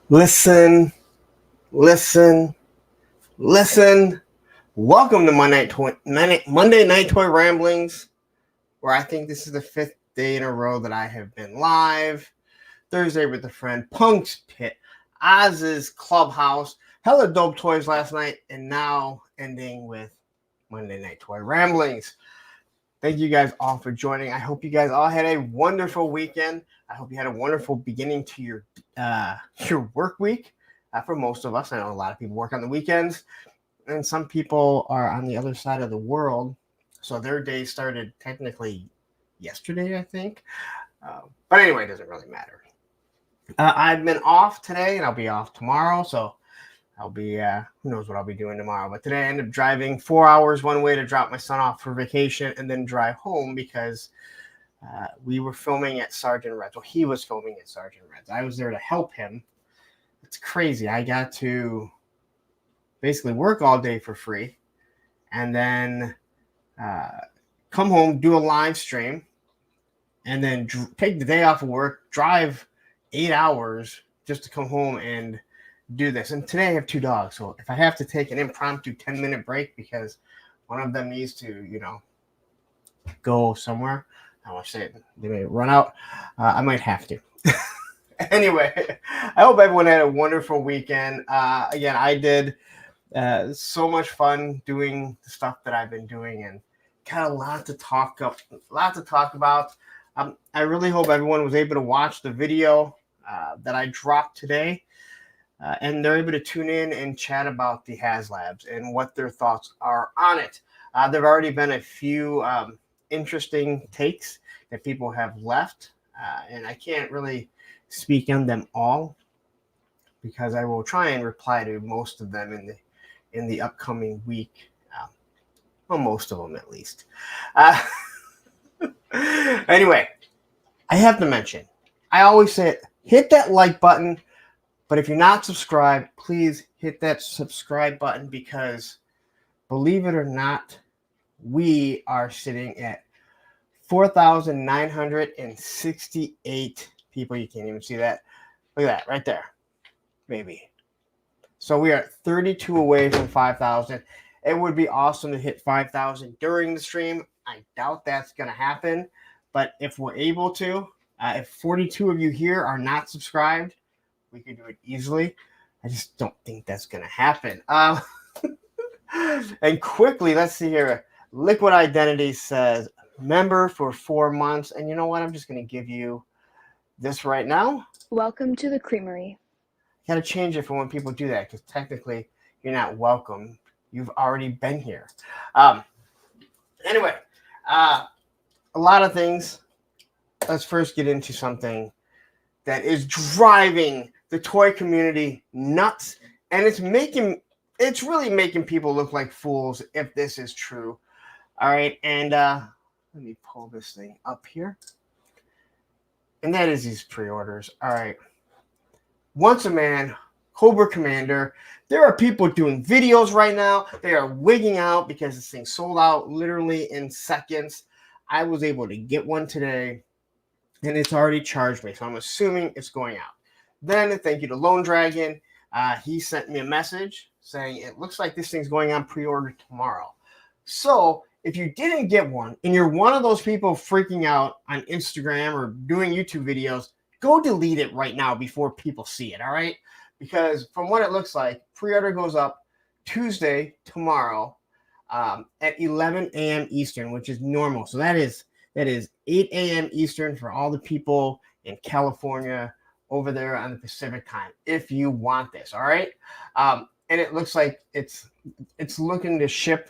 Listen, listen, listen. Welcome to Monday Night Toy Ramblings, where I think this is the fifth day in a row that I have been live. Thursday with a friend, Punk's Pit, Oz's Clubhouse, hella dope toys last night, and now ending with Monday Night Toy Ramblings. Thank you guys all for joining. I hope you guys all had a wonderful weekend. I hope you had a wonderful beginning to your work week. For most of us, I know a lot of people work on the weekends, and some people are on the other side of the world, so their day started technically yesterday, I think. But anyway, it doesn't really matter. I've been off today, and I'll be off tomorrow, so I'll be, who knows what I'll be doing tomorrow. But today I ended up driving 4 hours one way to drop my son off for vacation and then drive home because we were filming at Sergeant Red's. Well, he was filming at Sergeant Red's. I was there to help him. It's crazy. I got to basically work all day for free and then come home, do a live stream, and then take the day off of work, drive 8 hours just to come home and do this. And today I have two dogs, so if I have to take an impromptu 10-minute break because one of them needs to, go somewhere, I want to say it, they may run out, I might have to. Anyway, I hope everyone had a wonderful weekend. Again, I did so much fun doing the stuff that I've been doing, and got a lot to talk about. I really hope everyone was able to watch the video that I dropped today. And they're able to tune in and chat about the Haslabs and what their thoughts are on it. There have already been a few interesting takes that people have left, and I can't really speak on them all because I will try and reply to most of them in the upcoming week. Well, most of them at least. Anyway, I have to mention, I always say, hit that like button. But if you're not subscribed, please hit that subscribe button because, believe it or not, we are sitting at 4,968 people. You can't even see that. Look at that right there, baby. So we are 32 away from 5,000. It would be awesome to hit 5,000 during the stream. I doubt that's going to happen. But if we're able to, if 42 of you here are not subscribed, we could do it easily. I just don't think that's going to happen. And quickly, let's see here. Liquid Identity says, member for 4 months. And you know what? I'm just going to give you this right now. Welcome to the creamery. Got to change it for when people do that because technically you're not welcome. You've already been here. Anyway, a lot of things. Let's first get into something that is driving the toy community nuts, and it's really making people look like fools if this is true. All right, and let me pull this thing up here, and that is these pre-orders. All right, once a man, Cobra Commander. There are people doing videos right now. They are wigging out because this thing sold out literally in seconds. I was able to get one today, and it's already charged me, so I'm assuming it's going out. Then, thank you to Lone Dragon. He sent me a message saying it looks like this thing's going on pre-order tomorrow. So, if you didn't get one, and you're one of those people freaking out on Instagram or doing YouTube videos, go delete it right now before people see it, all right? Because from what it looks like, pre-order goes up Tuesday, tomorrow, at 11 a.m. Eastern, which is normal. So that is 8 a.m. Eastern for all the people in California over there on the Pacific time, if you want this, all right? And it looks like it's looking to ship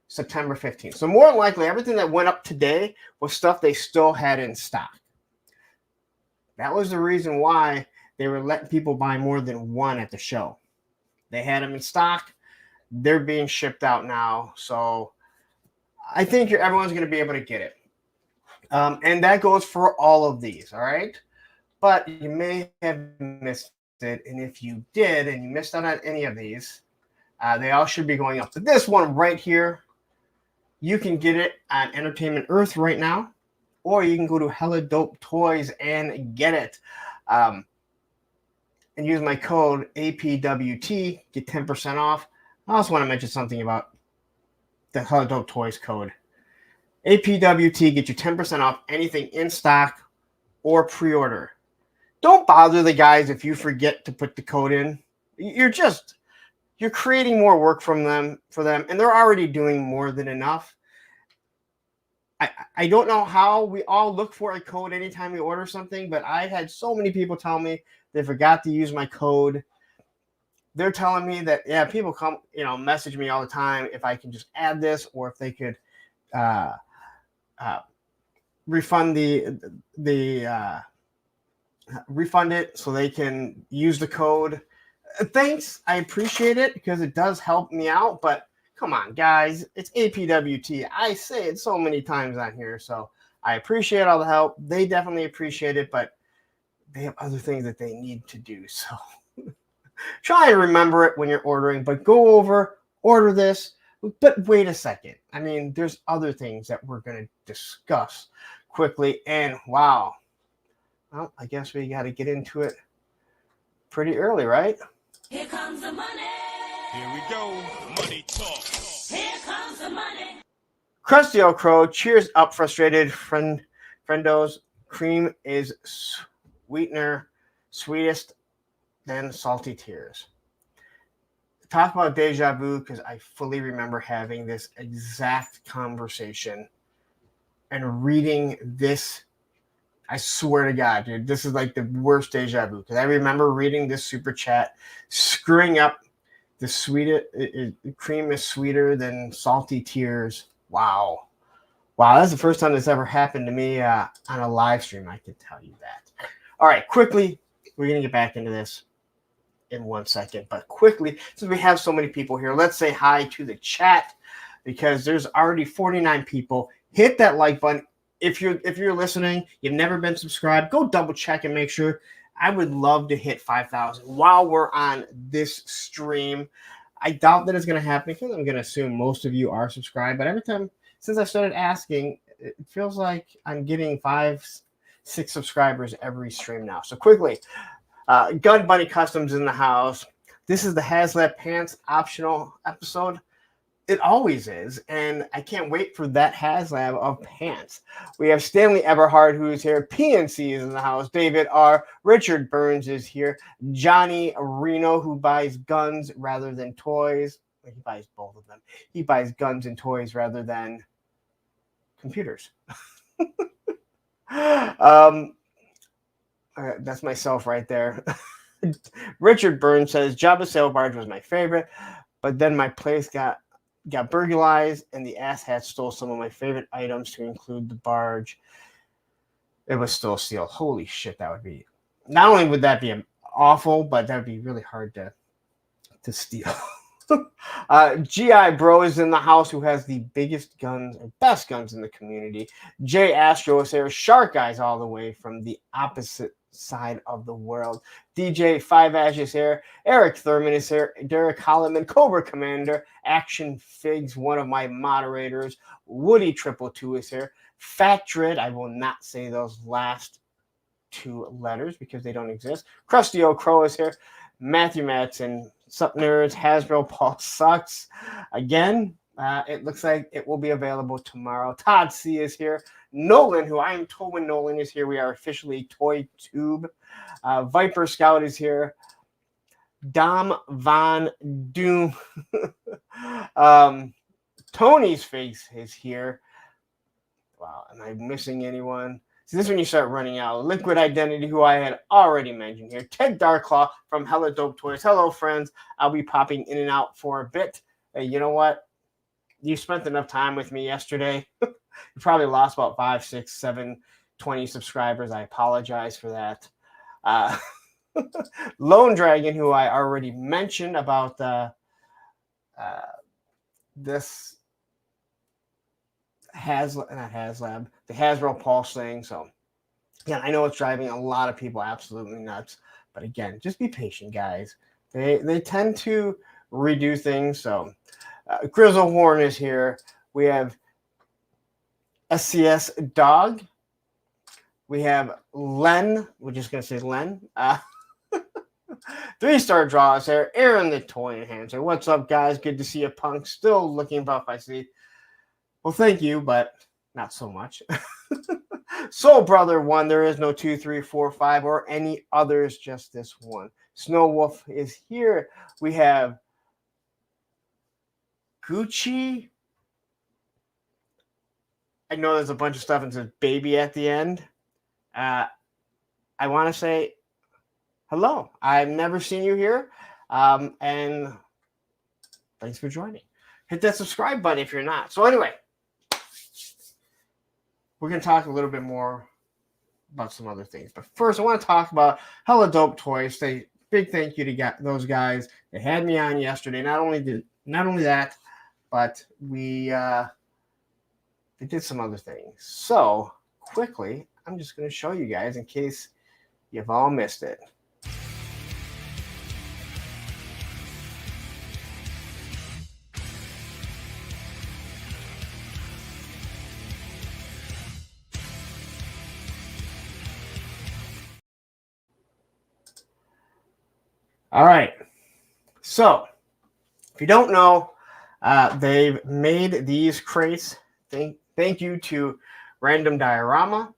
September 15th. So more than likely, everything that went up today was stuff they still had in stock. That was the reason why they were letting people buy more than one at the show. They had them in stock. They're being shipped out now. So I think everyone's going to be able to get it. And that goes for all of these, all right? But you may have missed it, and if you did and you missed out on any of these, they all should be going up. But this one right here, you can get it on Entertainment Earth right now, or you can go to Hella Dope Toys and get it. and use my code APWT, get 10% off. I also want to mention something about the Hello Dope Toys code. APWT, get you 10% off anything in stock or pre-order. Don't bother the guys if you forget to put the code in. You're creating more work for them, and they're already doing more than enough. I don't know how we all look for a code anytime we order something, but I had so many people tell me they forgot to use my code. They're telling me that, yeah, people come, message me all the time if I can just add this, or if they could refund refund it so they can use the code. Thanks, I appreciate it because it does help me out, but come on, guys, it's APWT. I say it so many times on here, so I appreciate all the help. They definitely appreciate it, but they have other things that they need to do, so try and remember it when you're ordering, but go over, order this, but wait a second. I mean, there's other things that we're going to discuss quickly, and wow. Well, I guess we got to get into it pretty early, right? Here comes the money. Here we go. Money talk. Here comes the money. Krusty Old Crow cheers up frustrated friendos. Cream is sweetest than salty tears. Talk about deja vu, because I fully remember having this exact conversation and reading this. I swear to God, dude, this is like the worst deja vu, because I remember reading this super chat, screwing up the cream is sweeter than salty tears. Wow, that's the first time this ever happened to me on a live stream. I can tell you that. All right, quickly, we're gonna get back into this in 1 second, but quickly, since we have so many people here, let's say hi to the chat, because there's already 49 people. Hit that like button. If you're listening, you've never been subscribed, go double check and make sure. I would love to hit 5,000 while we're on this stream. I doubt that it's going to happen, because I'm going to assume most of you are subscribed. But every time since I started asking, it feels like I'm getting 5-6 subscribers every stream now. So quickly, Gun Bunny Customs in the house. This is the Haslab Pants optional episode. It always is, and I can't wait for that Haslab of pants. We have Stanley Everhard, who is here. PNC is in the house. David R. Richard Burns is here. Johnny Reno, who buys guns rather than toys. He buys both of them. He buys guns and toys rather than computers. That's myself right there. Richard Burns says, Jabba Sail Barge was my favorite, but then my place got burglarized, and the asshat stole some of my favorite items, to include the barge. It was still sealed. Holy shit, that would be... Not only would that be awful, but that would be really hard to steal. GI Bro is in the house, who has the biggest guns and best guns in the community. Jay Astro is here. Shark Guys all the way from the opposite side of the world. DJ Five Ash is here. Eric Thurman is here. Derek Holloman, Cobra Commander. Action Figs, one of my moderators. Woody 222 is here. Fat Dread, I will not say those last 2 letters because they don't exist. Krusty Old Crow is here. Matthew Madsen, Sup Nerds, Hasbro Paul Sucks. Again, it looks like it will be available tomorrow. Todd C is here. Nolan, who I am told when Nolan is here, we are officially Toy Tube. Viper Scout is here. Dom Von Doom. Tony's face is here. Wow, am I missing anyone? So this is when you start running out. Liquid Identity, who I had already mentioned here. Ted Darklaw from Hella Dope Toys. Hello, friends. I'll be popping in and out for a bit. Hey, you know what? You spent enough time with me yesterday. You probably lost about 5, 6, 7, 20 subscribers. I apologize for that. Lone Dragon, who I already mentioned about this Haslab, the Hasbro Pulse thing. So, again, I know it's driving a lot of people absolutely nuts. But again, just be patient, guys. They tend to redo things. So, Grizzle Horn is here. We have SCS Dog. We have Len. We're just going to say Len. 3-star draws there. Aaron the Toy Enhancer. What's up, guys? Good to see you, Punk. Still looking buff, I see. Well, thank you, but not so much. Soul Brother 1. There is no 2, 3, 4, 5, or any others, just this one. Snow Wolf is here. We have Gucci. I know there's a bunch of stuff and says baby at the end. I want to say hello. I've never seen you here. And thanks for joining. Hit that subscribe button if you're not. So anyway, we're going to talk a little bit more about some other things. But first, I want to talk about Hella Dope Toys. Say big thank you to those guys. They had me on yesterday. Not only that, but they did some other things. So quickly, I'm just going to show you guys in case you've all missed it. All right. So, if you don't know, they've made these crates. Thank you to Random Diorama,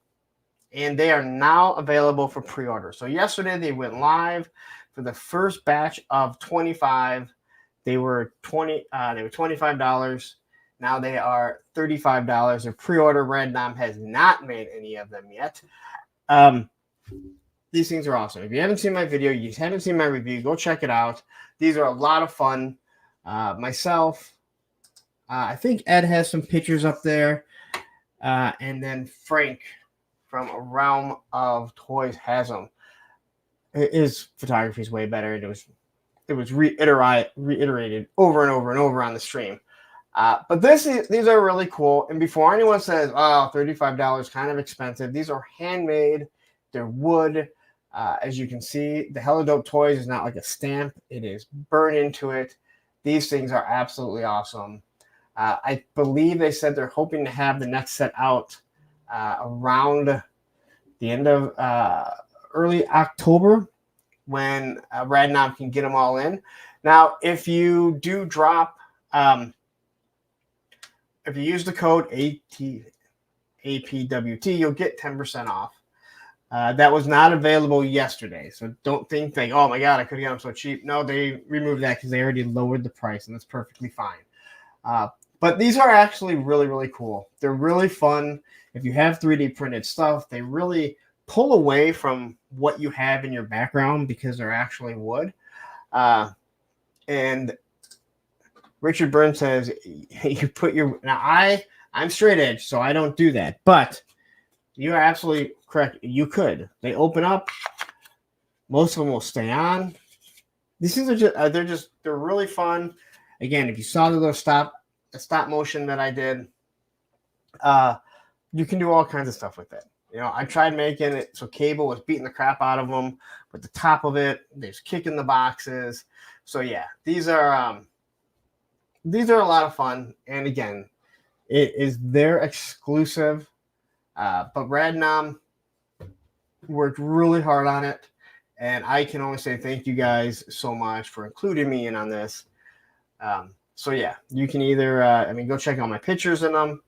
and they are now available for pre-order. So yesterday they went live for the first batch of 25. They were $25. Now they are $35. Their pre-order. Random has not made any of them yet. These things are awesome. If you haven't seen my video, you haven't seen my review, go check it out. These are a lot of fun. Myself, I think Ed has some pictures up there. And then Frank from A Realm of Toys has them. His photography is way better. It was reiterated over and over and over on the stream. But these are really cool. And before anyone says, oh, $35 kind of expensive, these are handmade. They're wood. As you can see, the Hella Dope Toys is not like a stamp. It is burned into it. These things are absolutely awesome. I believe they said they're hoping to have the next set out around the end of early October when Radnob can get them all in. Now, if you do drop, if you use the code APWT, you'll get 10% off. That was not available yesterday, so don't think like, oh my god, I could have got them so cheap. No, they removed that because they already lowered the price, and that's perfectly fine. But these are actually really, really cool. They're really fun. If you have 3D printed stuff, they really pull away from what you have in your background because they're actually wood. And Richard Burns says you put your I'm straight edge, so I don't do that, but you are absolutely correct. You could. They open up. Most of them will stay on. These things are they're really fun. Again, if you saw the little stop motion that I did, you can do all kinds of stuff with it. You know, I tried making it so Cable was beating the crap out of them with the top of it. There's kicking the boxes. So yeah, these are a lot of fun. And again, it is their exclusive. But Radnom worked really hard on it, and I can only say thank you guys so much for including me in on this. So yeah, you can either, go check out my pictures in them.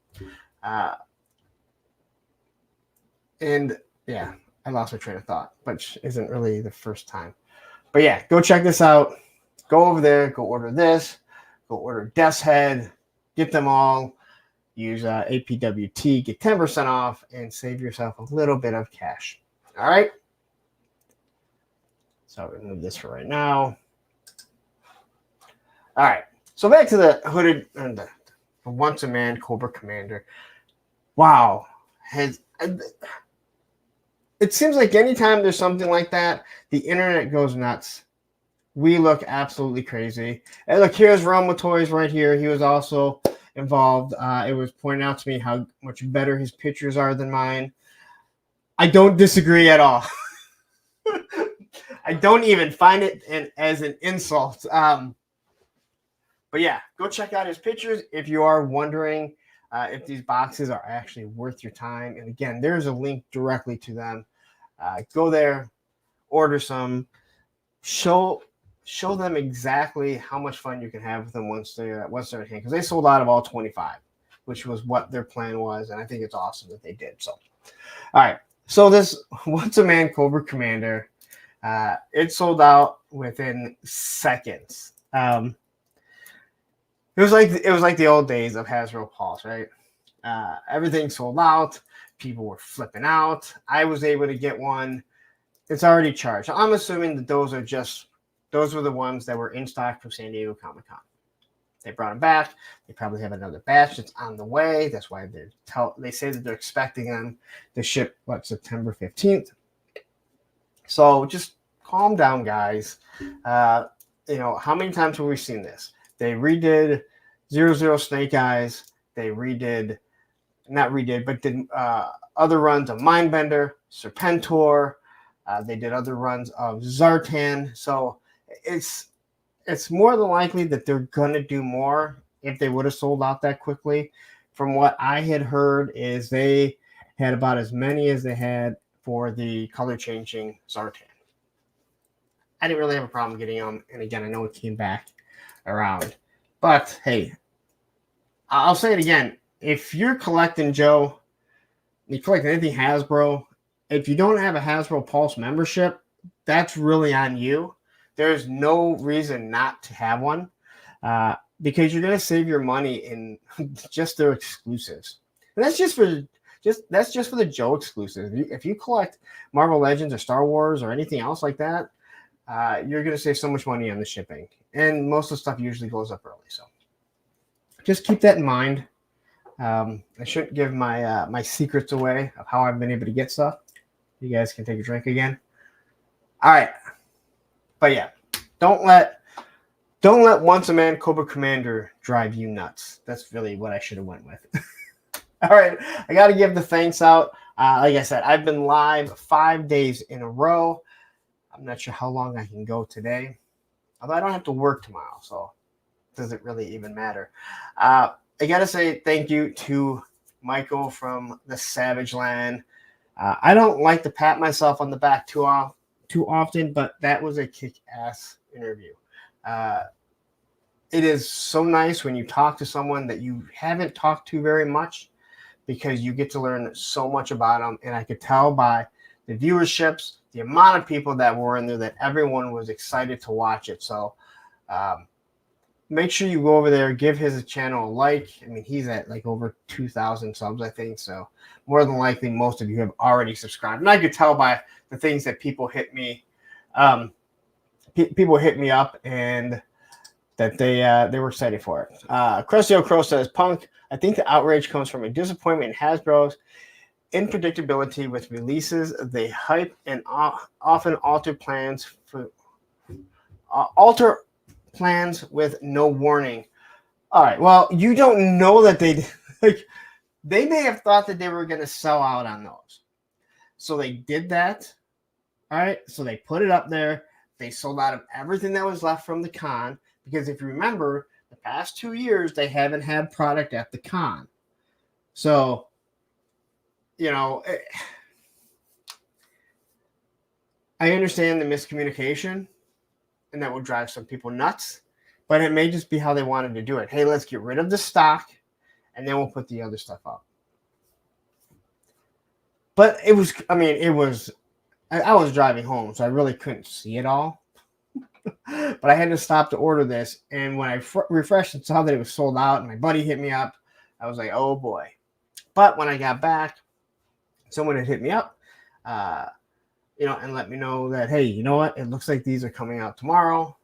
And yeah, I lost my train of thought, which isn't really the first time. But yeah, go check this out. Go over there, go order this, go order Death's Head, get them all. Use APWT, get 10% off, and save yourself a little bit of cash. All right? So I'll remove this for right now. All right. So back to the hooded and the once a man Cobra Commander. Wow. It seems like anytime there's something like that, the internet goes nuts. We look absolutely crazy. And look, here's Realm of Toys right here. He was also involved. It was pointed out to me how much better his pictures are than mine. I don't disagree at all. I don't even find it as an insult. But yeah, go check out his pictures if you are wondering if these boxes are actually worth your time. And again, there's a link directly to them. Go there, order some. show them exactly how much fun you can have with them once they're in hand, because they sold out of all 25, which was what their plan was, and I think it's awesome that they did. So, all right. So this Once a Man Cobra Commander, it sold out within seconds. It was like the old days of Hasbro Pulse, right? Everything sold out. People were flipping out. I was able to get one. It's already charged. I'm assuming that those were the ones that were in stock from San Diego Comic-Con. They brought them back. They probably have another batch that's on the way. That's why they say that they're expecting them to ship September 15th. So just calm down, guys. How many times have we seen this? They redid 00 Snake Eyes. They did other runs of Mindbender, Serpentor. They did other runs of Zartan. So it's more than likely that they're going to do more if they would have sold out that quickly. From what I had heard is they had about as many as they had for the color changing Zartan. I didn't really have a problem getting them. And again, I know it came back around. But hey, I'll say it again. If you're collecting, Joe, you collect anything Hasbro, if you don't have a Hasbro Pulse membership, that's really on you. There's no reason not to have one, because you're going to save your money in just their exclusives. And that's just for the Joe exclusives. If you collect Marvel Legends or Star Wars or anything else like that, you're going to save so much money on the shipping. And most of the stuff usually goes up early. So just keep that in mind. I shouldn't give my secrets away of how I've been able to get stuff. You guys can take a drink again. All right. But yeah, don't let Once a Man Cobra Commander drive you nuts. That's really what I should have went with. All right, I got to give the thanks out. Like I said, I've been live 5 days in a row. I'm not sure how long I can go today, although I don't have to work tomorrow, so it doesn't really even matter. I got to say thank you to Michael from the Savage Land. I don't like to pat myself on the back too often, but that was a kick-ass interview. It is so nice when you talk to someone that you haven't talked to very much, because you get to learn so much about them. And I could tell by the viewerships, the amount of people that were in there, that everyone was excited to watch it. So make sure you go over there, give his channel a like. I mean, he's at like over 2,000 subs, I think. So more than likely, most of you have already subscribed. And I could tell by the things that people hit me. People hit me up and that they were excited for it. Cressio Crow says, Punk, I think the outrage comes from a disappointment in Hasbro's unpredictability with releases. They hype and often alter plans with no warning. All right, well, you don't know that they may have thought that they were going to sell out on those. So they did that. All right, so they put it up there. They sold out of everything that was left from the con, because if you remember, the past 2 years, they haven't had product at the con. So, I understand the miscommunication, and that will drive some people nuts, but it may just be how they wanted to do it. Hey, let's get rid of the stock, and then we'll put the other stuff up. But I was driving home, so I really couldn't see it all. But I had to stop to order this, and when I refreshed and saw that it was sold out, and my buddy hit me up, I was like, oh boy. But when I got back, someone had hit me up, and let me know that, hey, you know what? It looks like these are coming out tomorrow.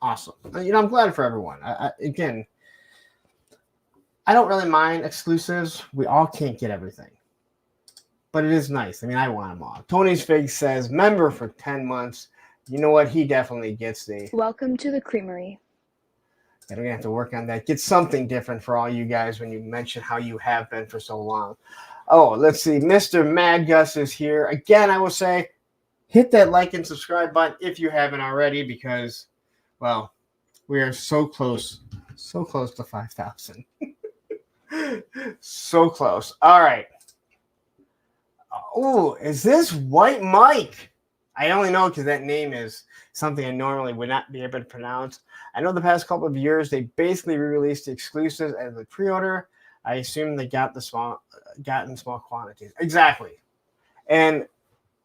Awesome. I'm glad for everyone. Again, I don't really mind exclusives. We all can't get everything. But it is nice. I mean, I want them all. Tony's Fig says, member for 10 months. You know what? He definitely gets the... Welcome to the creamery. And we're going to have to work on that. Get something different for all you guys when you mention how you have been for so long. Oh, let's see. Mr. Mad Gus is here. Again, I will say, hit that like and subscribe button if you haven't already, because, well, we are so close to 5,000. So close. All right. Oh, is this White Mike? I only know because that name is something I normally would not be able to pronounce. I know the past couple of years they basically re-released the exclusives as a pre-order. I assume they got in small quantities. Exactly. And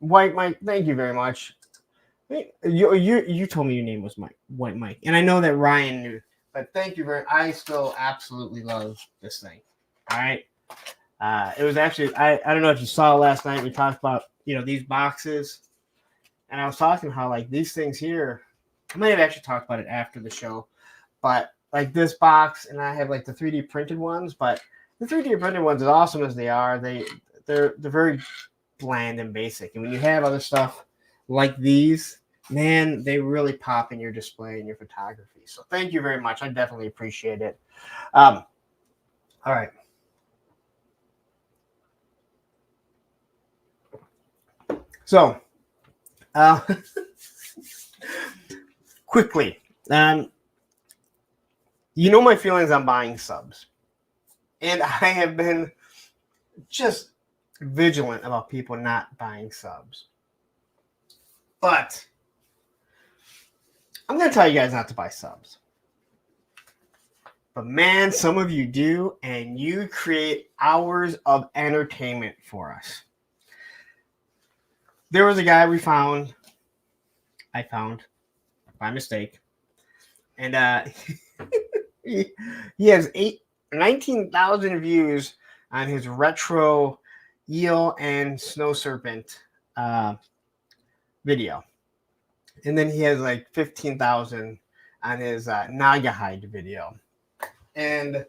White Mike, thank you very much. You told me your name was White Mike, and I know that Ryan knew. But thank you very. I still absolutely love this thing. All right. It was actually I don't know if you saw last night. We talked about these boxes, and I was talking how like these things here. I might have actually talked about it after the show, but like this box, and I have like the 3D printed ones. But the 3D printed ones, as awesome as they are, they're very bland and basic. And when you have other stuff like these, man, they really pop in your display and your photography. So thank you very much. I definitely appreciate it. All right. So, quickly, you know my feelings on buying subs. And I have been just vigilant about people not buying subs. But I'm going to tell you guys not to buy subs. But man, some of you do, and you create hours of entertainment for us. There was a guy I found by mistake. And he has 19,000 views on his retro eel and snow serpent video. And then he has like 15,000 on his Naga hide video. And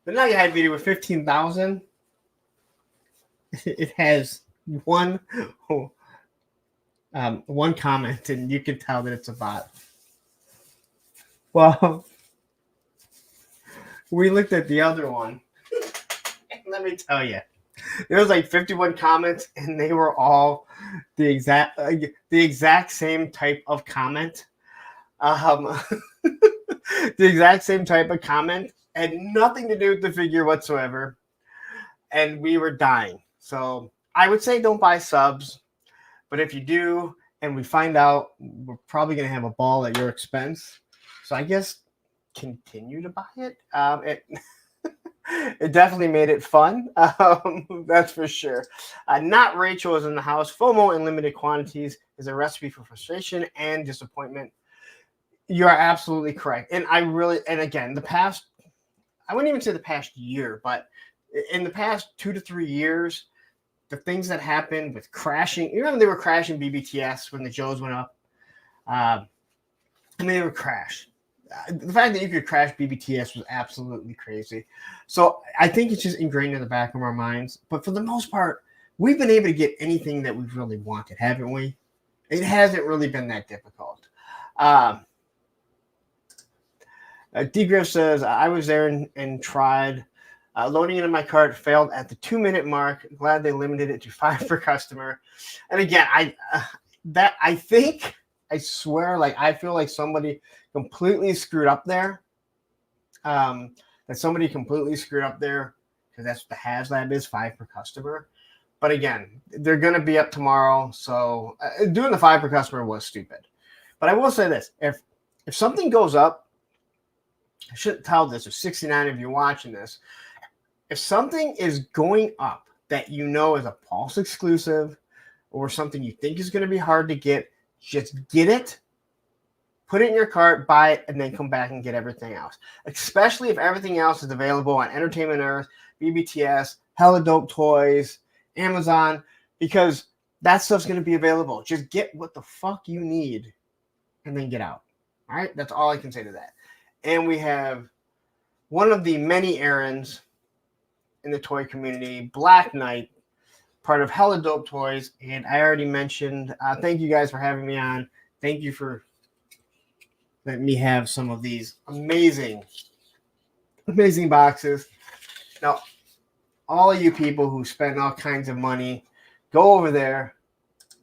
the Naga hide video with 15,000, it has one comment, and you can tell that it's a bot. Well, we looked at the other one. Let me tell you, there was like 51 comments, and they were all the exact same type of comment. The exact same type of comment had nothing to do with the figure whatsoever, and we were dying. So I would say don't buy subs, but if you do, and we find out, we're probably going to have a ball at your expense. So I guess continue to buy it. It definitely made it fun. That's for sure. Not Rachel is in the house. FOMO in limited quantities is a recipe for frustration and disappointment. You are absolutely correct. And again, I wouldn't even say the past year, but in the past 2 to 3 years, the things that happened with crashing, you remember they were crashing BBTS when the Joes went up? They were crashed. The fact that you could crash BBTS was absolutely crazy. So I think it's just ingrained in the back of our minds. But for the most part, we've been able to get anything that we've really wanted, haven't we? It hasn't really been that difficult. D-Griff says, I was there and tried. Loading it in my cart failed at the 2-minute mark. Glad they limited it to 5 per customer. And again, I swear, like I feel like somebody completely screwed up there. That somebody completely screwed up there because that's what the Haslab is, 5 per customer. But again, they're going to be up tomorrow. So doing the 5 per customer was stupid. But I will say this: if something goes up, I shouldn't tell this. There's 69 of you watching this. If something is going up that you know is a Pulse exclusive or something you think is going to be hard to get, just get it, put it in your cart, buy it, and then come back and get everything else. Especially if everything else is available on Entertainment Earth, BBTS, Hella Dope Toys, Amazon, because that stuff's going to be available. Just get what the fuck you need and then get out. All right? That's all I can say to that. And we have one of the many errands in the toy community, Black Knight, part of Hella Dope Toys. And I already mentioned, thank you guys for having me on. Thank you for letting me have some of these amazing boxes. Now, all of you people who spend all kinds of money, go over there.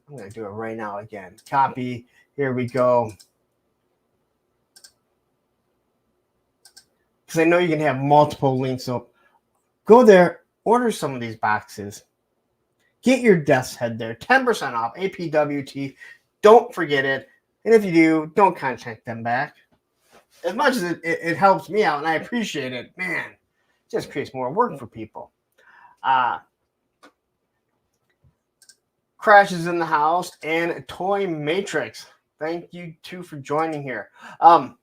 I'm going to do it right now again. Copy. Here we go. Because I know you can have multiple links. So go there, order some of these boxes. Get your Death's Head there. 10% off. APWT. don't forget it. And if you do, don't contact them back. As much as it helps me out and I appreciate it, man, it just creates more work for people. Crash is in the house and Toy Matrix. Thank you two for joining here. All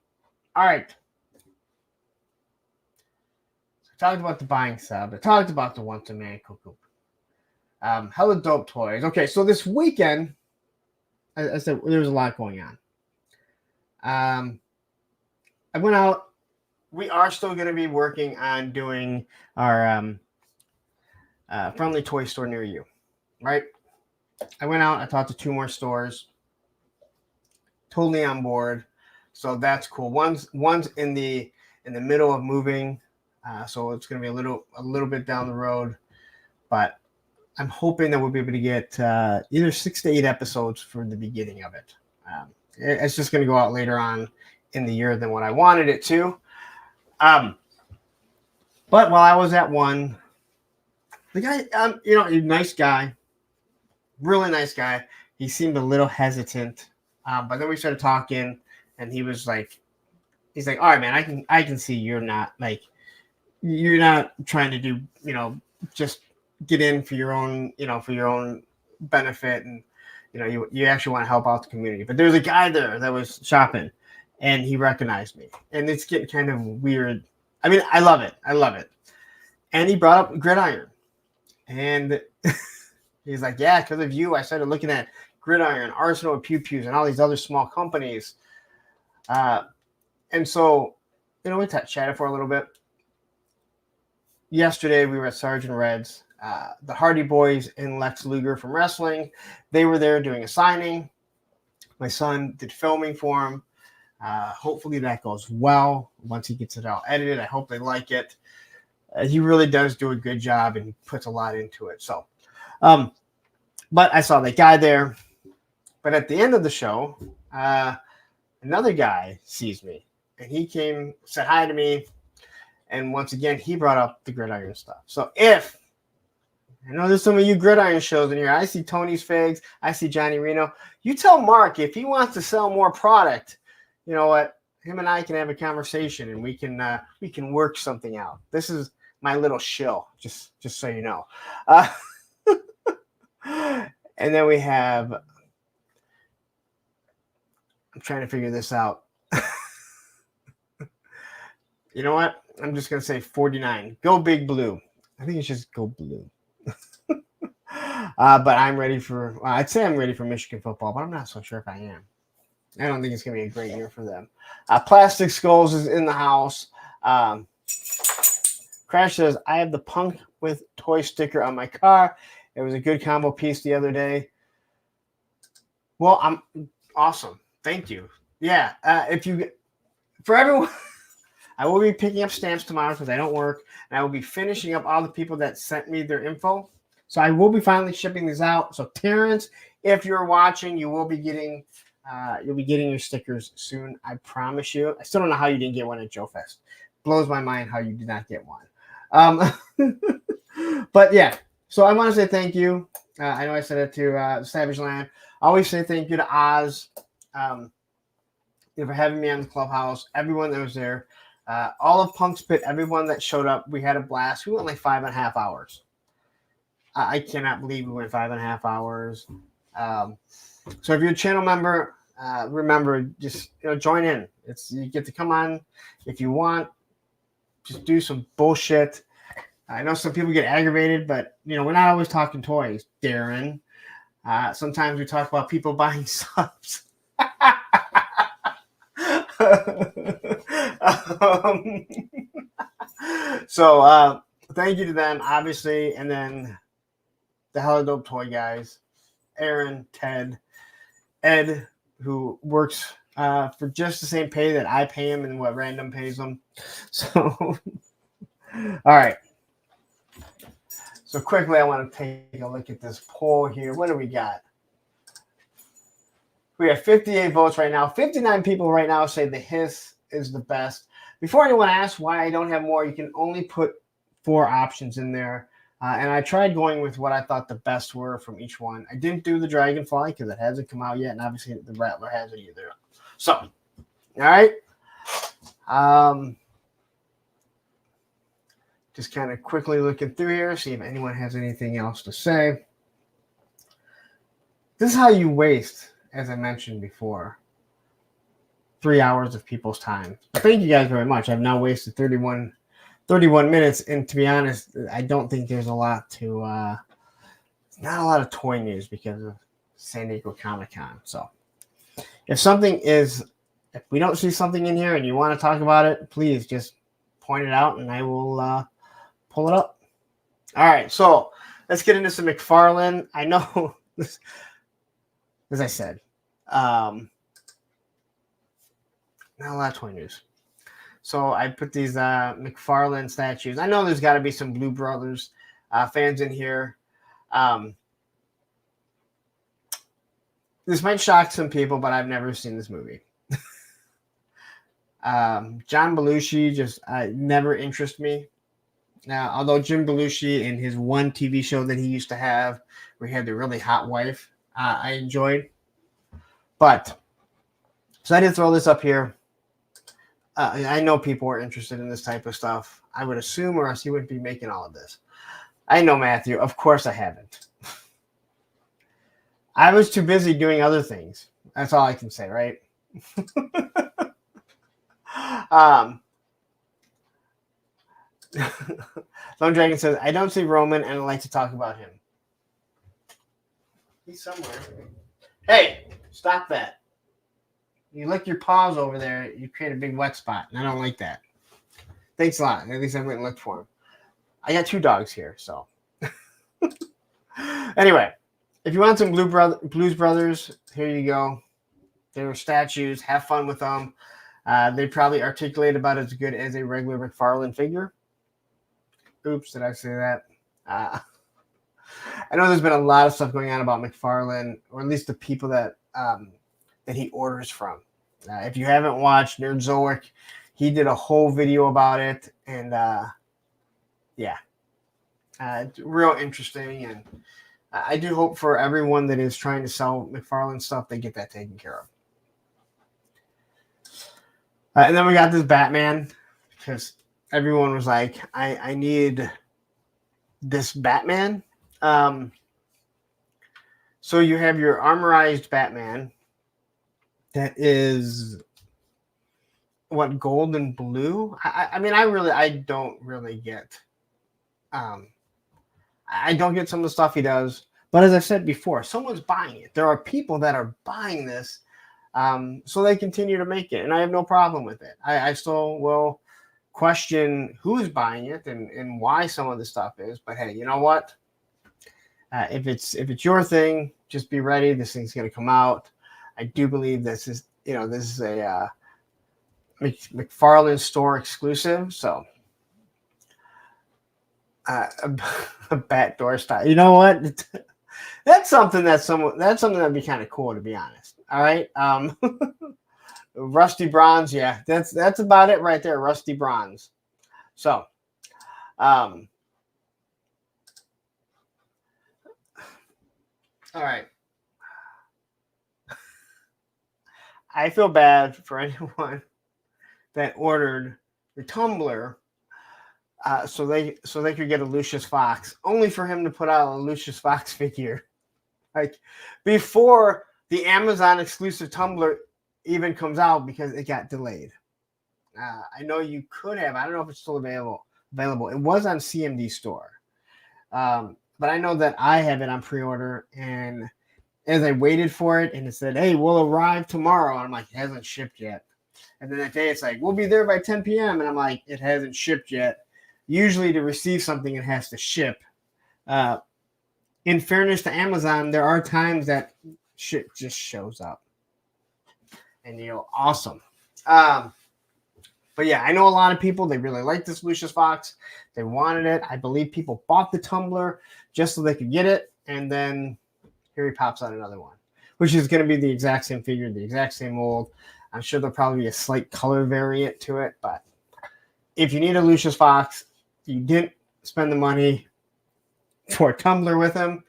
right. So I talked about the buying sub. I talked about the once a man cuckoo. Hella dope toys. Okay, so this weekend, I said there was a lot going on. I went out. We are still going to be working on doing our friendly toy store near you, right? I went out. I talked to 2 more stores. Totally on board, so that's cool. One's in the middle of moving, so it's going to be a little bit down the road, but I'm hoping that we'll be able to get either 6 to 8 episodes for the beginning of it. It's just going to go out later on in the year than what I wanted it to. But while I was at one, the guy, a nice guy, really nice guy. He seemed a little hesitant, but then we started talking, and he's like, all right, man, I can see you're not trying to do, just get in for your own, benefit, and you actually want to help out the community. But there's a guy there that was shopping, and he recognized me, and it's getting kind of weird. I mean, I love it. And he brought up Gridiron, and he's like, yeah, because of you, I started looking at Gridiron, Arsenal, Pew Pews, and all these other small companies. And so, we chatted for a little bit. Yesterday, we were at Sergeant Red's. The Hardy Boys and Lex Luger from wrestling, they were there doing a signing. My son did filming for him. Hopefully that goes well once he gets it all edited. I hope they like it. He really does do a good job and puts a lot into it. So, but I saw that guy there. But at the end of the show, another guy sees me, and he came, said hi to me, and once again he brought up the Gridiron stuff. So if I know there's some of you Gridiron shows in here, I see Tony's Figs, I see Johnny Reno. You tell Mark if he wants to sell more product, you know what? Him and I can have a conversation, and we can work something out. This is my little shill, just so you know. And then we have. I'm trying to figure this out. You know what? I'm just gonna say 49. Go Big Blue. I think it's just Go Blue. But I'm ready for. I'd say I'm ready for Michigan football, but I'm not so sure if I am. I don't think it's gonna be a great year for them. Plastic Skulls is in the house. Crash says, I have the Punk with toy sticker on my car. It was a good combo piece the other day. Well, I'm awesome. Thank you. Yeah. For everyone, I will be picking up stamps tomorrow because I don't work, and I will be finishing up all the people that sent me their info. So I will be finally shipping these out. So Terrence, if you're watching, you will be getting your stickers soon. I promise you. I still don't know how you didn't get one at Joe Fest. Blows my mind how you did not get one. But yeah, so I want to say thank you. I know I said it to Savage Land. I always say thank you to Oz for having me on the clubhouse. Everyone that was there, all of Punk's Pit, everyone that showed up, we had a blast. We went like 5.5 hours. I cannot believe we went 5.5 hours. So if you're a channel member, remember, just join in. You get to come on if you want. Just do some bullshit. I know some people get aggravated, but we're not always talking toys, Darren. Sometimes we talk about people buying subs. So thank you to them, obviously, and then the Hella Dope Toy guys, Aaron, Ted, Ed, who works for just the same pay that I pay him and what Random pays him. So, all right. So quickly, I want to take a look at this poll here. What do we got? We have 58 votes right now. 59 people right now say the Hiss is the best. Before anyone asks why I don't have more, you can only put 4 options in there. And I tried going with what I thought the best were from each one. I didn't do the Dragonfly because it hasn't come out yet, and obviously the Rattler hasn't either. So, all right. Just kind of quickly looking through here, see if anyone has anything else to say. This is how you waste, as I mentioned before, 3 hours of people's time. Thank you guys very much. I've now wasted 31 minutes, and to be honest, I don't think there's a lot to not a lot of toy news because of San Diego Comic-Con. So if we don't see something in here and you want to talk about it, please just point it out and I will pull it up. All right, so let's get into some McFarlane. I know this, as I said, not a lot of toy news. So I put these McFarlane statues. I know there's got to be some Blue Brothers fans in here. This might shock some people, but I've never seen this movie. John Belushi just never interested me. Now, although Jim Belushi in his one TV show that he used to have, where he had the really hot wife, I enjoyed. But, so I did throw this up here. I know people are interested in this type of stuff. I would assume, or else he wouldn't be making all of this. I know, Matthew. Of course I haven't. I was too busy doing other things. That's all I can say, right? Lone Dragon says, I don't see Roman and I'd like to talk about him. He's somewhere. Hey, stop that. You lick your paws over there, you create a big wet spot, and I don't like that. Thanks a lot. At least I went and looked for him. I got 2 dogs here, so. Anyway, if you want some Blues Brothers, here you go. They're statues. Have fun with them. They probably articulate about as good as a regular McFarlane figure. Oops, did I say that? I know there's been a lot of stuff going on about McFarlane, or at least the people that he orders from. If you haven't watched Nerdzoic, he did a whole video about it, and it's real interesting. And I do hope for everyone that is trying to sell McFarlane stuff, they get that taken care of. And then we got this Batman, because everyone was like, I need this Batman. So you have your armorized Batman that is what, gold and blue? I mean, I don't really get I don't get some of the stuff he does. But as I said before, someone's buying it. There are people that are buying this, so they continue to make it, and I have no problem with it. I still will question who's buying it and why some of the stuff is. But hey, you know what? If it's your thing, just be ready. This thing's going to come out. I do believe this is a McFarlane store exclusive. So a bat door style. You know what? That's something that'd be kind of cool, to be honest. All right. Rusty bronze. Yeah, that's about it right there. Rusty bronze. So, all right. I feel bad for anyone that ordered the tumbler so they could get a Lucius Fox, only for him to put out a Lucius Fox figure. Like, before the Amazon exclusive tumbler even comes out, because it got delayed. I know you could have. I don't know if it's still available. It was on CMD store. But I know that I have it on pre-order, and as I waited for it, and it said, hey, we'll arrive tomorrow. And I'm like, it hasn't shipped yet. And then that day it's like, we'll be there by 10 p.m. And I'm like, it hasn't shipped yet. Usually to receive something, it has to ship. In fairness to Amazon, there are times that shit just shows up. And, awesome. But yeah, I know a lot of people, they really like this Lucius Fox. They wanted it. I believe people bought the tumbler just so they could get it. And then here he pops out another one, which is going to be the exact same figure, the exact same mold. I'm sure there'll probably be a slight color variant to it. But if you need a Lucius Fox, you didn't spend the money, for a tumbler with him.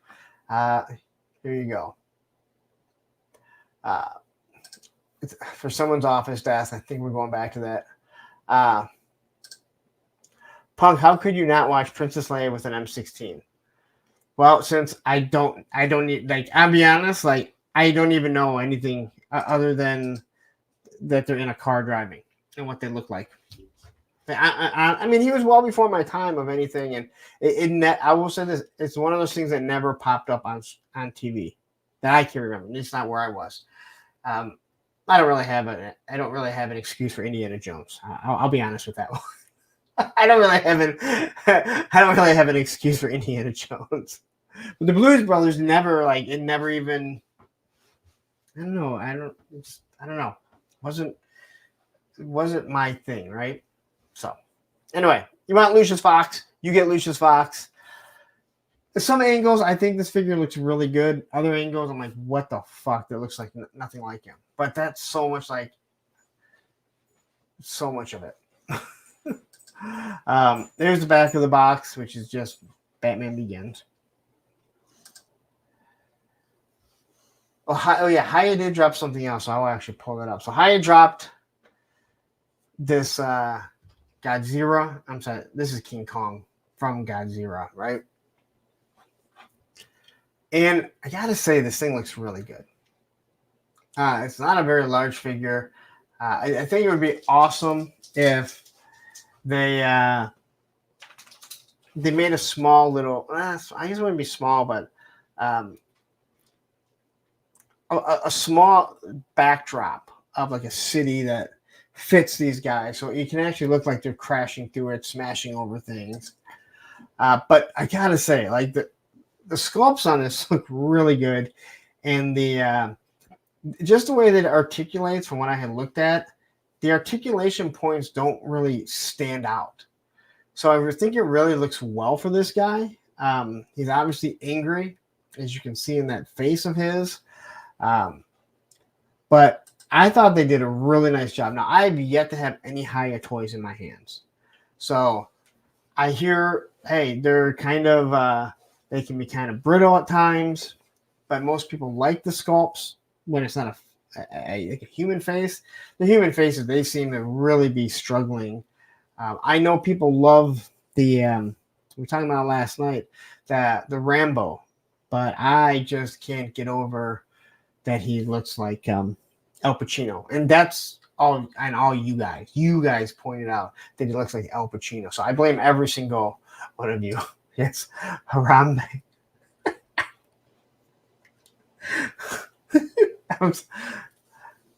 Here you go. It's for someone's office desk. I think we're going back to that. Punk, how could you not watch Princess Leia with an M16? Well, since I don't need, like, I'll be honest, like, I don't even know anything other than that they're in a car driving and what they look like. I mean, he was well before my time of anything, and I will say this: it's one of those things that never popped up on TV that I can remember. It's not where I was. I don't really have an excuse for Indiana Jones. I'll be honest with that one. I don't really have an excuse for Indiana Jones. But the Blues Brothers never even. I don't know. I don't know. It wasn't my thing, right? So, anyway, you want Lucius Fox, you get Lucius Fox. At some angles, I think this figure looks really good. Other angles, I'm like, what the fuck? That looks like nothing like him. But that's so much of it. There's the back of the box, which is just Batman Begins. Oh yeah, Hiya did drop something else, so I'll actually pull that up. So Hiya dropped this Godzilla. I'm sorry, this is King Kong from Godzilla, right? And I gotta say, this thing looks really good. It's not a very large figure. I think it would be awesome if they made a small little. I guess it wouldn't be small, but a small backdrop of like a city that fits these guys, so you can actually look like they're crashing through it, smashing over things. But I gotta say, like the sculpts on this look really good, and the just the way that it articulates from what I had looked at, the articulation points don't really stand out. So I think it really looks well for this guy. He's obviously angry, as you can see in that face of his. But I thought they did a really nice job. Now, I have yet to have any Hiya toys in my hands. So I hear, hey, they're kind of, they can be kind of brittle at times, but most people like the sculpts when it's not like a human face. The human faces, they seem to really be struggling. I know people love the, we were talking about last night, the Rambo, but I just can't get over that he looks like Al Pacino. And that's all you guys pointed out that he looks like Al Pacino. So I blame every single one of you. Yes, Ramen.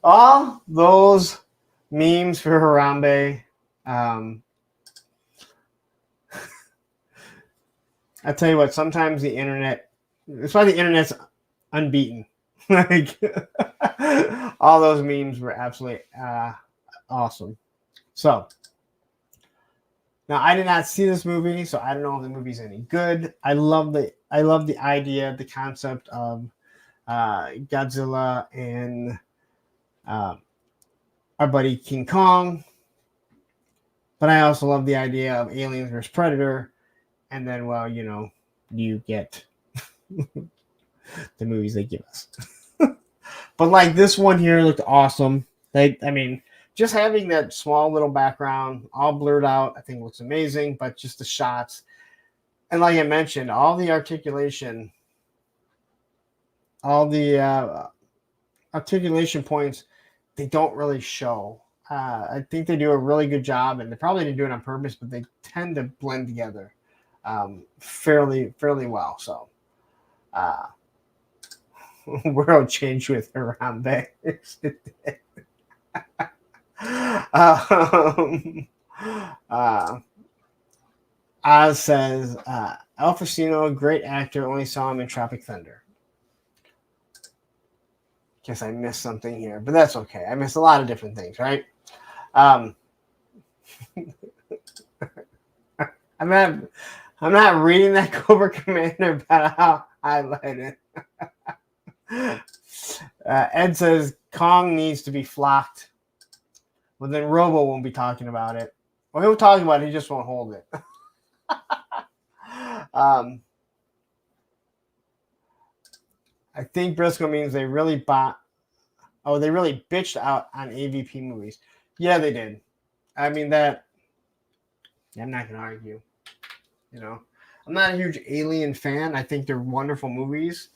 All those memes for Harambe. I tell you what, sometimes the internet, that's why the internet's unbeaten. Like, all those memes were absolutely awesome. So now I did not see this movie, so I don't know if the movie's any good. I love the idea, the concept of Godzilla and our buddy King Kong. But I also love the idea of Aliens vs. Predator. And then, well, you know, you get the movies they give us. But like this one here looked awesome. I mean, just having that small little background all blurred out, I think looks amazing. But just the shots. And like I mentioned, all the articulation, all the articulation points, they don't really show. I think they do a really good job, and they probably didn't do it on purpose, but they tend to blend together fairly well. So world change with Harambe. Oz says Al Pacino, great actor, only saw him in Tropic Thunder. Guess I missed something here, but that's okay. I missed a lot of different things, right? I'm not reading that Cobra Commander, but I'll highlight it. Ed says Kong needs to be flocked. Well, then Robo won't be talking about it. Well, he'll talk about it, he just won't hold it. I think Briscoe means they really they really bitched out on AVP movies. Yeah, they did. I mean, that, I'm not going to argue. You know, I'm not a huge Alien fan. I think they're wonderful movies.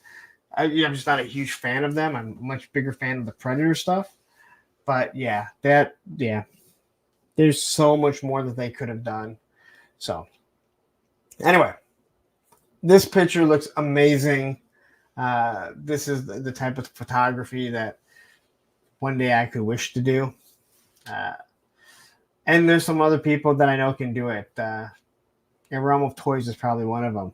I'm just not a huge fan of them. I'm a much bigger fan of the Predator stuff. But yeah, there's so much more that they could have done. So anyway, this picture looks amazing. This is the type of photography that one day I could wish to do. And there's some other people that I know can do it. And Realm of Toys is probably one of them.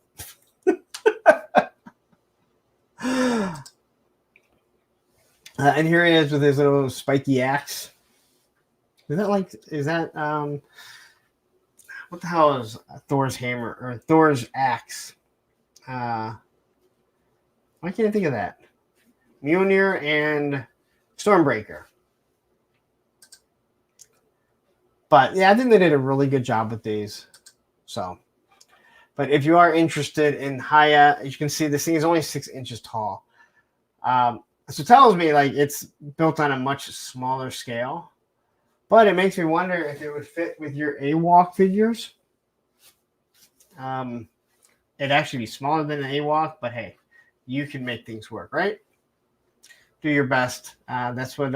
And here he is with his little spiky axe. Is that what the hell is Thor's hammer or Thor's axe? Why can't I think of that? Mjolnir and Stormbreaker. But yeah, I think they did a really good job with these. So, but if you are interested in Hiya, as you can see, this thing is only 6 inches tall. So it tells me like it's built on a much smaller scale. But it makes me wonder if it would fit with your AWOC figures. It'd actually be smaller than an AWOC, but hey, you can make things work, right? Do your best. That's what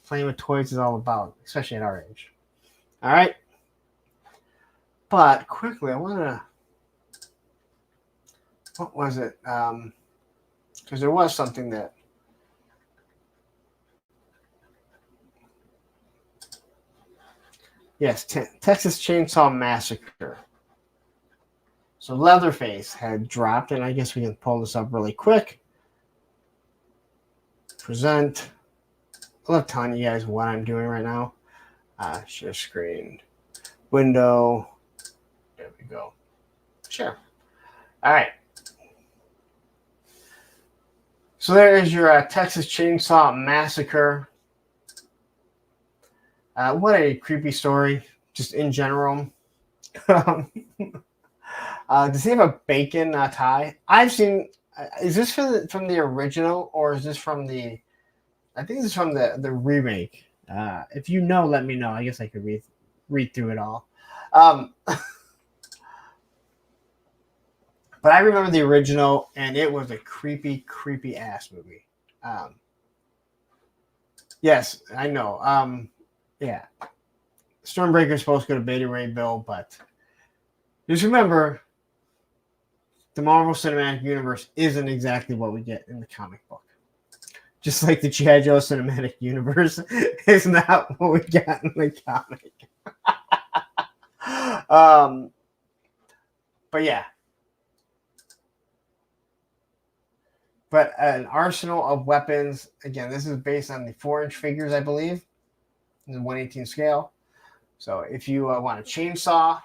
playing with toys is all about, especially at our age. All right. But quickly, I want to. What was it? Because there was something that. Yes, Texas Chainsaw Massacre. So Leatherface had dropped, and I guess we can pull this up really quick. Present. I love telling you guys what I'm doing right now. Share screen. Window. There we go. Sure. All right. So there is your Texas Chainsaw Massacre. What a creepy story, just in general. Does he have a bacon tie? I've seen. Is this from the original, or is this from the? I think this is from the remake. If you know, let me know. I guess I could read through it all. But I remember the original, and it was a creepy, creepy ass movie. Yes, I know. Yeah, Stormbreaker is supposed to go to Beta Ray Bill, but just remember, the Marvel Cinematic Universe isn't exactly what we get in the comic book. Just like the G.I. Joe Cinematic Universe is not what we got in the comic. But yeah. But an arsenal of weapons. Again, this is based on the 4-inch figures, I believe. The 1/18 scale. So if you want a chainsaw,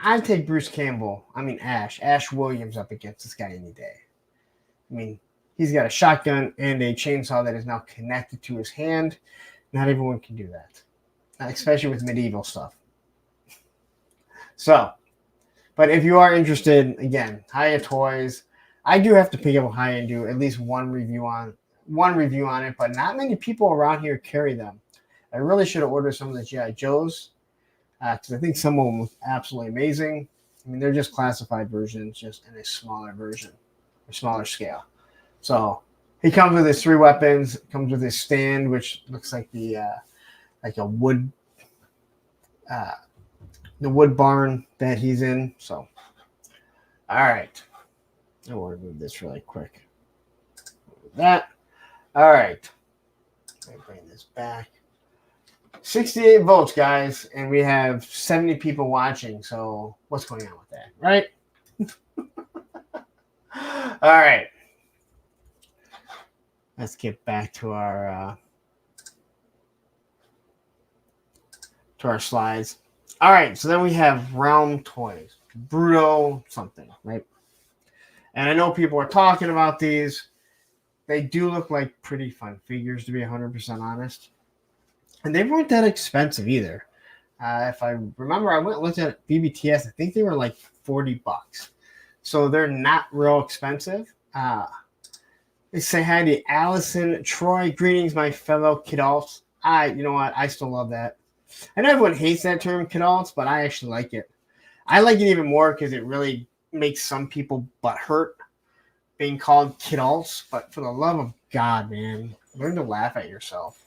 I'd take Bruce Campbell. I mean Ash Williams up against this guy any day. I mean, he's got a shotgun and a chainsaw that is now connected to his hand. Not everyone can do that, especially with medieval stuff. So, but if you are interested, again, Hiya Toys, I do have to pick up Hiya and do at least one review on it, but not many people around here carry them. I really should have ordered some of the G.I. Joes because I think some of them look absolutely amazing. I mean, they're just classified versions, just in a smaller version, a smaller scale. So he comes with his 3 weapons. Comes with his stand, which looks like the like a wood, the wood barn that he's in. So, all right, I want to move this really quick. That. All right. Let me bring this back. 68 votes, guys, and we have 70 people watching. So what's going on with that, right? All right. Let's get back to our slides. All right, so then we have Realm Toys. Bruto something, right? And I know people are talking about these. They do look like pretty fun figures, to be 100% honest. And they weren't that expensive either. If I remember, I went and looked at BBTS. I think they were like $40. so they're not real expensive. They say hi to Allison, Troy. Greetings, my fellow kidults. You know what? I still love that. I know everyone hates that term kidults, but I actually like it. I like it even more because it really makes some people butthurt being called kidults. But for the love of God, man, learn to laugh at yourself.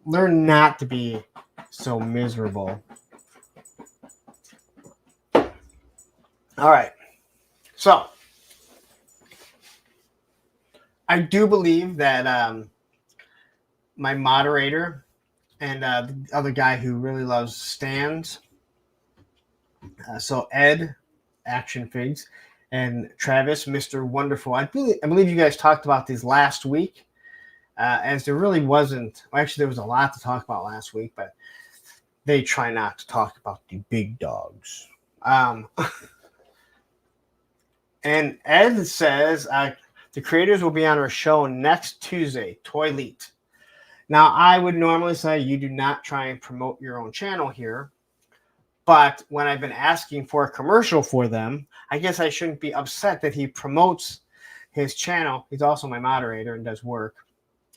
Learn not to be so miserable. All right. So, I do believe that my moderator and the other guy who really loves stands, so Ed, Action Figs, and Travis, Mr. Wonderful. I believe you guys talked about these last week, as there really wasn't. Well, actually, there was a lot to talk about last week, but they try not to talk about the big dogs. And Ed says the creators will be on our show next Tuesday, Toilet. Now, I would normally say you do not try and promote your own channel here, but when I've been asking for a commercial for them, I guess I shouldn't be upset that he promotes his channel. He's also my moderator and does work.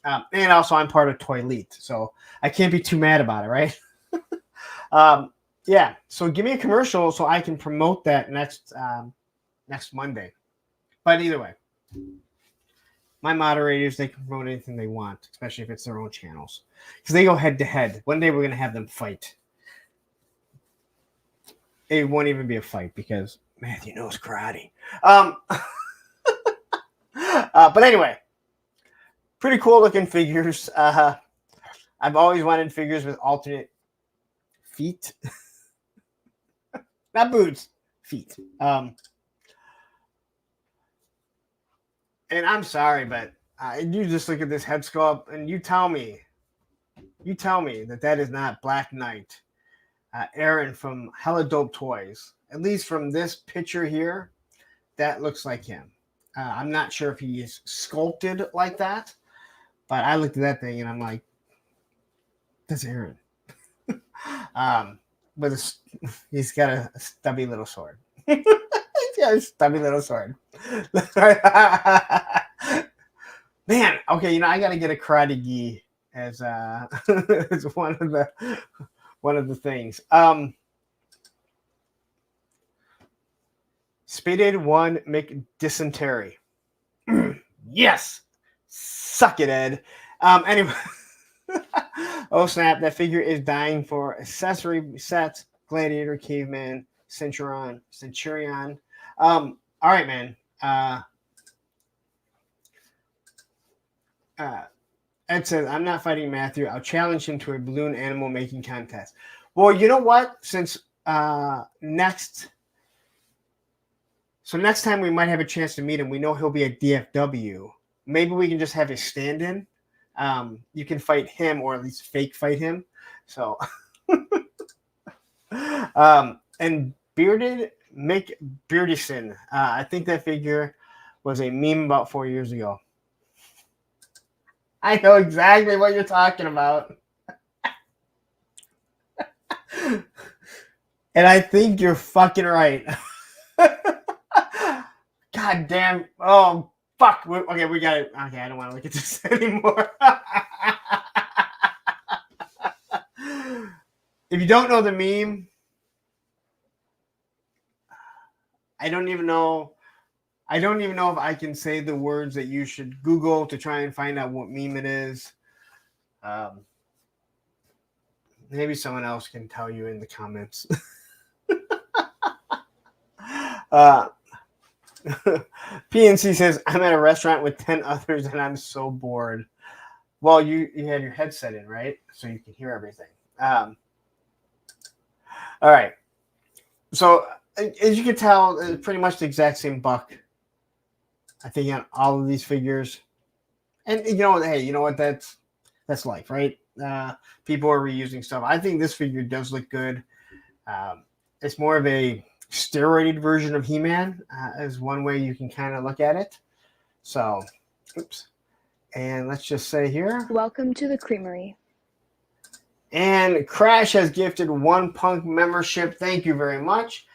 And also I'm part of Toilet, so I can't be too mad about it, right? Yeah, so give me a commercial so I can promote that next Monday. But either way, my moderators, they can promote anything they want, especially if it's their own channels. Because they go head to head. One day we're going to have them fight. It won't even be a fight because Matthew knows karate. But anyway, pretty cool looking figures. I've always wanted figures with alternate feet. Not boots, feet. And I'm sorry, but you just look at this head sculpt and you tell me that is not Black Knight, Aaron from Hella Dope Toys. At least from this picture here, that looks like him. I'm not sure if he is sculpted like that, but I looked at that thing and I'm like, that's Aaron. But he's got a stubby little sword. Yeah, a stubby little sword. Man, okay, I gotta get a karate gi as as one of the things. Spaded 1 McDysentery. Yes, suck it, Ed. Anyway, oh snap! That figure is dying for accessory sets. Gladiator, Caveman, Centurion. All right, man. Ed says, I'm not fighting Matthew. I'll challenge him to a balloon animal making contest. Well, you know what? Since next time we might have a chance to meet him, we know he'll be at DFW. Maybe we can just have a stand-in. You can fight him or at least fake fight him. So, and Bearded McBeardison. I think that figure was a meme about 4 years ago. I know exactly what you're talking about. And I think you're fucking right. God damn. Oh, fuck. Okay, we got it. Okay, I don't want to look at this anymore. If you don't know the meme, I don't even know if I can say the words that you should Google to try and find out what meme it is. Maybe someone else can tell you in the comments. PNC says, I'm at a restaurant with 10 others and I'm so bored. Well, you had your headset in, right? So you can hear everything. All right. So as you can tell, it's pretty much the exact same buck. I think on all of these figures. And hey, you know what? That's life, right? People are reusing stuff. I think this figure does look good. It's more of a steroided version of He-Man, is one way you can kind of look at it. So, oops. And let's just say here. Welcome to the Creamery. And Crash has gifted 1 Punk membership. Thank you very much.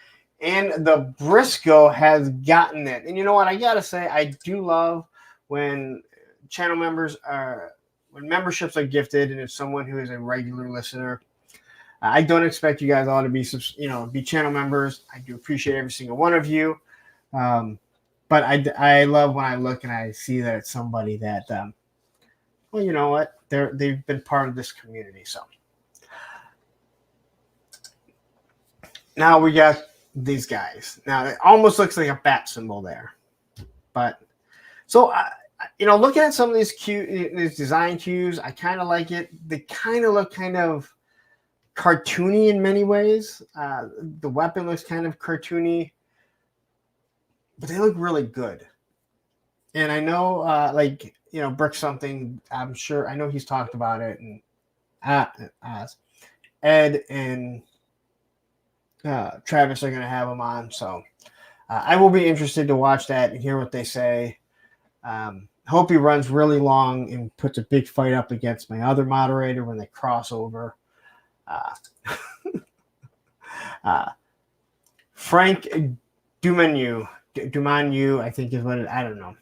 And the Briscoe has gotten it. And you know what? I got to say, I do love when channel members are, when memberships are gifted, and it's someone who is a regular listener. I don't expect you guys all to be, be channel members. I do appreciate every single one of you. But I love when I look and I see that it's somebody that, well, you know what? They've been part of this community. So now we got these guys. Now it almost looks like a bat symbol there, but so looking at some of these these design cues, I kind of like it. They kind of look kind of cartoony in many ways. The weapon looks kind of cartoony, but they look really good. And I know, Brick something. I'm sure I know he's talked about it, and Ed and Travis are going to have him on, so I will be interested to watch that and hear what they say. Hope he runs really long and puts a big fight up against my other moderator when they cross over. Frank Dumanu, I think is what it. I don't know.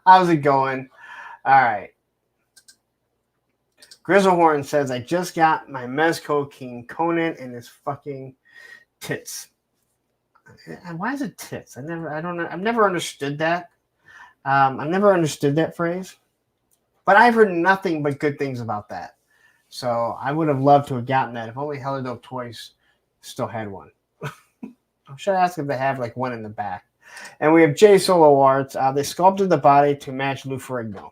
How's it going? All right. Grizzlehorn says, I just got my Mezco King Conan and his fucking tits. Why is it tits? I've never understood that. I've never understood that phrase. But I've heard nothing but good things about that. So I would have loved to have gotten that if only Helidope Toys still had one. I should ask if they have like one in the back. And we have J Solo Arts. They sculpted the body to match Lou Ferrigno.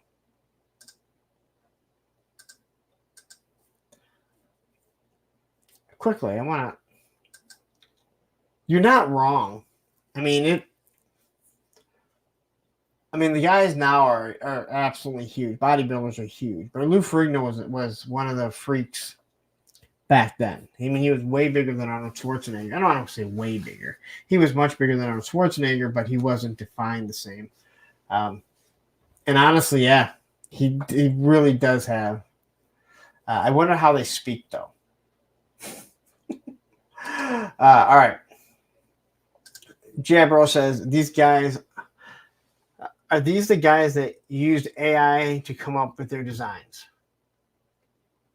Quickly, you're not wrong. The guys now are absolutely huge. Bodybuilders are huge. But Lou Ferrigno was one of the freaks back then. He was way bigger than Arnold Schwarzenegger. I don't want to say way bigger. He was much bigger than Arnold Schwarzenegger, but he wasn't defined the same. And honestly, yeah, he really does have. I wonder how they speak, though. All right. Jabro says, these guys, are these the guys that used AI to come up with their designs?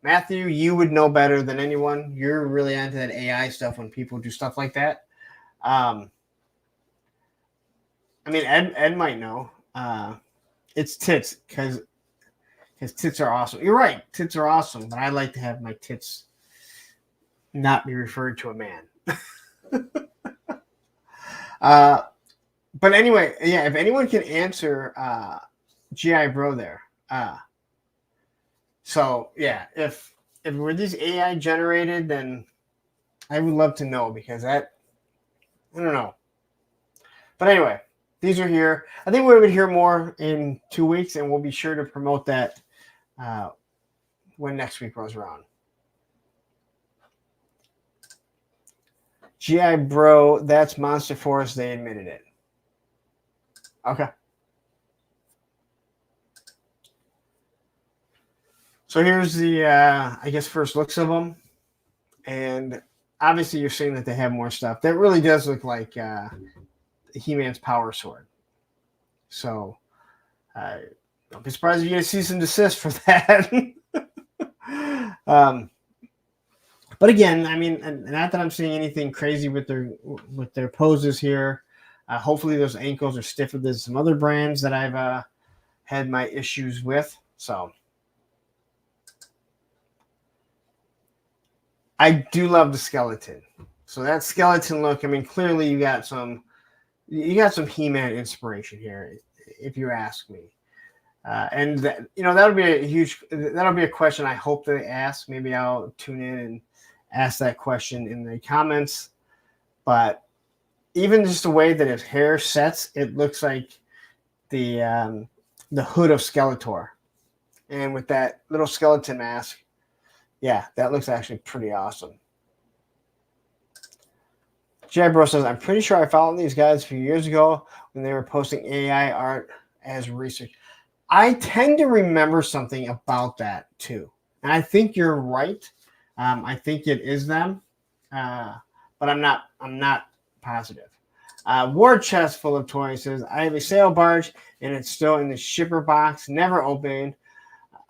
Matthew, you would know better than anyone. You're really into that AI stuff when people do stuff like that. Ed might know. It's tits because tits are awesome. You're right. Tits are awesome, but I like to have my tits not be referred to a man. But anyway, yeah, if anyone can answer GI Bro there. So yeah, if were these AI generated, then I would love to know, because I don't know. But anyway, these are here. I think we would hear more in 2 weeks, and we'll be sure to promote that when next week rolls around. GI Bro, that's Monster Force. They admitted it. Okay. So here's the, I guess, first looks of them. And obviously you're seeing that they have more stuff. That really does look like He-Man's power sword. So don't be surprised if you get a cease and desist for that. But again, not that I'm seeing anything crazy with their poses here. Hopefully those ankles are stiffer than some other brands that I've had my issues with. So I do love the skeleton. So that skeleton look, clearly you got some He-Man inspiration here, if you ask me. And that'll be a question I hope they ask. Maybe I'll tune in and ask that question in the comments. But even just the way that his hair sets, it looks like the hood of Skeletor. And with that little skeleton mask, yeah, that looks actually pretty awesome. Jabro says, I'm pretty sure I followed these guys a few years ago when they were posting AI art as research. I tend to remember something about that too. And I think you're right. I think it is them. But I'm not positive. War chest full of toys says, I have a sail barge and it's still in the shipper box, never opened.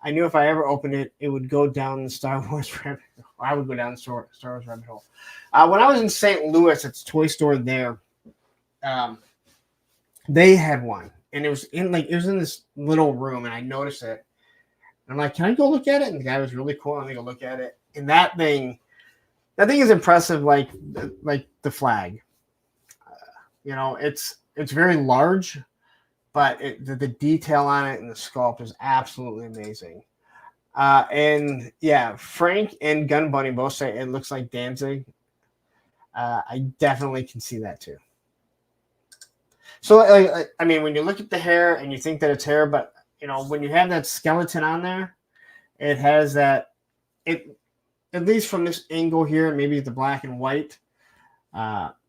I knew if I ever opened it, it would go down the Star Wars rabbit hole. I would go down the Star Wars rabbit hole. When I was in St. Louis, at the toy store there, they had one, and it was in this little room, and I noticed it. And I'm like, can I go look at it? And the guy was really cool. I'm gonna go look at it, and that thing is impressive, like the flag. It's very large, but the detail on it and the sculpt is absolutely amazing. And yeah, Frank and Gun Bunny both say it looks like Danzig. I definitely can see that too. So, I mean, when you look at the hair and you think that it's hair, but when you have that skeleton on there, it has that. It, at least from this angle here, maybe the black and white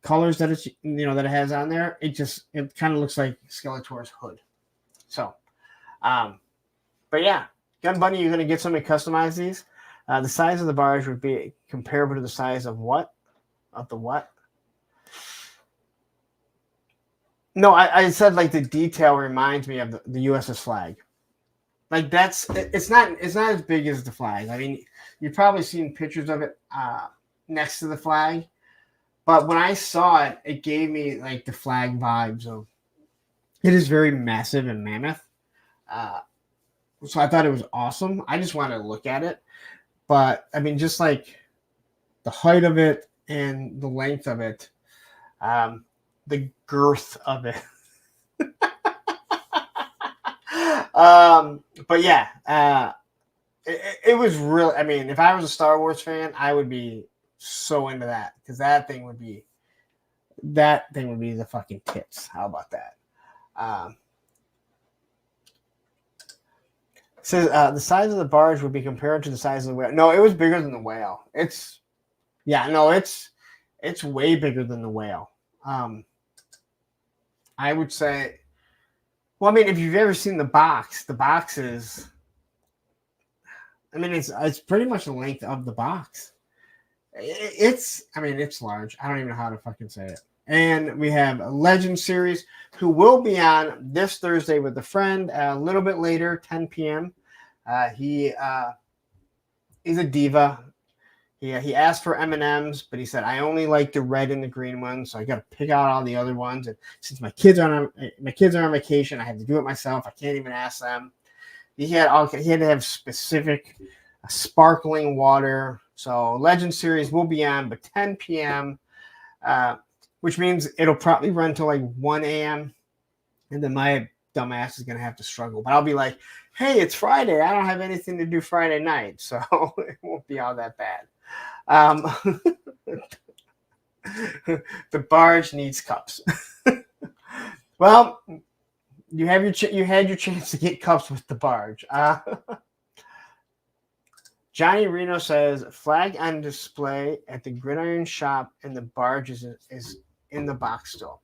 colors that it's that it has on there, it kind of looks like Skeletor's hood. So, but yeah, Gun Bunny, you're going to get somebody to customize these. The size of the barge would be comparable to the size of what? Of the what? No, I said like the detail reminds me of the USS flag. Like it's not as big as the flag. I mean, you've probably seen pictures of it next to the flag, but when I saw it, it gave me like the flag vibes of. It is very massive and mammoth, so I thought it was awesome. I just wanted to look at it, but I mean, just like the height of it and the length of it, the girth of it. But yeah, it was really. I mean, if I was a Star Wars fan, I would be so into that because that thing would be the fucking tits. How about that? Says the size of the barge would be compared to the size of the whale. No, it was bigger than the whale. It's way bigger than the whale. I would say. Well, I mean, if you've ever seen the box is. I mean, it's pretty much the length of the box. It's large. I don't even know how to fucking say it. And we have a Legend Series who will be on this Thursday with a friend a little bit later, 10 p.m. He's a diva. He asked for M&Ms, but he said, I only like the red and the green ones, so I got to pick out all the other ones. And since my kids are on vacation, I had to do it myself. I can't even ask them. He had to have specific sparkling water. So Legend Series will be on, but 10 p.m., which means it'll probably run till like 1 a.m. And then my dumbass is going to have to struggle. But I'll be like, hey, it's Friday. I don't have anything to do Friday night, so it won't be all that bad. The barge needs cups. Well, you had your chance to get cups with the barge. Johnny Reno says flag on display at the Gridiron shop, and the barge is in the box still.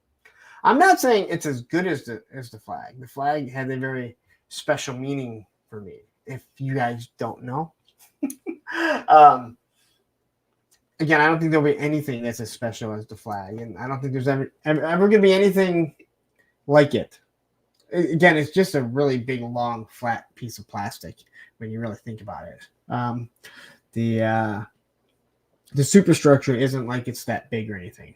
I'm not saying it's as good as the flag. The flag had a very special meaning for me. If you guys don't know, again, I don't think there'll be anything that's as special as the flag, and I don't think there's ever going to be anything like it. Again, it's just a really big, long, flat piece of plastic when you really think about it. The superstructure isn't like it's that big or anything.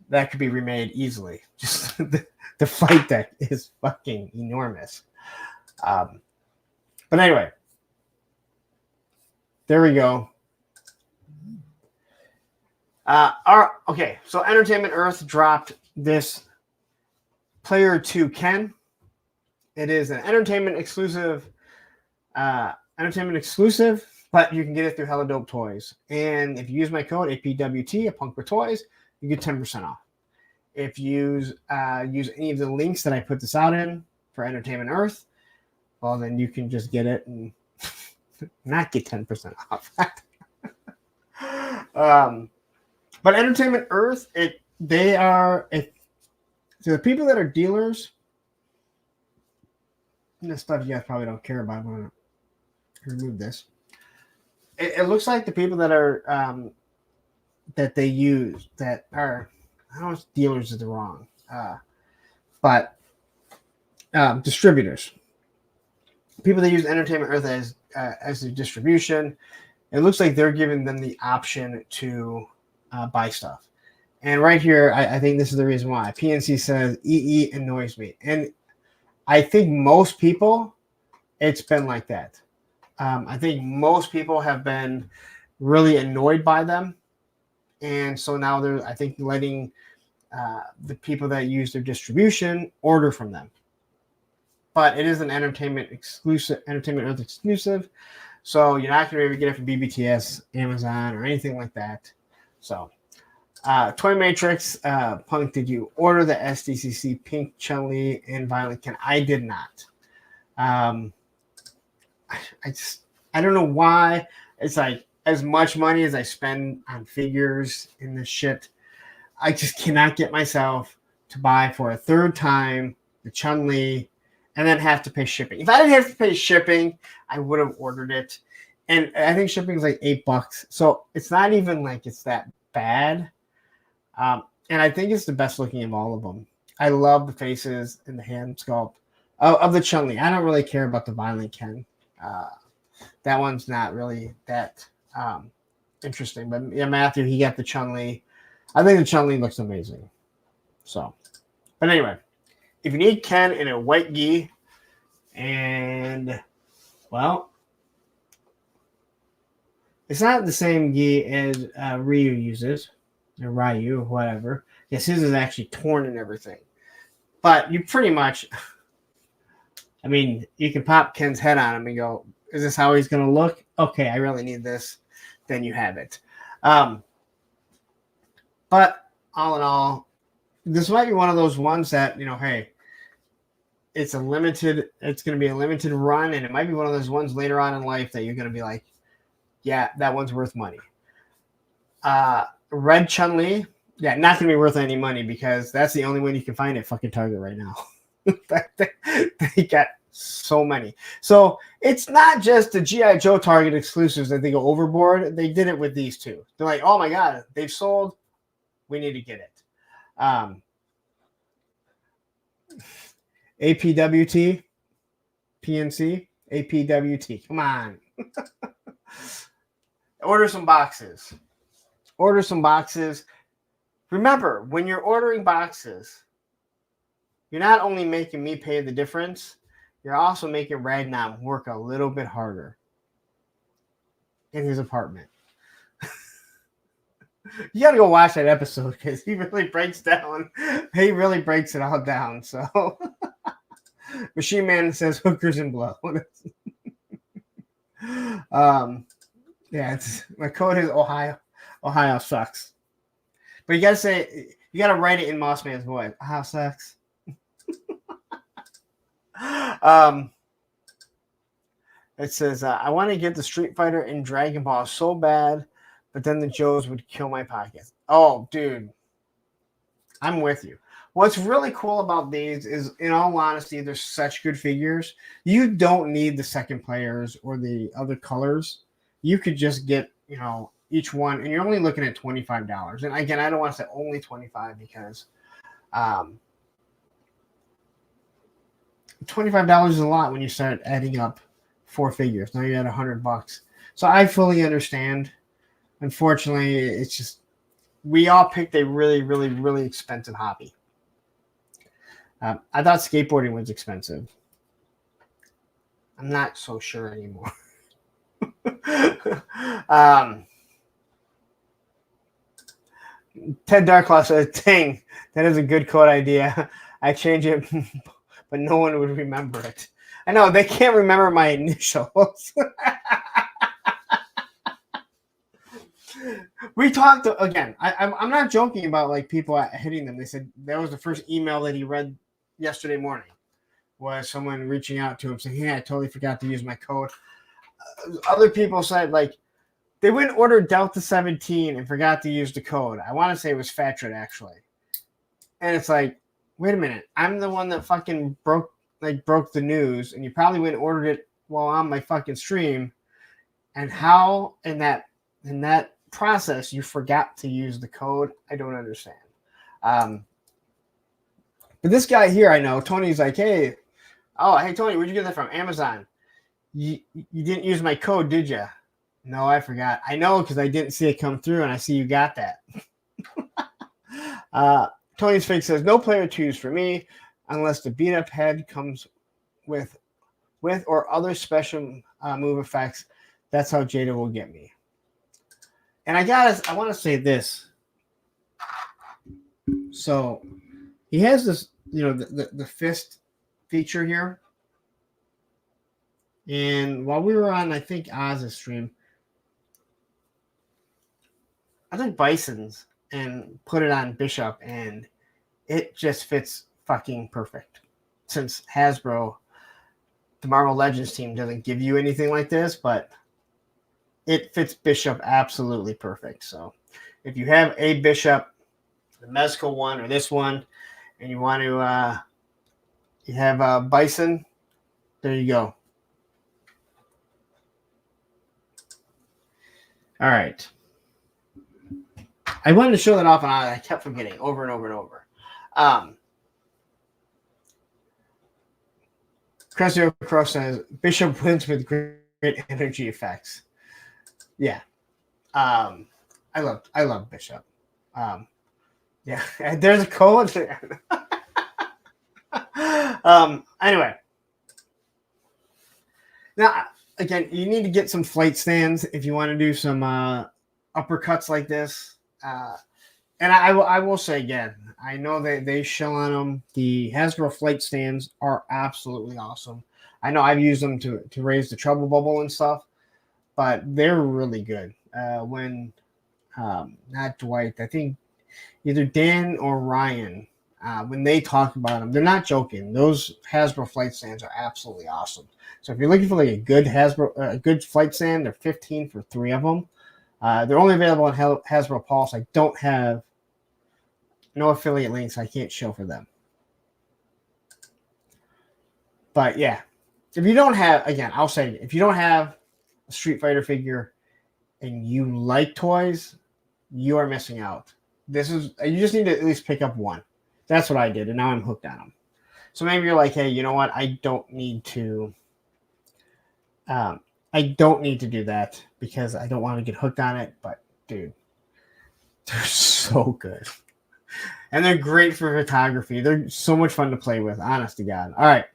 That could be remade easily. Just the flight deck is fucking enormous. But anyway, there we go. Okay, so Entertainment Earth dropped this Player 2 Ken. It is an entertainment exclusive, but you can get it through Hella Dope Toys. And if you use my code APWT, a punk with toys, you get 10% off. If you use any of the links that I put this out in for Entertainment Earth, well, then you can just get it and not get 10% off. But Entertainment Earth, to the people that are dealers, and this stuff you guys probably don't care about. I'm going to remove this. It looks like the people that are that they use that are, I don't know if dealers is the wrong, but distributors, people that use Entertainment Earth as their distribution. It looks like they're giving them the option to buy stuff. And right here, I think this is the reason why. PNC says EE annoys me, and I think most people, it's been like that. I think most people have been really annoyed by them, and so now they're, I think, letting the people that use their distribution order from them. But it is an Entertainment Earth exclusive, so you're not going to be able to get it from BBTS, Amazon, or anything like that. So, Toy Matrix, Punk, did you order the SDCC Pink Chun-Li and Violet Ken? I did not. I don't know why. It's like, as much money as I spend on figures in this shit, I just cannot get myself to buy for a third time the Chun-Li and then have to pay shipping. If I didn't have to pay shipping, I would have ordered it. And I think shipping is like $8. So it's not even like it's that bad. And I think it's the best looking of all of them. I love the faces and the hand sculpt of the Chun-Li. I don't really care about the Violent Ken. That one's not really that interesting. But yeah, Matthew, he got the Chun-Li. I think the Chun-Li looks amazing. So, but anyway, if you need Ken in a white gi, and well, it's not the same gi as Ryu uses, or Ryu, or whatever. Yes, his is actually torn and everything. But you pretty much, I mean, you can pop Ken's head on him and go, is this how he's going to look? Okay, I really need this. Then you have it. But all in all, this might be one of those ones that, you know, hey, it's going to be a limited run, and it might be one of those ones later on in life that you're going to be like, yeah, that one's worth money. Red Chun-Li, yeah, not going to be worth any money because that's the only one you can find at fucking Target right now. They got so many. So it's not just the G.I. Joe Target exclusives that they go overboard. They did it with these two. They're like, oh my God, they've sold. We need to get it. APWT, PNC, APWT. Come on. Order some boxes. Remember, when you're ordering boxes, you're not only making me pay the difference, you're also making Ragnar work a little bit harder in his apartment. You got to go watch that episode because he really breaks down. He really breaks it all down. So, Machine Man says hookers and blow. Yeah, my code is Ohio. Ohio sucks. But you got to write it in Moss Man's voice. Ohio sucks. It says, I want to get the Street Fighter and Dragon Ball so bad, but then the Joes would kill my pockets. Oh, dude. I'm with you. What's really cool about these is, in all honesty, they're such good figures. You don't need the second players or the other colors. You could just get, you know, each one, and you're only looking at $25. And again, I don't want to say only $25 because $25 is a lot when you start adding up 4 figures. Now you're at $100. So I fully understand. Unfortunately, it's just we all picked a really, really, really expensive hobby. I thought skateboarding was expensive. I'm not so sure anymore. Ted Darklaw says, dang, that is a good code idea. I change it, but no one would remember it. I know, they can't remember my initials. We talked, again, I'm not joking about like people hitting them. They said that was the first email that he read yesterday morning, was someone reaching out to him saying, hey, I totally forgot to use my code. Other people said, like, they went and ordered Delta 17 and forgot to use the code. I want to say it was Fatred, actually. And it's like, wait a minute. I'm the one that fucking broke the news, and you probably went and ordered it while on my fucking stream. And how in that process you forgot to use the code. I don't understand. But this guy here, I know, Tony's like, hey, Tony, where'd you get that from? Amazon. You didn't use my code, did you? No, I forgot. I know because I didn't see it come through, and I see you got that. Tony's Fake says, no player twos for me unless the beat-up head comes with or other special move effects. That's how Jada will get me. And I want to say this. So he has this, the fist feature here. And while we were on, I think, Oz's stream, I took Bison's and put it on Bishop, and it just fits fucking perfect. Since Hasbro, the Marvel Legends team, doesn't give you anything like this, but it fits Bishop absolutely perfect. So if you have a Bishop, the Mezco one or this one, and you want to, you have Bison, there you go. All right. I wanted to show that off, and I kept forgetting over and over and over. Cressio Crow says, Bishop wins with great energy effects. Yeah. I love Bishop. Yeah. There's a code there. Anyway. Now, again, you need to get some flight stands if you want to do some uppercuts like this. And I will say again, I know they shell on them. The Hasbro flight stands are absolutely awesome. I know I've used them to raise the trouble bubble and stuff, but they're really good. When not Dwight, I think either Dan or Ryan, when they talk about them, they're not joking. Those Hasbro flight stands are absolutely awesome. So if you're looking for like a good flight stand, they're $15 for 3 of them. They're only available on Hasbro Pulse. I don't have no affiliate links. I can't show for them. But yeah, if you don't have, again, I'll say it, if you don't have a Street Fighter figure and you like toys, you are missing out. You just need to at least pick up one. That's what I did, and now I'm hooked on them. So maybe you're like, hey, you know what? I don't need to do that because I don't want to get hooked on it. But dude, they're so good. And they're great for photography. They're so much fun to play with, honest to God. All right.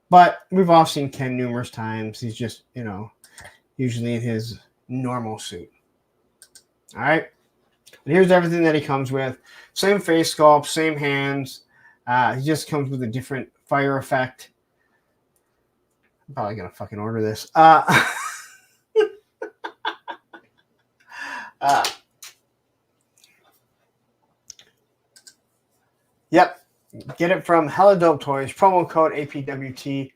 But we've all seen Ken numerous times. He's just, usually in his normal suit. All right. And here's everything that he comes with. Same face sculpt, same hands. He just comes with a different fire effect. I'm probably going to fucking order this. Yep. Get it from Hella Dope Toys. Promo code APWT.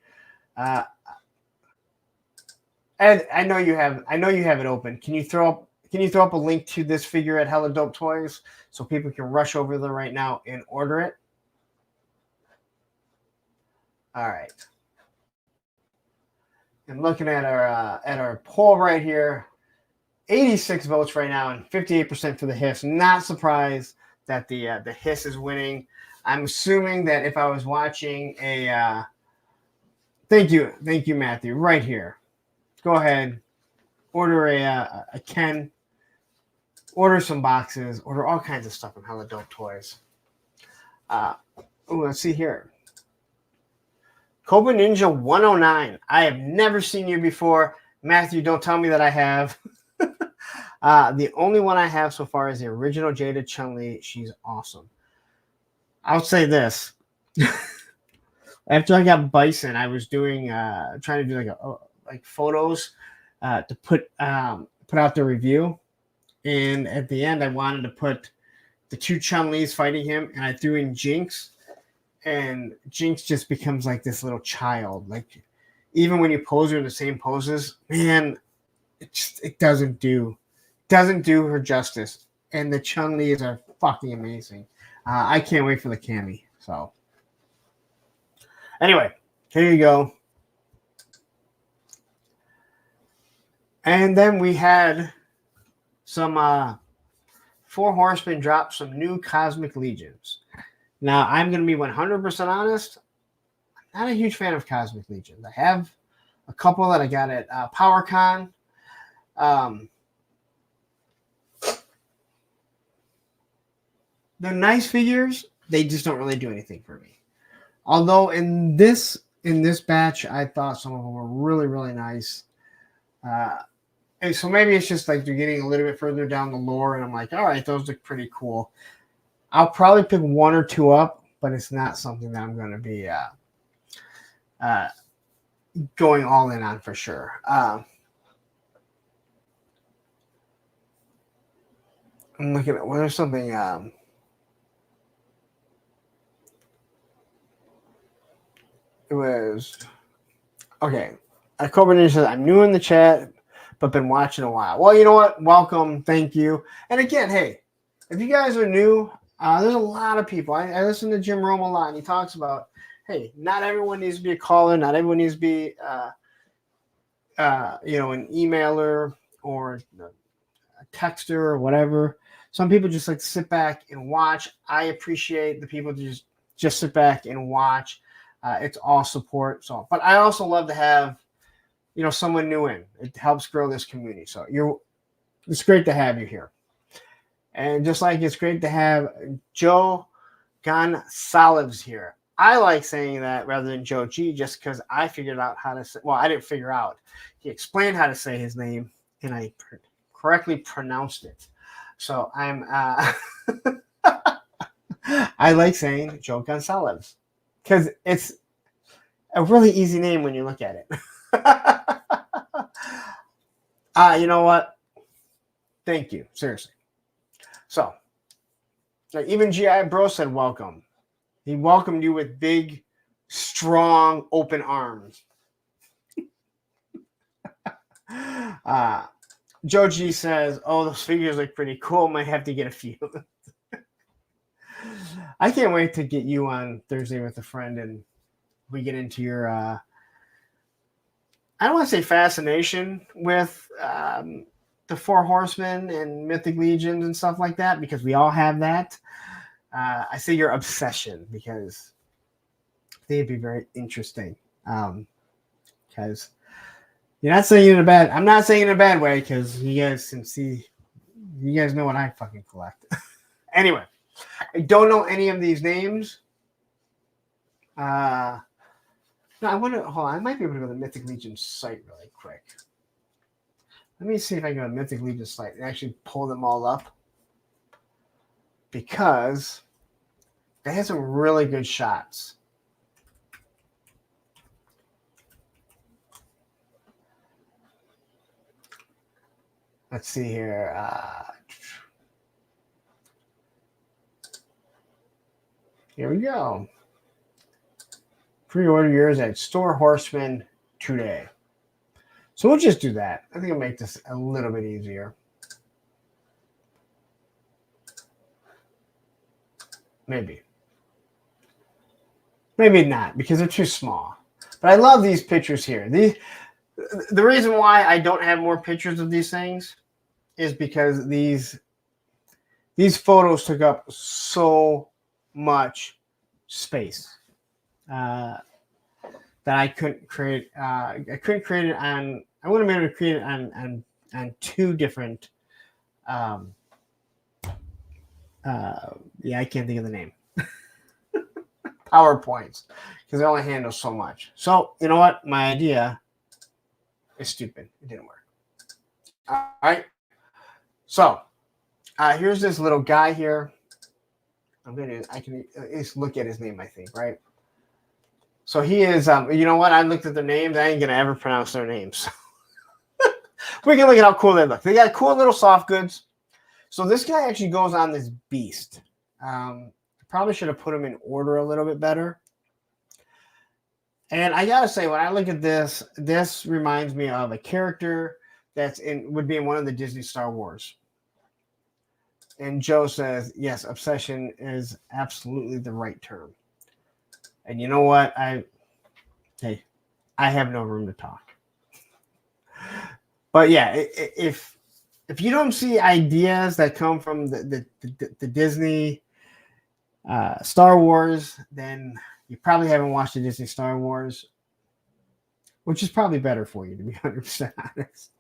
Ed, I know you have it open. Can you throw up a link to this figure at Hella Dope Toys so people can rush over there right now and order it? All right. I'm looking at our poll right here. 86 votes right now and 58% for the Hiss. Not surprised that the Hiss is winning. I'm assuming that if I was watching a thank you, Matthew, right here. Go ahead, order a Ken, order some boxes, order all kinds of stuff from Hella Dope Toys. Let's see here. Cobra Ninja 109. I have never seen you before. Matthew, don't tell me that I have. The only one I have so far is the original Jada Chun-Li. She's awesome. I'll say this. After I got Bison, I was trying to do like photos to put out the review. And at the end, I wanted to put the 2 Chun-Li's fighting him, and I threw in Jinx. And Jinx just becomes like this little child. Like, even when you pose her in the same poses, man, it doesn't do her justice. And the Chun-Li's are fucking amazing. I can't wait for the Cammy. So, anyway, here you go. And then we had some Four Horsemen drop some new Cosmic Legions. Now, I'm going to be 100% honest. I'm not a huge fan of Cosmic Legions. I have a couple that I got at PowerCon. They're nice figures. They just don't really do anything for me. Although in this batch, I thought some of them were really, really nice. And so maybe it's just like they're getting a little bit further down the lore, and I'm like, all right, those look pretty cool. I'll probably pick one or two up, but it's not something that I'm going to be going all in on for sure. I'm looking at, well, there's something. It was okay. Cobra Ninja says, I'm new in the chat, but been watching a while. Well, you know what? Welcome. Thank you. And again, hey, if you guys are new, there's a lot of people. I listen to Jim Rome a lot, and he talks about, hey, not everyone needs to be a caller. Not everyone needs to be, an emailer or a texter or whatever. Some people just like to sit back and watch. I appreciate the people that just sit back and watch. It's all support. So, but I also love to have, someone new in. It helps grow this community. So it's great to have you here. And just like it's great to have Joe Gonsalves here. I like saying that rather than Joe G, just because I figured out how to say. Well, I didn't figure out. He explained how to say his name, and I correctly pronounced it. So I'm. I like saying Joe Gonsalves because it's a really easy name when you look at it. You know what? Thank you. Seriously. So, even G.I. Bro said welcome. He welcomed you with big, strong, open arms. Joe G says, oh, those figures look pretty cool. Might have to get a few. I can't wait to get you on Thursday with a friend and we get into your, I don't want to say fascination with the Four Horsemen and Mythic Legions and stuff like that, because we all have that. I say your obsession because I think it'd be very interesting. Because you're not saying it in a bad. I'm not saying it in a bad way because you guys can see. You guys know what I fucking collect. Anyway, I don't know any of these names. No, I wonder. Hold on, I might be able to go to the Mythic Legion site really quick. Let me see if I can go to the Mythic Legion site and actually pull them all up, because they had some really good shots. Let's see here. Here we go. Pre-order yours at Store Horseman today. So we'll just do that. I think I'll make this a little bit easier. Maybe. Maybe not, because they're too small. But I love these pictures here. The reason why I don't have more pictures of these things is because these photos took up so much space that I couldn't create. I couldn't create it on. I wouldn't be able to create it on two different. I can't think of the name. PowerPoints, because they only handle so much. So you know what? My idea is stupid. It didn't work. All right. So here's this little guy here. I can at least look at his name, I think, right? So he is, you know what? I looked at their names. I ain't going to ever pronounce their names. We can look at how cool they look. They got cool little soft goods. So this guy actually goes on this beast. Probably should have put him in order a little bit better. And I got to say, when I look at this reminds me of a character would be in one of the Disney Star Wars. And Joe says, yes, obsession is absolutely the right term. And you know what? I have no room to talk. But yeah, if you don't see ideas that come from the Disney Star Wars, then you probably haven't watched the Disney Star Wars, which is probably better for you, to be 100% honest.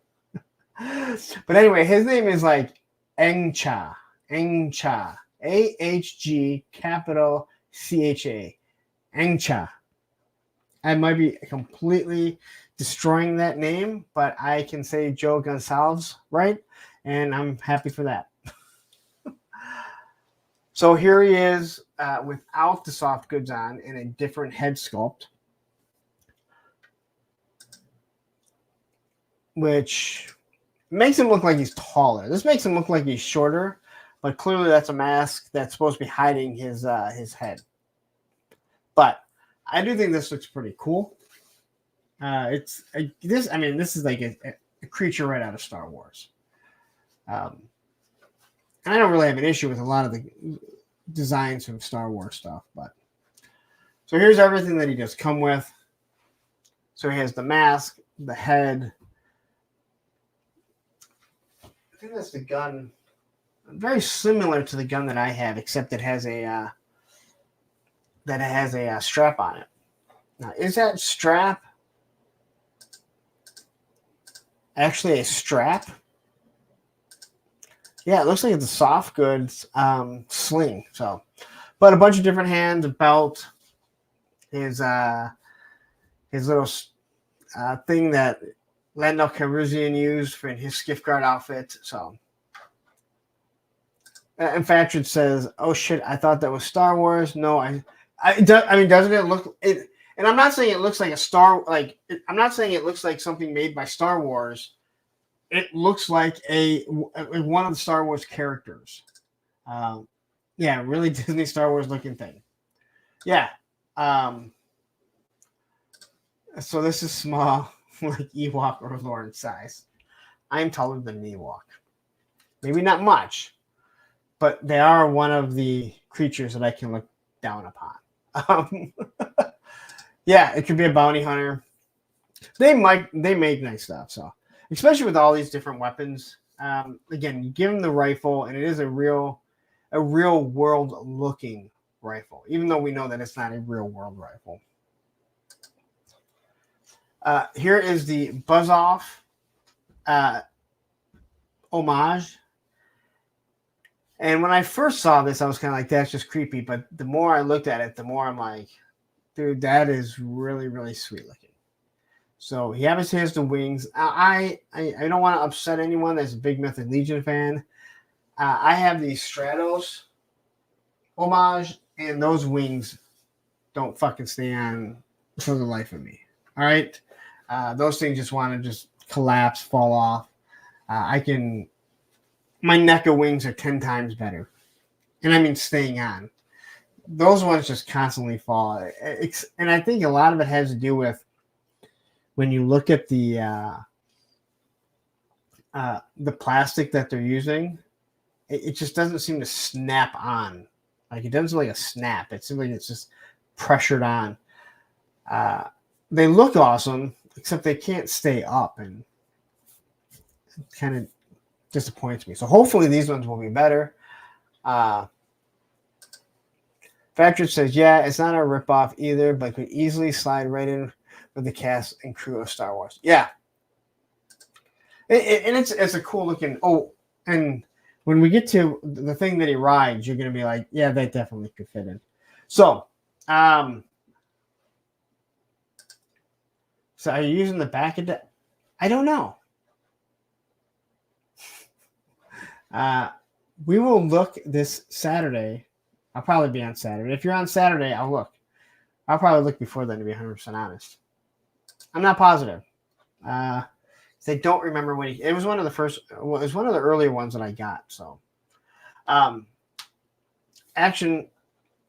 But anyway, his name is like Engcha. AHG capital CHA. Engcha. I might be completely destroying that name, but I can say Joe Gonsalves right, and I'm happy for that. So here he is without the soft goods on in a different head sculpt, which makes him look like he's taller. This makes him look like he's shorter, but clearly that's a mask that's supposed to be hiding his head. But I do think this looks pretty cool. This is like a creature right out of Star Wars. I don't really have an issue with a lot of the designs from Star Wars stuff, but so here's everything that he does come with. So he has the mask, the head. I think that's the gun. Very similar to the gun that I have, except it has a strap on it. Now, is that strap actually a strap? Yeah, it looks like it's a soft goods sling. So, but a bunch of different hands, a belt, his little thing that Lando Calrissian used for his skiff guard outfit. So, and Fatrid says, "Oh shit, I thought that was Star Wars." No, doesn't it look it? And I'm not saying it looks like I'm not saying it looks like something made by Star Wars. It looks like one of the Star Wars characters. Yeah, really Disney Star Wars looking thing. Yeah. So this is small, like Ewok or Lauren size. I'm taller than an Ewok. Maybe not much, but they are one of the creatures that I can look down upon. Yeah, it could be a bounty hunter. They make nice stuff, so. Especially with all these different weapons. Again, you give him the rifle, and it is a real world looking rifle, even though we know that it's not a real world rifle. Here is the Buzz Off homage. And when I first saw this, I was kind of like, that's just creepy. But the more I looked at it, the more I'm like, dude, that is really, really sweet looking. So he obviously has the wings. I don't want to upset anyone that's a big Mythic Legion fan. I have the Stratos homage, and those wings don't fucking stay on for the life of me. All right? Those things just want to just collapse, fall off. My NECA wings are 10 times better. And I mean staying on. Those ones just constantly fall. And I think a lot of it has to do with when you look at the plastic that they're using, it just doesn't seem to snap on. Like it doesn't seem like a snap. It seems like it's just pressured on. They look awesome, except they can't stay up, and it kind of disappoints me. So hopefully these ones will be better. Factory says, yeah, it's not a ripoff either, but could easily slide right in with the cast and crew of Star Wars. Yeah. And it's a cool looking. Oh, and when we get to the thing that he rides, you're going to be like, yeah, that definitely could fit in. So are you using the back of that? I don't know. We will look this Saturday. I'll probably be on Saturday. If you're on Saturday, I'll look. I'll probably look before then, to be 100% honest. I'm not positive. I don't remember when it was one of the first. Well, it was one of the earlier ones that I got. So, action.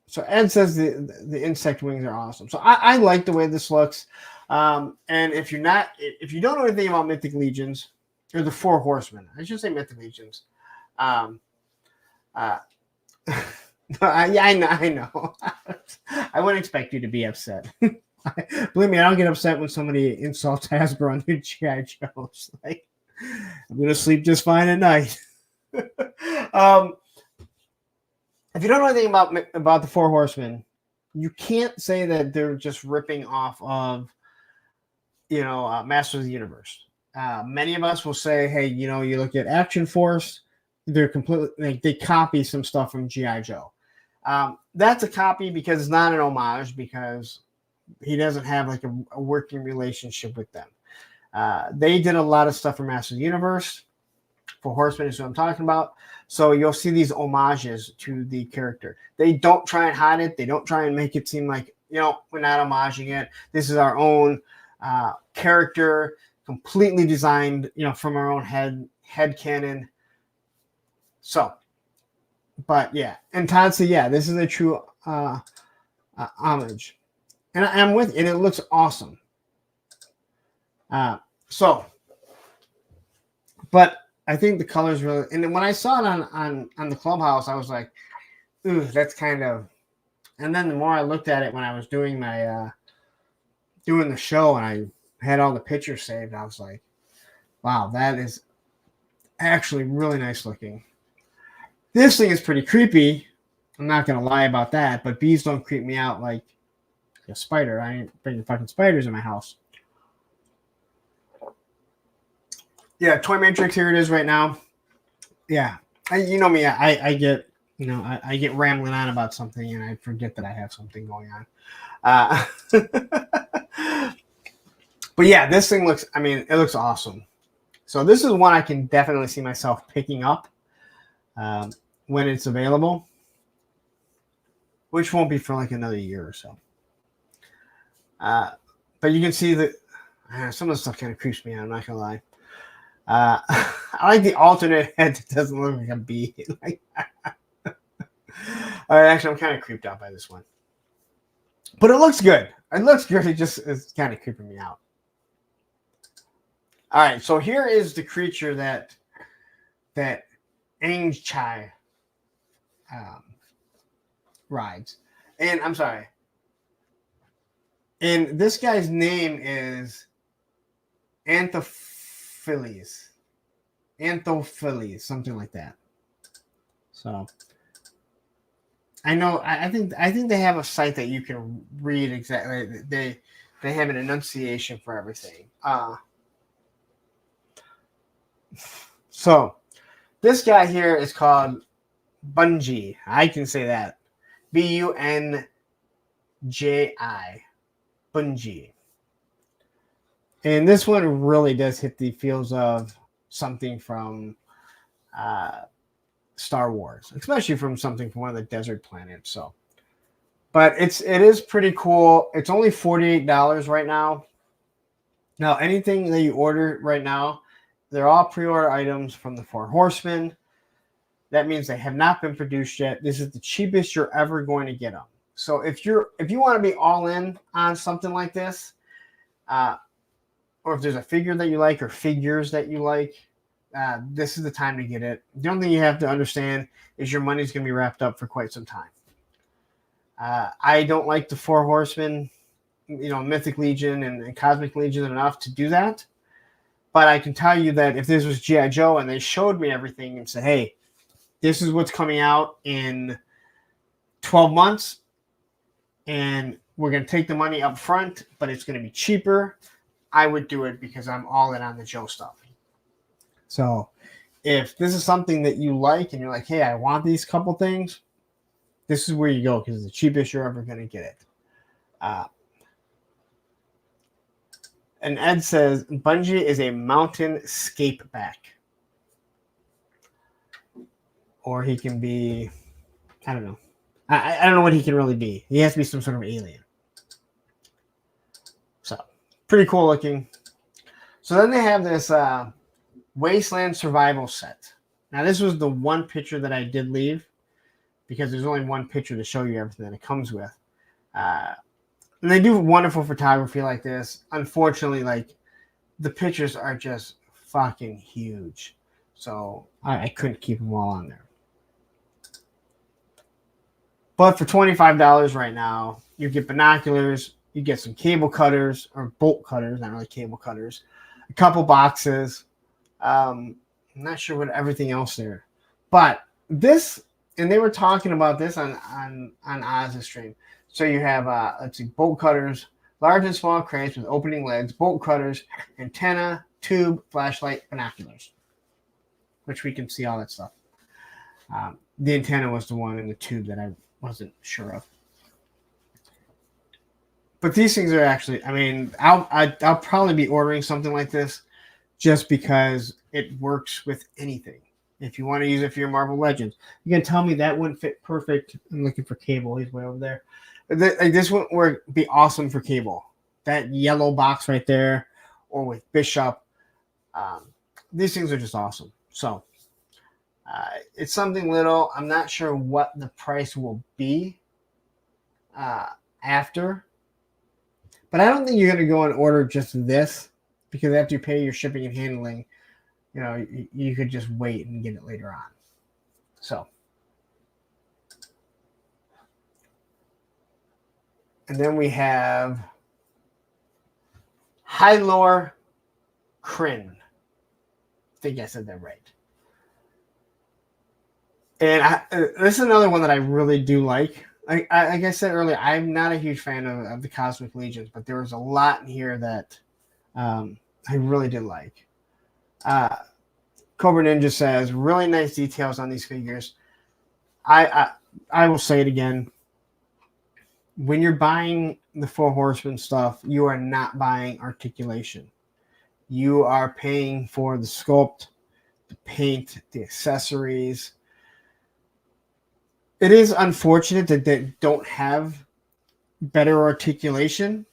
So Ed says the insect wings are awesome. So I like the way this looks. And if you don't know anything about Mythic Legions or the Four Horsemen, I should say Mythic Legions. Yeah, I know. I wouldn't expect you to be upset. Believe me, I don't get upset when somebody insults Hasbro on their G.I. Joes. Like, I'm going to sleep just fine at night. If you don't know anything about the Four Horsemen, you can't say that they're just ripping off of, Masters of the Universe. Many of us will say, hey, you look at Action Force, they're completely, like, they copy some stuff from G.I. Joe. That's a copy because it's not an homage, because he doesn't have like a working relationship with them. They did a lot of stuff for Masters of the Universe. For Horsemen is what I'm talking about. So you'll see these homages to the character. They don't try and hide it. They don't try and make it seem like, we're not homaging it. This is our own character, completely designed, from our own head canon. So, but yeah. And Todd said, yeah, this is a true homage. And I'm with you, and it looks awesome. But I think the colors really, and when I saw it on the Clubhouse, I was like, ooh, that's kind of, and then the more I looked at it when I was doing my, doing the show and I had all the pictures saved, I was like, wow, that is actually really nice looking. This thing is pretty creepy. I'm not going to lie about that, but bees don't creep me out like a spider. I ain't bringing fucking spiders in my house. Yeah, Toy Matrix, here it is right now. Yeah, you know me, I get, I get rambling on about something and I forget that I have something going on. But yeah, this thing looks, it looks awesome. So this is one I can definitely see myself picking up when it's available, which won't be for like another year or so. But you can see that some of the stuff kind of creeps me out, I'm not going to lie. I like the alternate head that doesn't look like a bee. Actually, I'm kind of creeped out by this one. But it looks good. It looks good. It just is kind of creeping me out. All right, so here is the creature that Ang Chai rides. And I'm sorry. And this guy's name is Anthophiles, something like that. So I know. I think they have a site that you can read exactly. They have an enunciation for everything. So this guy here is called Bunji. I can say that. Bunji. Bunji. And this one really does hit the feels of something from Star Wars, especially from something from one of the desert planets. So, but it is pretty cool. It's only $48 right now. Now, anything that you order right now, they're all pre-order items from the Four Horsemen. That means they have not been produced yet. This is the cheapest you're ever going to get them. So if you want to be all in on something like this, or if there's a figure that you like or figures that you like, this is the time to get it. The only thing you have to understand is your money's going to be wrapped up for quite some time. I don't like the Four Horsemen, Mythic Legion and Cosmic Legion enough to do that. But I can tell you that if this was G.I. Joe and they showed me everything and said, hey, this is what's coming out in 12 months, and we're going to take the money up front, but it's going to be cheaper, I would do it because I'm all in on the Joe stuff. So if this is something that you like and you're like, hey, I want these couple things, this is where you go because it's the cheapest you're ever going to get it. And Ed says, Bunji is a mountain scapeback. Or he can be, I don't know. I don't know what he can really be. He has to be some sort of alien. So, pretty cool looking. So then they have this Wasteland survival set. Now, this was the one picture that I did leave because there's only one picture to show you everything that it comes with. And they do wonderful photography like this. Unfortunately, like, the pictures are just fucking huge. So, I couldn't keep them all on there. But for $25 right now, you get binoculars, you get some cable cutters or bolt cutters, not really cable cutters, a couple boxes, I'm not sure what everything else there, but this, and they were talking about this on Oz's stream. So you have let's see, bolt cutters, large and small crates with opening legs, bolt cutters, antenna, tube, flashlight, binoculars, which we can see all that stuff. The antenna was the one in the tube that I wasn't sure of. But these things are actually, I mean, I'll probably be ordering something like this just because it works with anything. If you want to use it for your Marvel Legends, you can tell me that wouldn't fit perfect. I'm looking for Cable. He's way over there. This would be awesome for Cable. That yellow box right there, or with Bishop. These things are just awesome. So it's something little. I'm not sure what the price will be after. But I don't think you're going to go and order just this, because after you pay your shipping and handling, you know, you could just wait and get it later on. So. And then we have Hylor Kryn. I think I said that right. And this is another one that I really do like. Like I said earlier, I'm not a huge fan of the Cosmic Legions, but there was a lot in here that I really did like. Cobra Ninja says, really nice details on these figures. I will say it again. When you're buying the Four Horsemen stuff, you are not buying articulation. You are paying for the sculpt, the paint, the accessories. It is unfortunate that they don't have better articulation,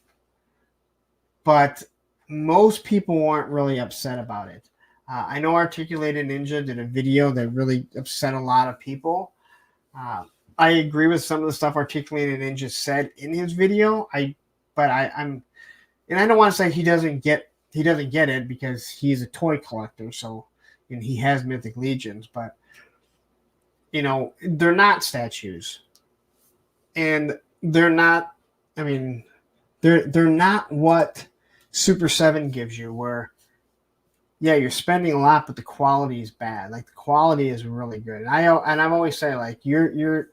but most people aren't really upset about it. I know Articulated Ninja did a video that really upset a lot of people. I agree with some of the stuff Articulated Ninja said in his video. I'm, and I don't want to say he doesn't get it because he's a toy collector, so and he has Mythic Legions, but you know, they're not statues, and they're not. I mean, they're not what Super 7 gives you, where yeah, you're spending a lot, but the quality is bad. Like the quality is really good. And I'm always saying, like, you're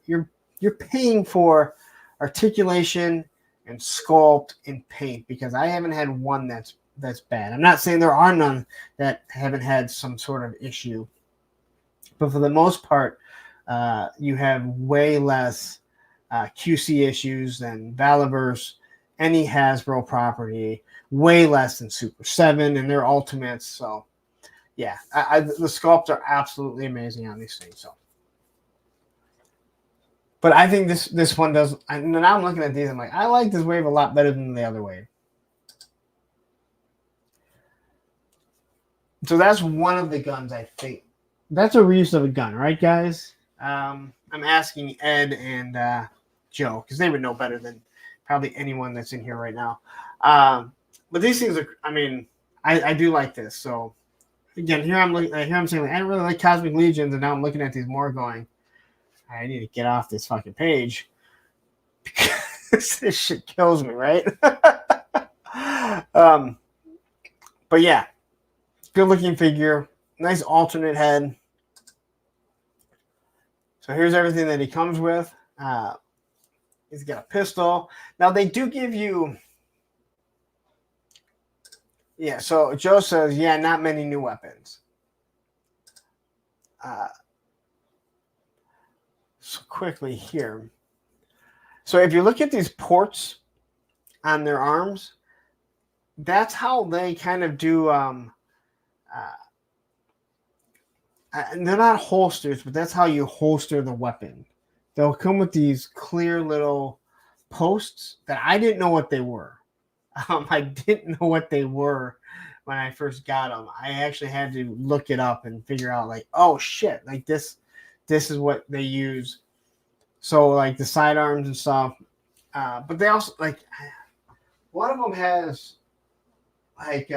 paying for articulation and sculpt and paint, because I haven't had one that's bad. I'm not saying there are none that haven't had some sort of issue, but for the most part, you have way less QC issues than Valaverse, any Hasbro property, way less than Super 7 and their Ultimates. So, yeah, the sculpts are absolutely amazing on these things. So, but I think this one does. And now I'm looking at these, I'm like, I like this wave a lot better than the other wave. So that's one of the guns, I think. That's a reuse of a gun, right, guys? I'm asking Ed and Joe, because they would know better than probably anyone that's in here right now. But these things are, I mean, I do like this. So again, here I'm saying, like, I don't really like Cosmic Legions, and now I'm looking at these more going, I need to get off this fucking page because this shit kills me, right? But yeah, good looking figure, nice alternate head. So here's everything that he comes with. He's got a pistol. Now they do give you, yeah. So Joe says, yeah, not many new weapons. So quickly here. So if you look at these ports on their arms, that's how they kind of do. And they're not holsters, but that's how you holster the weapon. They'll come with these clear little posts that I didn't know what they were. I didn't know what they were when I first got them. I actually had to look it up and figure out, like, oh shit, like this is what they use. So like the sidearms and stuff. But they also, like, one of them has like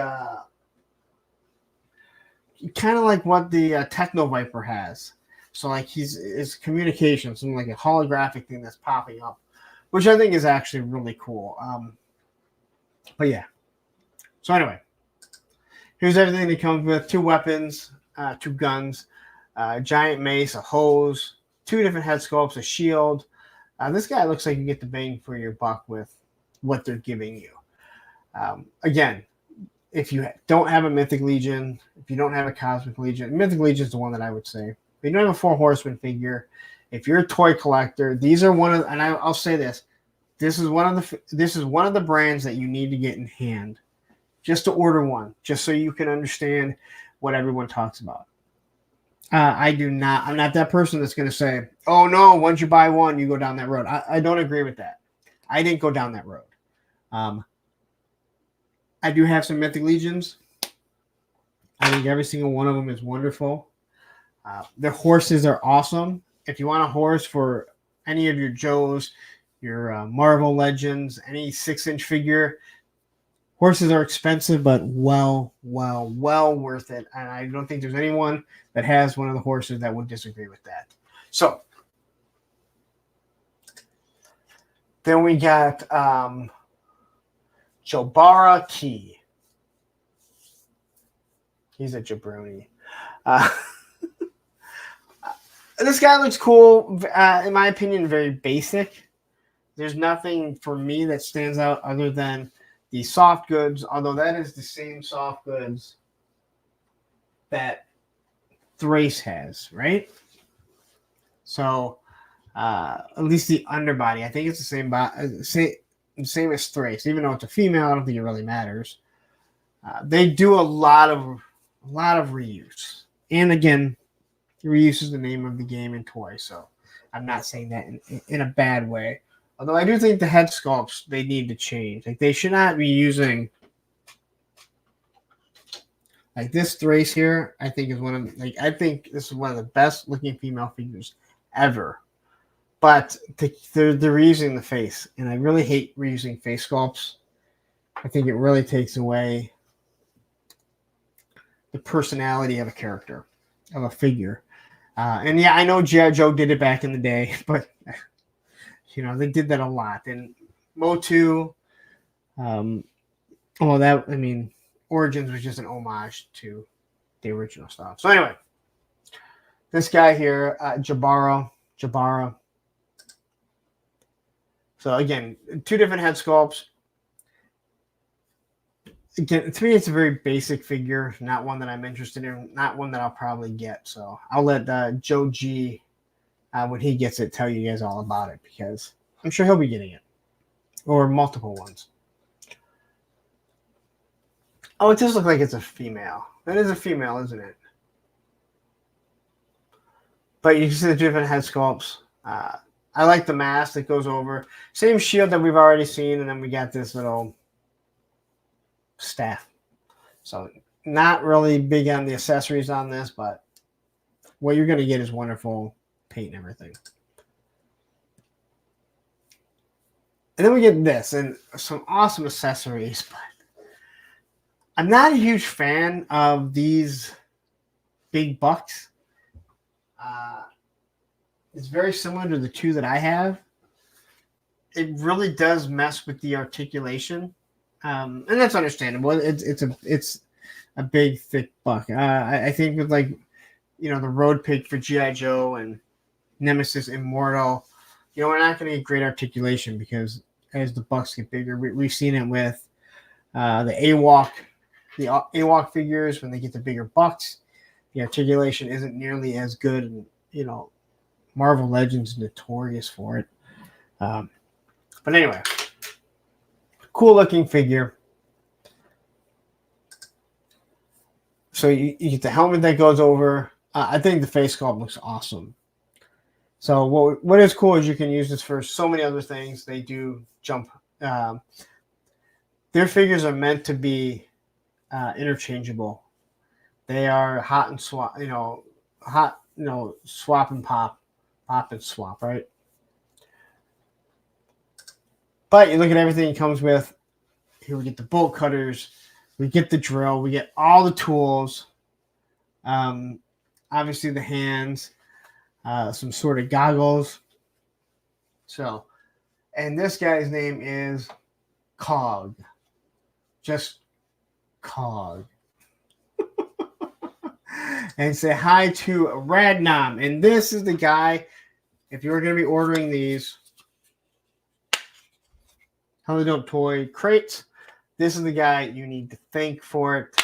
kind of like what the Techno Viper has. So like his communication, something like a holographic thing that's popping up, which I think is actually really cool. But yeah. So anyway, Here's everything that comes with: 2 weapons, 2 guns, giant mace, a hose, 2 different head sculpts, a shield. This guy looks like you get the bang for your buck with what they're giving you. Again, if you don't have a Mythic Legion, if you don't have a Cosmic Legion, Mythic Legion is the one that I would say. If you don't have a 4 Horseman figure, if you're a toy collector, these are one of, and I'll say this: this is one of the brands that you need to get in hand, just to order one, just so you can understand what everyone talks about. I'm not that person that's going to say, oh no, once you buy one, you go down that road. I don't agree with that. I didn't go down that road. I do have some Mythic Legions. I think every single one of them is wonderful. Their horses are awesome. If you want a horse for any of your Joes, your Marvel Legends, any 6-inch figure, horses are expensive, but well worth it. And I don't think there's anyone that has one of the horses that would disagree with that. So then we got Jobara Key. He's a jabroni. This guy looks cool. In my opinion, very basic. There's nothing for me that stands out other than the soft goods, although that is the same soft goods that Thrace has, right? So at least the underbody, I think it's the same as Thrace, even though it's a female. I don't think it really matters. They do a lot of reuse, and again, reuse is the name of the game in toy. So I'm not saying that in a bad way. Although I do think the head sculpts, they need to change. Like, they should not be using, like, this Thrace here. I think I think this is one of the best looking female figures ever. But they're reusing the face, and I really hate reusing face sculpts. I think it really takes away the personality of a character, of a figure. And yeah, I know G.I. Joe did it back in the day, but they did that a lot. And Motu, Origins was just an homage to the original stuff. So anyway, this guy here, Jabara. So again, 2 different head sculpts. Again, to me, it's a very basic figure, not one that I'm interested in, not one that I'll probably get. So I'll let Joe G, when he gets it, tell you guys all about it, because I'm sure he'll be getting it, or multiple ones. Oh, it does look like it's a female. That is a female, isn't it? But you can see the different head sculpts. I like the mask that goes over. Same shield that we've already seen, and then we got this little staff. So not really big on the accessories on this, but what you're going to get is wonderful paint and everything. And then we get this and some awesome accessories, but I'm not a huge fan of these big bucks. It's very similar to the 2 that I have. It really does mess with the articulation, and that's understandable. It's a big, thick buck. I think with the road pig for G.I. Joe and Nemesis Immortal, we're not going to get great articulation because as the bucks get bigger, we've seen it with the AWOC figures. When they get the bigger bucks, the articulation isn't nearly as good. And Marvel Legends is notorious for it. But anyway, cool looking figure. So you get the helmet that goes over. I think the face sculpt looks awesome. So what is cool is you can use this for so many other things. They do jump. Their figures are meant to be interchangeable. They are hot and swap. Swap and pop and swap, right? But you look at everything it comes with. Here we get the bolt cutters, we get the drill, we get all the tools. Obviously the hands, some sort of goggles. So, and this guy's name is Cog. Just Cog. and say hi to Radnom. And this is the guy, if you're going to be ordering these How They Don't Toy crates, this is the guy you need to thank for it.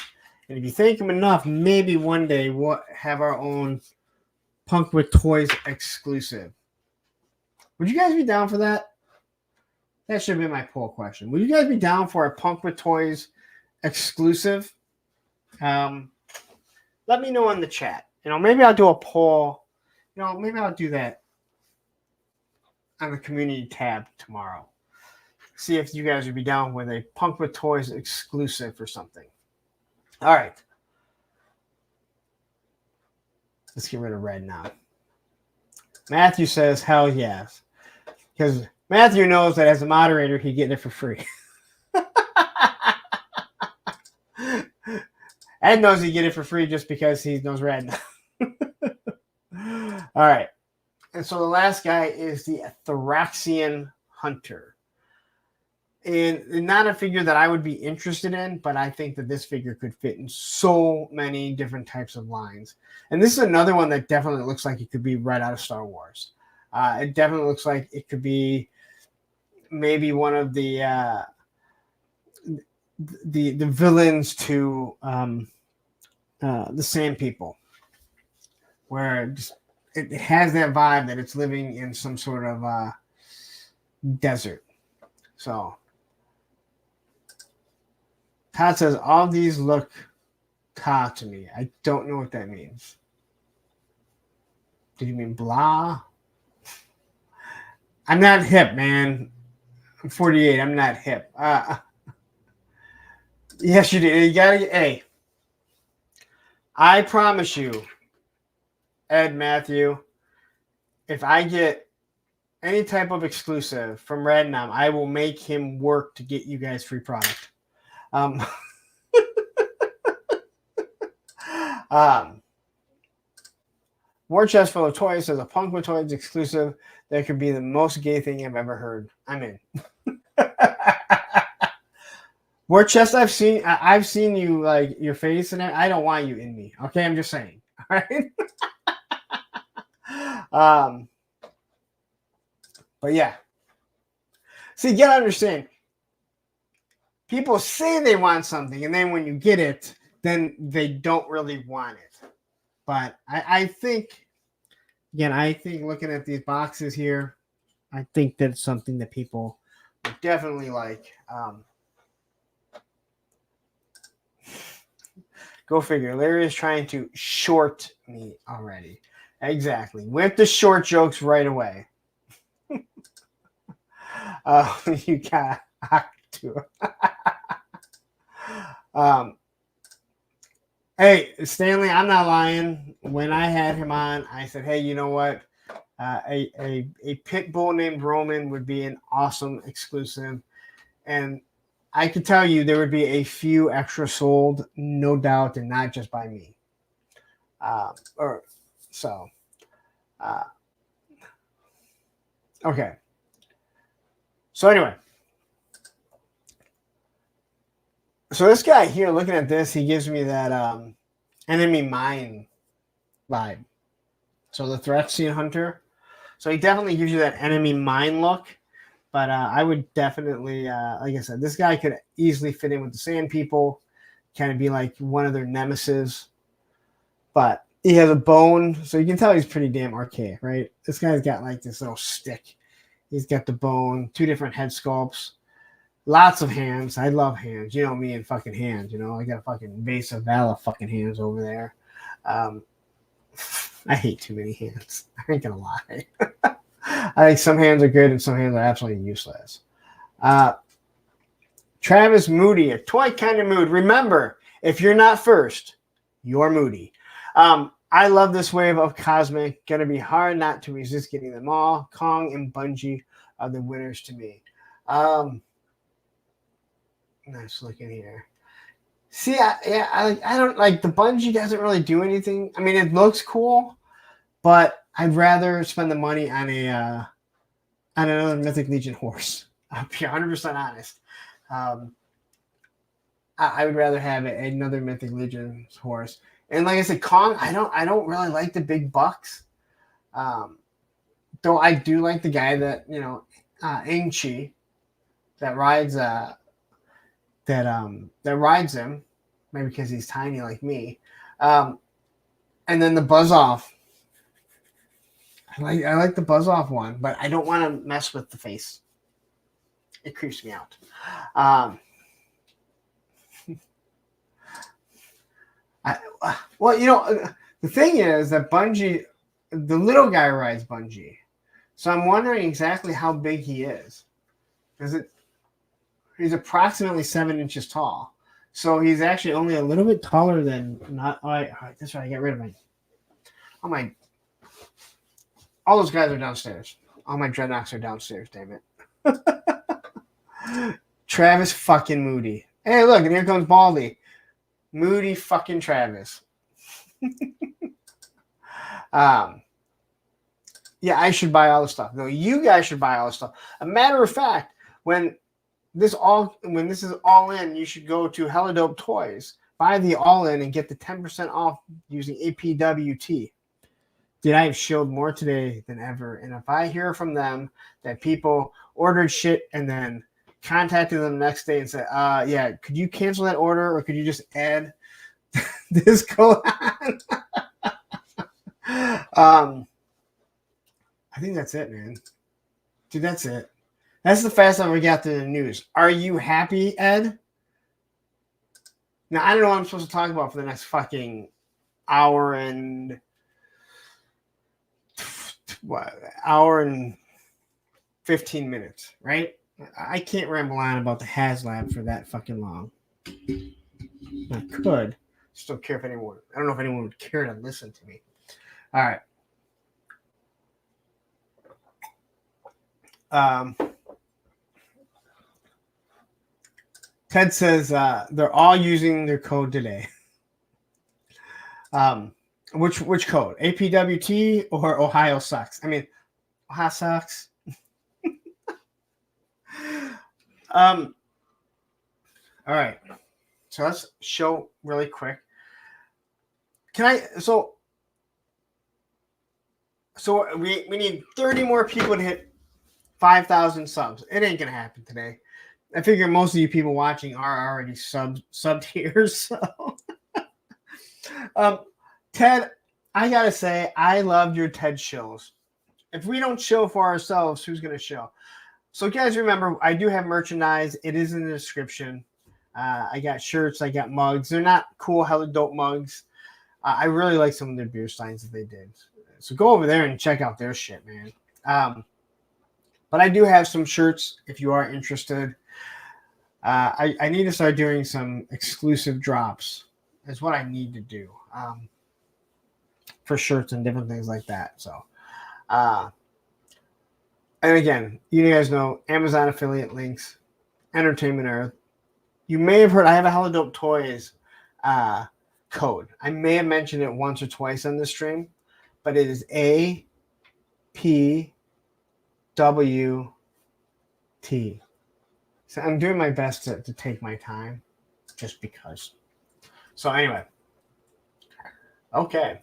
And if you thank him enough, maybe one day we'll have our own Punk with Toys exclusive. Would you guys be down for that? That should be my poll question. Would you guys be down for a Punk with Toys exclusive? Let me know in the chat. Maybe I'll do a poll. Maybe I'll do that on the community tab tomorrow. See if you guys would be down with a Punk with Toys exclusive or something. All right. Let's get rid of red now. Matthew says, hell yes. Because Matthew knows that as a moderator, he'd get it for free. Ed knows he'd get it for free just because he knows red now. All right. And so the last guy is the Thoraxian Hunter. And not a figure that I would be interested in, but I think that this figure could fit in so many different types of lines. And this is another one that definitely looks like it could be right out of Star Wars. It definitely looks like it could be maybe one of the villains to the Sand People, where it has that vibe that it's living in some sort of desert. So Todd says, all these look ta to me. I don't know what that means. Did you mean blah? I'm not hip, man. I'm 48. I'm not hip. Yes, you do. You gotta get, hey, I promise you, Ed, Matthew, if I get any type of exclusive from Radnom, I will make him work to get you guys free product. War Chest Full of Toys says a Punk with Toys exclusive that could be the most gay thing I've ever heard. I'm in. War Chest, I've seen you, like, your face in it. I don't want you in me. Okay, I'm just saying. All right. But yeah. See, you gotta understand. People say they want something, and then when you get it, then they don't really want it. But I think, again, looking at these boxes here, I think that's something that people would definitely like. Go figure. Larry is trying to short me already. Exactly. With the short jokes right away. You got to. Hey, Stanley, I'm not lying. When I had him on, I said, hey, you know what? A pit bull named Roman would be an awesome exclusive. And I could tell you there would be a few extra sold, no doubt, and not just by me. Okay. So anyway. So this guy here, looking at this, he gives me that enemy mine vibe. So the Thoraxian Hunter. So he definitely gives you that enemy mine look. But I would definitely, like I said, this guy could easily fit in with the Sand People. Kind of be like one of their nemesis. But he has a bone. So you can tell he's pretty damn archaic, right? This guy's got like this little stick. He's got the bone, 2 different head sculpts. Lots of hands. I love hands. You know me and fucking hands. I got a fucking base of Vala fucking hands over there. I hate too many hands. I ain't gonna lie. I think some hands are good and some hands are absolutely useless. Travis Moody, a toy kind of mood. Remember, if you're not first, you're moody. I love this wave of Cosmic. Gonna be hard not to resist getting them all. Kong and Bungie are the winners to me. Nice looking here. See, I don't like the Bungie doesn't really do anything. I mean, it looks cool, but I'd rather spend the money on another Mythic Legion horse. I'll be 100% honest. I would rather have another Mythic Legion horse. And like I said, Kong, I don't really like the big bucks. Though I do like the guy that, Ang Chi that rides that rides him, maybe because he's tiny like me. And then the Buzz Off. I like the Buzz Off one, but I don't want to mess with the face. It creeps me out. The thing is that Bungie, the little guy rides Bungie. So I'm wondering exactly how big he is. He's approximately 7 inches tall. So he's actually only a little bit taller than not. All right, that's right. I got rid of all those guys are downstairs. All my dreadnoughts are downstairs, damn it. Travis fucking Moody. Hey, look, and here comes Baldy. Moody fucking Travis. Yeah, I should buy all the stuff. No, you guys should buy all the stuff. A matter of fact, when this is all in, you should go to Hella Dope Toys, buy the all in, and get the 10% off using APWT. Dude, I have showed more today than ever. And if I hear from them that people ordered shit and then contacted them the next day and said, yeah, could you cancel that order or could you just add this code on? I think that's it, man. Dude, that's it. That's the fast time we got to the news. Are you happy, Ed? Now, I don't know what I'm supposed to talk about for the next fucking hour and 15 minutes, right? I can't ramble on about the Haslab for that fucking long. I could. Just don't care if anyone. I don't know if anyone would care to listen to me. All right. Ted says they're all using their code today. Which code? APWT or Ohio sucks? I mean, Ohio sucks. All right. So let's show really quick. So we need 30 more people to hit 5,000 subs. It ain't gonna happen today. I figure most of you people watching are already subbed here. So Ted, I gotta say, I love your TED shows. If we don't show for ourselves, who's gonna show? So guys, remember, I do have merchandise. It is in the description. I got shirts, I got mugs. They're not cool, hella dope mugs. I really like some of their beer steins that they did. So go over there and check out their shit, man. But I do have some shirts if you are interested. I need to start doing some exclusive drops. Is what I need to do for shirts and different things like that. So, and again, you guys know Amazon affiliate links, Entertainment Earth. You may have heard I have a Hella Dope Toys code. I may have mentioned it once or twice on this stream, but it is APWT. So I'm doing my best to take my time just because. So anyway. Okay.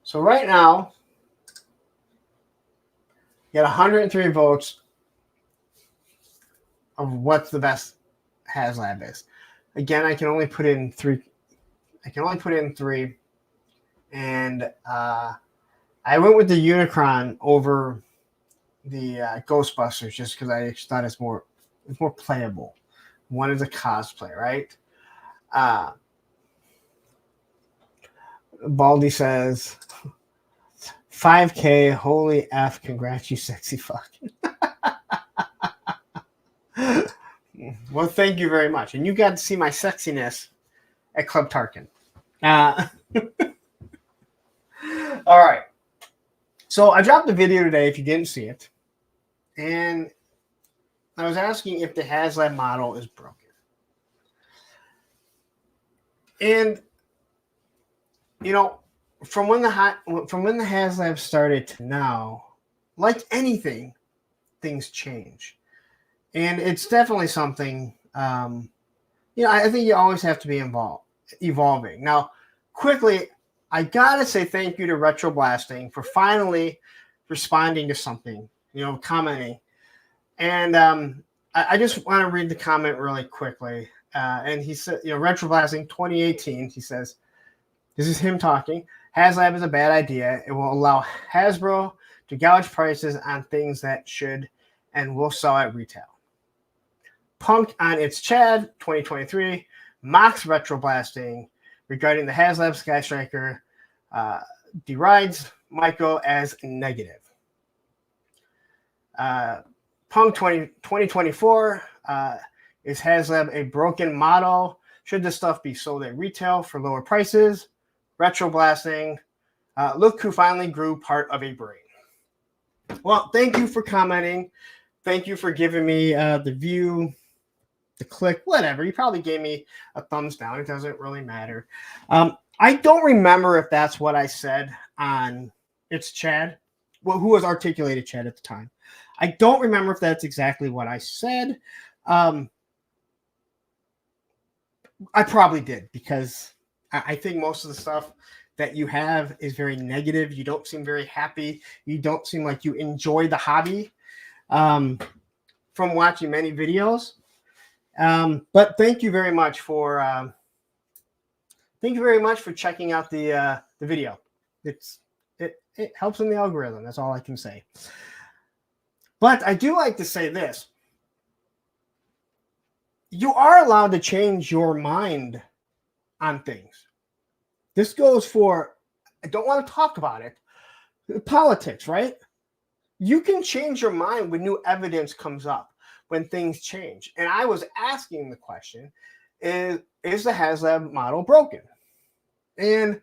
So right now, you got 103 votes of what's the best Haslab is. Again, I can only put in 3. And I went with the Unicron over the Ghostbusters just because I thought it's more playable. One is a cosplay, right? Baldy says 5K, holy F, congrats, you sexy fuck. Well, thank you very much. And you got to see my sexiness at Club Tarkin. All right. So I dropped a video today if you didn't see it. And I was asking if the Haslab model is broken. And from when the Haslab started to now, like anything, things change. And it's definitely something I think you always have to be evolving. Now, quickly, I gotta say thank you to Retro Blasting for finally responding to something, commenting. And I just want to read the comment really quickly. And he said, Retro Blasting 2018, he says, this is him talking. Haslab is a bad idea. It will allow Hasbro to gouge prices on things that should and will sell at retail. Punk on its Chad 2023 mocks Retro Blasting regarding the Haslab Sky Striker, derides Michael as negative. Punk 2024 is Haslab a broken model? Should this stuff be sold at retail for lower prices? Retro Blasting, look who finally grew part of a brain. Well, thank you for commenting. Thank you for giving me the view, the click, whatever. You probably gave me a thumbs down. It doesn't really matter. I don't remember if that's what I said on It's Chad. Well, who was Articulated Chad at the time? I don't remember if that's exactly what I said. I probably did, because I think most of the stuff that you have is very negative. You don't seem very happy. You don't seem like you enjoy the hobby from watching many videos. But thank you very much for checking out the video. It helps in the algorithm. That's all I can say. But I do like to say this. You are allowed to change your mind on things. This goes for, I don't want to talk about it, politics, right? You can change your mind when new evidence comes up, when things change. And I was asking the question, is the Haslab model broken? And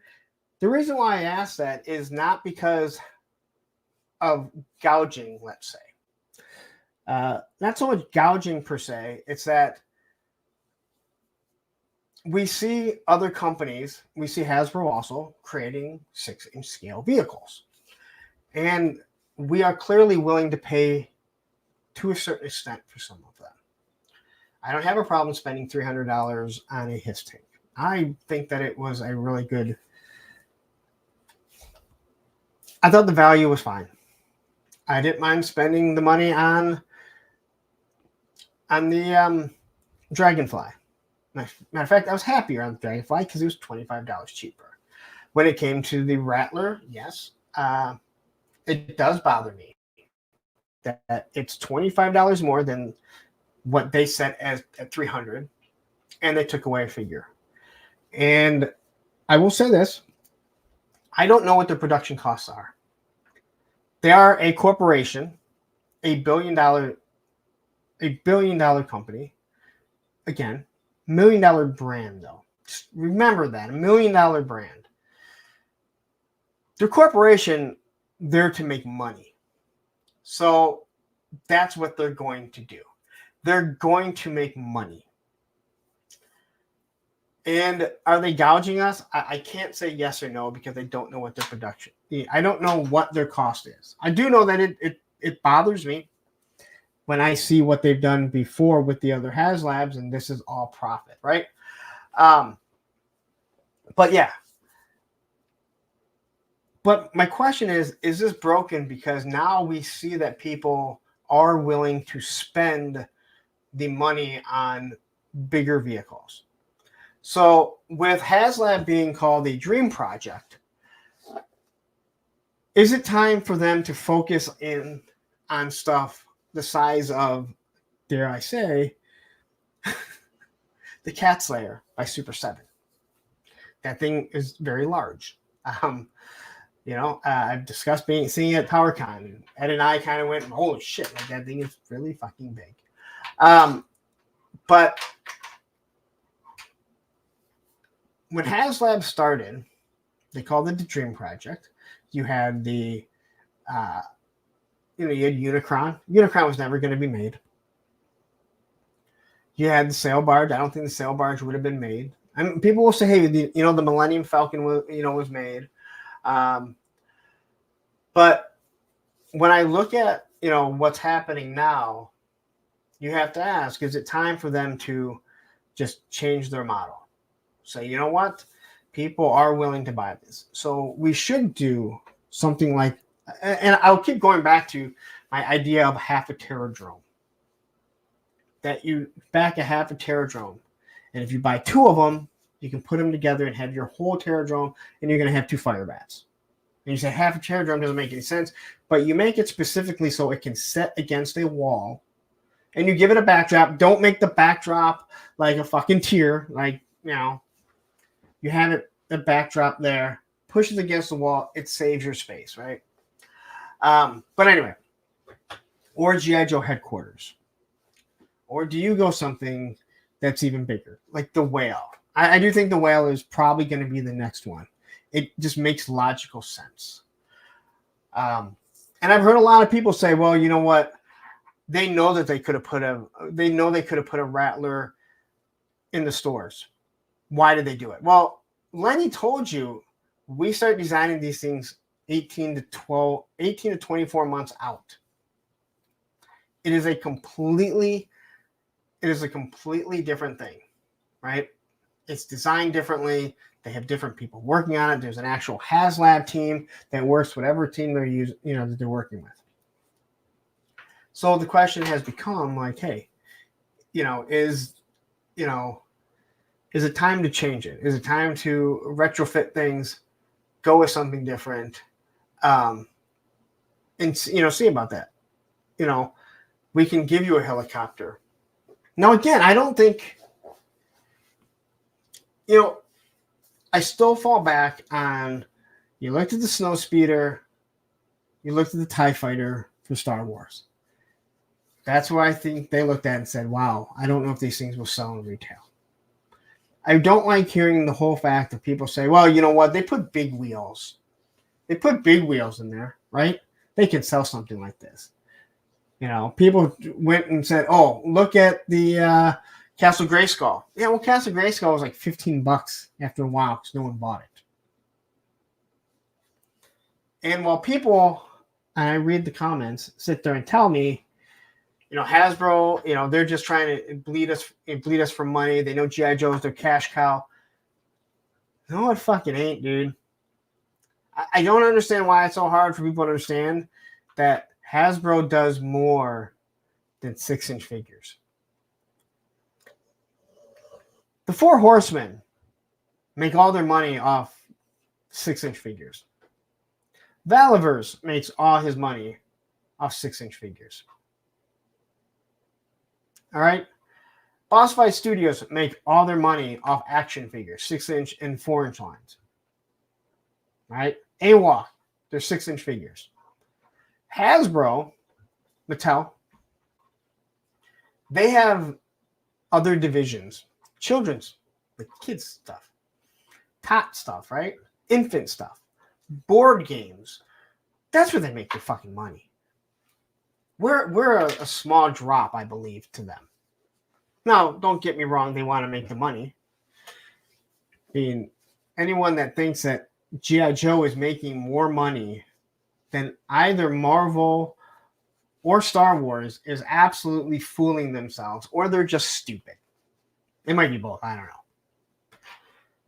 the reason why I asked that is not because of gouging, let's say. Not so much gouging per se, it's that we see other companies, we see Hasbro also creating 6-inch scale vehicles. And we are clearly willing to pay to a certain extent for some of them. I don't have a problem spending $300 on a Hiss tank. I think that it was a really good. I thought the value was fine. I didn't mind spending the money on the Dragonfly. Matter of fact, I was happier on the Dragonfly because it was $25 cheaper. When it came to the Rattler, yes, it does bother me that it's $25 more than what they set as at $300, and they took away a figure. And I will say this: I don't know what their production costs are. They are a corporation, $1 billion company. Again, $1 million brand, though. Just remember that, $1 million brand. Their corporation, they're to make money. So that's what they're going to do. They're going to make money. And are they gouging us? I can't say yes or no because I don't know what their production. I don't know what their cost is. I do know that it bothers me when I see what they've done before with the other Haslabs, and this is all profit, right? But yeah. But my question is this broken because now we see that people are willing to spend the money on bigger vehicles? So with Haslab being called a dream project, is it time for them to focus in on stuff the size of, dare I say, the Cat Slayer by Super 7? That thing is very large. I've discussed seeing it at PowerCon, and Ed and I kind of went, holy shit, like that thing is really fucking big. But when Haslab started, they called it the Dream Project. You had you had Unicron. Unicron was never going to be made. You had the sail barge. I don't think the sail barge would have been made. I mean, people will say, hey, the Millennium Falcon was made. But when I look at, what's happening now, you have to ask, is it time for them to just change their model. So you know what? People are willing to buy this. So we should do something like, and I'll keep going back to my idea of half a Terradrome. That you back a half a Terradrome. And if you buy 2 of them, you can put them together and have your whole Terradrome, and you're going to have 2 fire bats. And you say half a Terradrome doesn't make any sense, but you make it specifically so it can set against a wall, and you give it a backdrop. Don't make the backdrop like a fucking tier. Like, you know, you have it, the backdrop there, pushes against the wall, it saves your space, right? But anyway, or G.I. Joe headquarters. Or do you go something that's even bigger, like the whale? I do think the whale is probably going to be the next one. It just makes logical sense. And I've heard a lot of people say, well, you know what? They know that they could have put a Rattler in the stores. Why did they do it? Well, Lenny told you we start designing these things 18 to 24 months out. It is a completely different thing, right? It's designed differently. They have different people working on it. There's an actual Haslab team that works whatever team they're using, that they're working with. So the question has become like, hey, is it time to change it? Is it time to retrofit things, go with something different, and see about that? We can give you a helicopter. Now, again, I don't think, I still fall back on, you looked at the Snow Speeder, you looked at the TIE Fighter for Star Wars. That's where I think they looked at and said, wow, I don't know if these things will sell in retail. I don't like hearing the whole fact that people say, well, you know what? They put big wheels. They put big wheels in there, right? They can sell something like this. People went and said, oh, look at the Castle Grayskull. Yeah, well, Castle Grayskull was like $15 after a while because no one bought it. And while people, and I read the comments, sit there and tell me, Hasbro, they're just trying to bleed us for money. They know G.I. Joe is their cash cow. No, it fucking ain't, dude. I don't understand why it's so hard for people to understand that Hasbro does more than 6-inch figures. The Four Horsemen make all their money off 6-inch figures. Valivers makes all his money off 6-inch figures. All right? Boss Fight Studios make all their money off action figures, 6-inch and 4-inch lines. All right? AWOC, they're 6-inch figures. Hasbro, Mattel, they have other divisions. Children's, like kids stuff. Tot stuff, right? Infant stuff. Board games. That's where they make their fucking money. We're a small drop, I believe, to them. Now, don't get me wrong, they want to make the money. I mean, anyone that thinks that G.I. Joe is making more money than either Marvel or Star Wars is absolutely fooling themselves, or they're just stupid. It might be both, I don't know.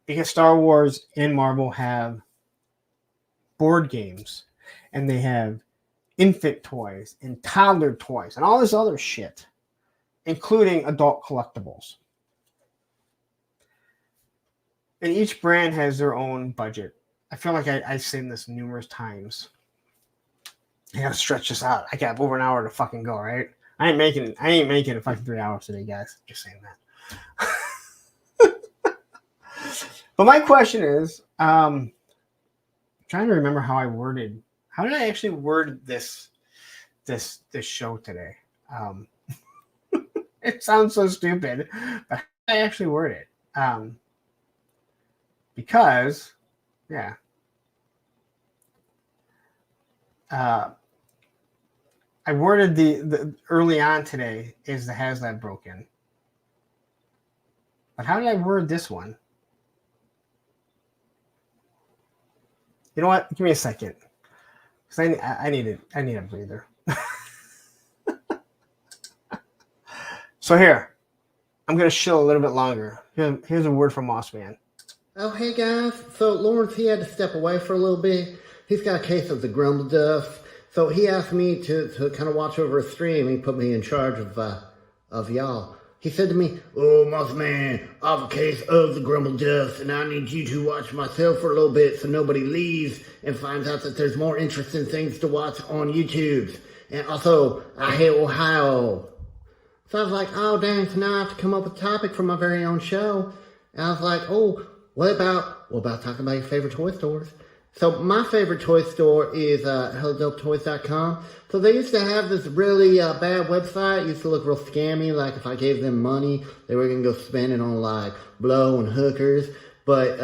Because Star Wars and Marvel have board games, and they have infant toys and toddler toys and all this other shit, including adult collectibles. And each brand has their own budget. I feel like I've seen this numerous times. I gotta stretch this out. I got over an hour to fucking go, right? I ain't making it fucking 3 hours today, guys. Just saying that. But my question is, I'm trying to remember how did I actually word this show today? It sounds so stupid, but how did I actually word it? Because, yeah. I worded the early on today is the Haslab broken. But how did I word this one? You know what? Give me a second. Because I need a breather. So here. I'm going to chill a little bit longer. Here's a word from Moss Man. Oh, hey guys. So Lawrence, he had to step away for a little bit. He's got a case of the grumble dust. So he asked me to kind of watch over a stream. He put me in charge of y'all. He said to me, "Oh, Moss Man, I have a case of the grumble dust, and I need you to watch myself for a little bit so nobody leaves and finds out that there's more interesting things to watch on YouTube. And also, I hate Ohio." So I was like, oh, dang, so now I have to come up with a topic for my very own show. And I was like, oh, what about talking about your favorite toy stores? So my favorite toy store is HelloDopeToys.com. So they used to have this really bad website. It used to look real scammy. Like if I gave them money, they were going to go spend it on like blow and hookers. But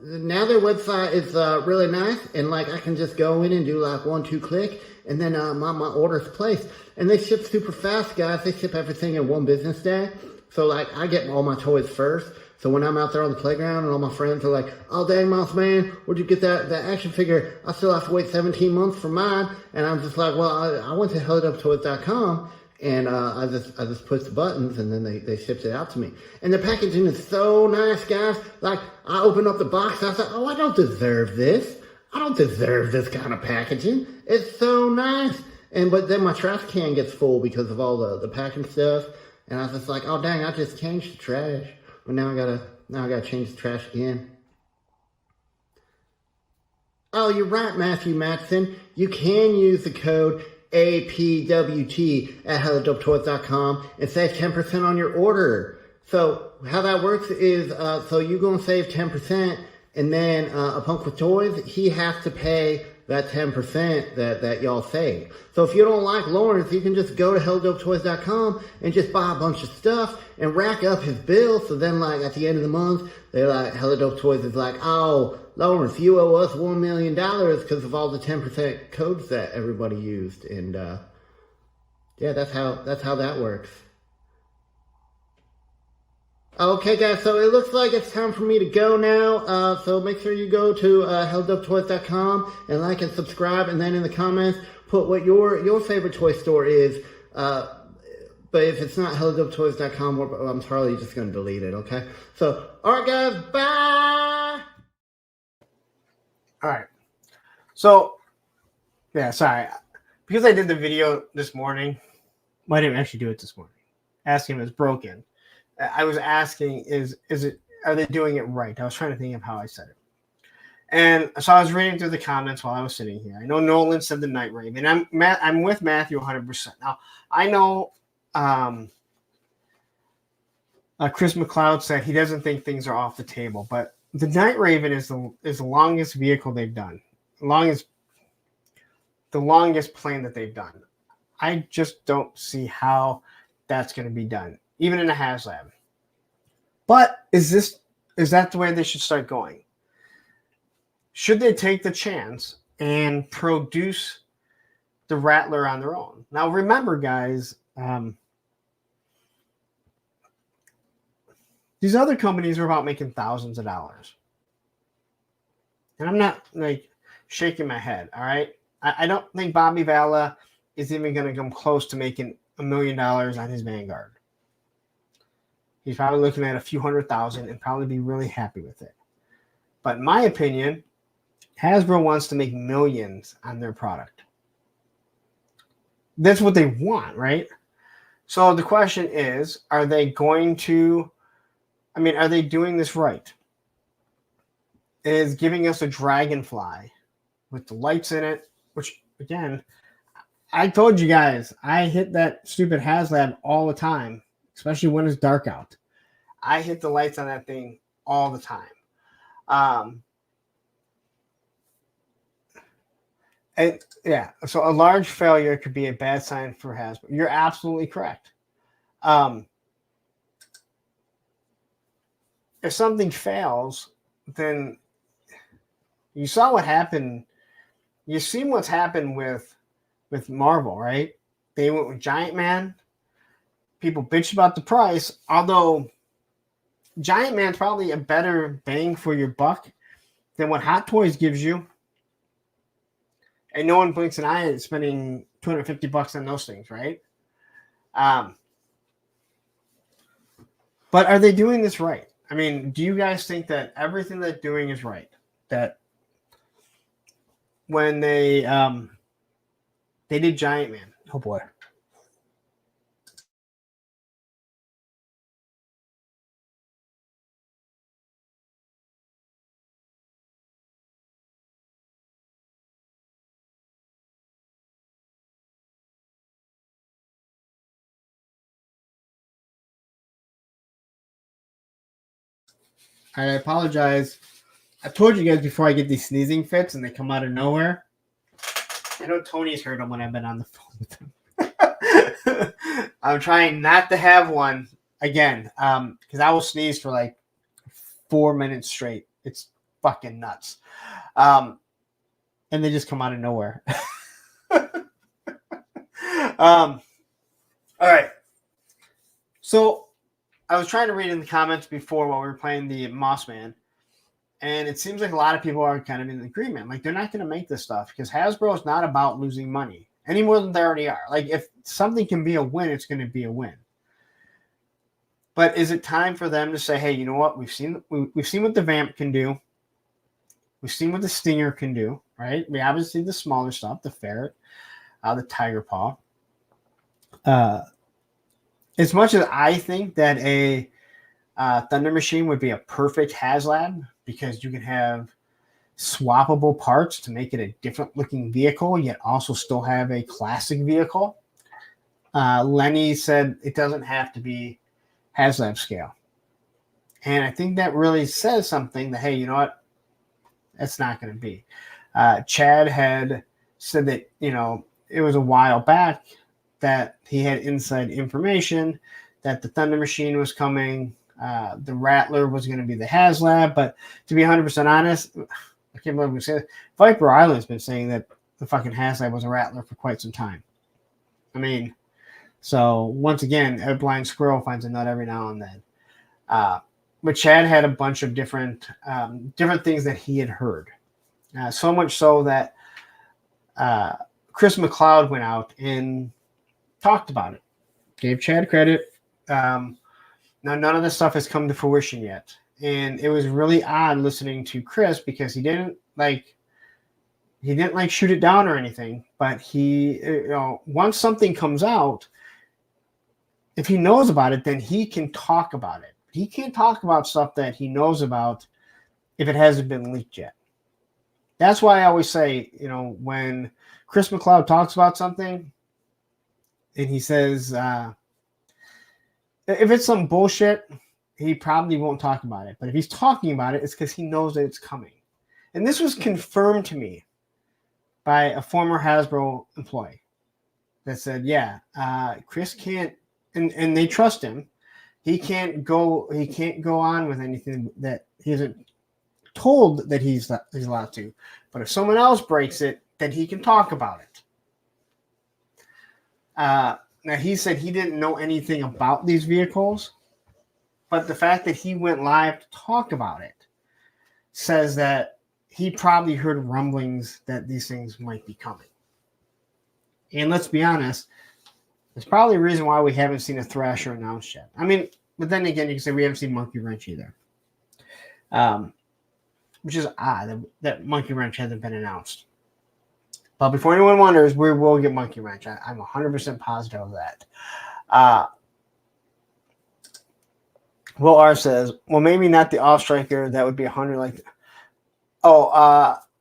now their website is really nice. And like I can just go in and do like 1-2 click. And then my order's placed. And they ship super fast, guys. They ship everything in 1 business day. So, like, I get all my toys first. So when I'm out there on the playground and all my friends are like, oh, dang, Moss Man, where'd you get that action figure? I still have to wait 17 months for mine. And I'm just like, well, I went to HelloDopeToys.com and I just pushed the buttons and then they shipped it out to me. And the packaging is so nice, guys. Like, I opened up the box and I thought, oh, I don't deserve this. I don't deserve this kind of packaging. It's so nice. But then my trash can gets full because of all the packing stuff. And I was just like, oh dang, I just changed the trash. But now I gotta change the trash again. Oh, you're right, Matthew Matson. You can use the code APWT at HelloDopeToys.com and save 10% on your order. So how that works is, so you're gonna save 10%. And then a Punk with Toys, he has to pay that 10% that y'all save. So if you don't like Lawrence, you can just go to HelloDopeToys.com and just buy a bunch of stuff and rack up his bill. So then like at the end of the month, they're like, Hello Toys is like, oh, Lawrence, you owe us $1 million because of all the 10% codes that everybody used. And yeah, that's how that works. Okay, guys, so it looks like it's time for me to go now. So make sure you go to HelloDopeToys.com and like and subscribe. And then in the comments, put what your favorite toy store is. But if it's not HelloDopeToys.com, I'm probably just going to delete it, okay? So, all right, guys, bye! All right. So, yeah, sorry. Because I did the video this morning, well, I didn't actually do it this morning. Asking if it's broken. I was asking, are they doing it right? I was trying to think of how I said it. And so I was reading through the comments while I was sitting here. I know Nolan said the Night Raven. I'm with Matthew 100%. Now, I know Chris McLeod said he doesn't think things are off the table, but the Night Raven is the longest vehicle they've done. The longest plane that they've done. I just don't see how that's going to be done, even in a Haslab. But is that the way they should start going? Should they take the chance and produce the Rattler on their own? Now, remember, guys, these other companies are about making thousands of dollars. And I'm not, like, shaking my head, all right? I don't think Bobby Valla is even going to come close to making $1 million on his Vanguard. He's probably looking at a few $100,000 and probably be really happy with it. But in my opinion, Hasbro wants to make millions on their product. That's what they want, right? So the question is, are they doing this right? Is giving us a Dragonfly with the lights in it, which, again, I told you guys, I hit that stupid Haslab all the time, especially when it's dark out. I hit the lights on that thing all the time. And yeah, so a large failure could be a bad sign for Hasbro. You're absolutely correct. If something fails, then you saw what happened. You've seen what's happened with Marvel, right? They went with Giant Man. People bitch about the price, although Giant Man's probably a better bang for your buck than what Hot Toys gives you. And no one blinks an eye at spending $250 on those things, right? But are they doing this right? I mean, do you guys think that everything they're doing is right? That when they did Giant Man. Oh boy. I apologize. I told you guys before I get these sneezing fits and they come out of nowhere. I know Tony's heard them when I've been on the phone with him. I'm trying not to have one again because I will sneeze for like 4 minutes straight. It's fucking nuts. And they just come out of nowhere. All right. So I was trying to read in the comments before while we were playing the Moss Man, and it seems like a lot of people are kind of in agreement. Like, they're not going to make this stuff because Hasbro is not about losing money any more than they already are. Like, if something can be a win, it's going to be a win. But is it time for them to say, hey, you know what? We've seen what the Vamp can do. We've seen what the Stinger can do, right? We obviously see the smaller stuff, the Ferret, the Tiger Paw. As much as I think that a Thunder Machine would be a perfect Haslab because you can have swappable parts to make it a different looking vehicle, yet also still have a classic vehicle. Lenny said it doesn't have to be Haslab scale. And I think that really says something that, hey, you know what? That's not going to be. Chad had said that, you know, it was a while back that he had inside information that the Thunder Machine was coming. The Rattler was going to be the Haslab. But to be 100% honest, I can't believe we say that. Viper Island's been saying that the fucking Haslab was a Rattler for quite some time. I mean, so once again, a blind squirrel finds a nut every now and then. But Chad had a bunch of different things that he had heard. So much so that Chris McLeod went out and talked about it. Gave Chad credit. Now, none of this stuff has come to fruition yet. And it was really odd listening to Chris because he didn't shoot it down or anything. But he, you know, once something comes out, if he knows about it, then he can talk about it. He can't talk about stuff that he knows about if it hasn't been leaked yet. That's why I always say, you know, when Chris McLeod talks about something and he says, if it's some bullshit, he probably won't talk about it. But if he's talking about it, it's because he knows that it's coming. And this was confirmed to me by a former Hasbro employee that said, yeah, Chris can't, and they trust him. He can't go on with anything that he isn't told that he's allowed to. But if someone else breaks it, then he can talk about it. Now, he said he didn't know anything about these vehicles, but the fact that he went live to talk about it says that he probably heard rumblings that these things might be coming. And let's be honest, there's probably a reason why we haven't seen a Thrasher announced yet. I mean, but then again, you can say we haven't seen Monkey Wrench either. Which is odd that Monkey Wrench hasn't been announced. But before anyone wonders, we will get Monkey Wrench. I'm 100% positive of that. Will R says, well, maybe not the off striker. That would be 100 like.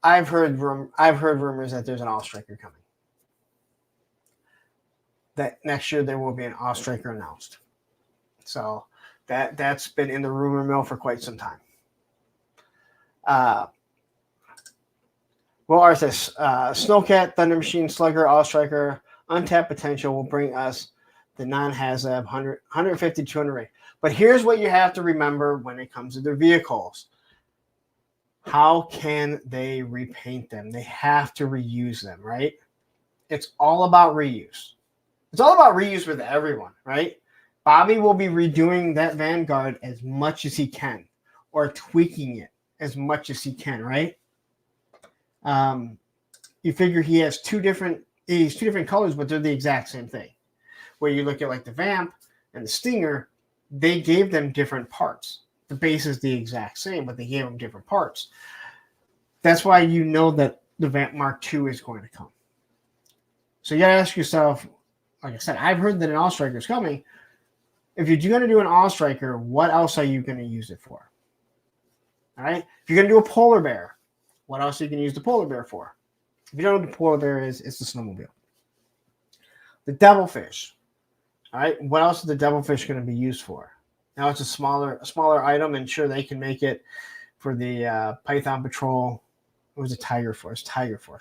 I've heard rumors that there's an off striker coming. That next year there will be an off striker announced. So that's been in the rumor mill for quite some time. Will R says, Snowcat, Thunder Machine, Slugger, All Striker, Untapped Potential will bring us the non-Haslab 150 to 200 rate. But here's what you have to remember when it comes to their vehicles. How can they repaint them? They have to reuse them, right? It's all about reuse. It's all about reuse with everyone, right? Bobby will be redoing that Vanguard as much as he can or tweaking it as much as he can, right? You figure he has two different colors, but they're the exact same thing. Where you look at like the Vamp and the Stinger, they gave them different parts. The base is the exact same, but they gave them different parts. That's why you know that the Vamp Mark II is going to come. So you got to ask yourself, like I said, I've heard that an All Striker is coming. If you're going to do an All Striker, what else are you going to use it for? All right? If you're going to do a polar bear, what else are you going to use the polar bear for? If you don't know what the polar bear is, it's the snowmobile. The devilfish. All right? What else is the devilfish going to be used for? Now it's a smaller item, and sure, they can make it for the Python Patrol. It was a Tiger Force,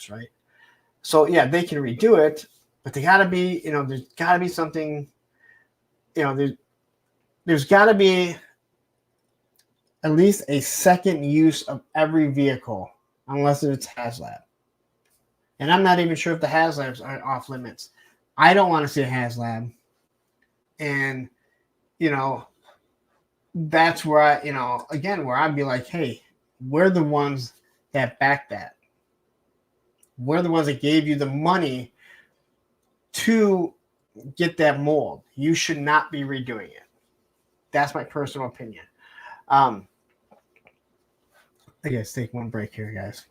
right? So yeah, they can redo it, but they got to be, there's got to be something, there's got to be at least a second use of every vehicle, unless it's Haslab. And I'm not even sure if the Haslabs are off limits. I don't want to see a Haslab, and that's where where I'd be like, hey, we're the ones that back that. We're the ones that gave you the money to get that mold. You should not be redoing it. That's my personal opinion. I guess take one break here, guys.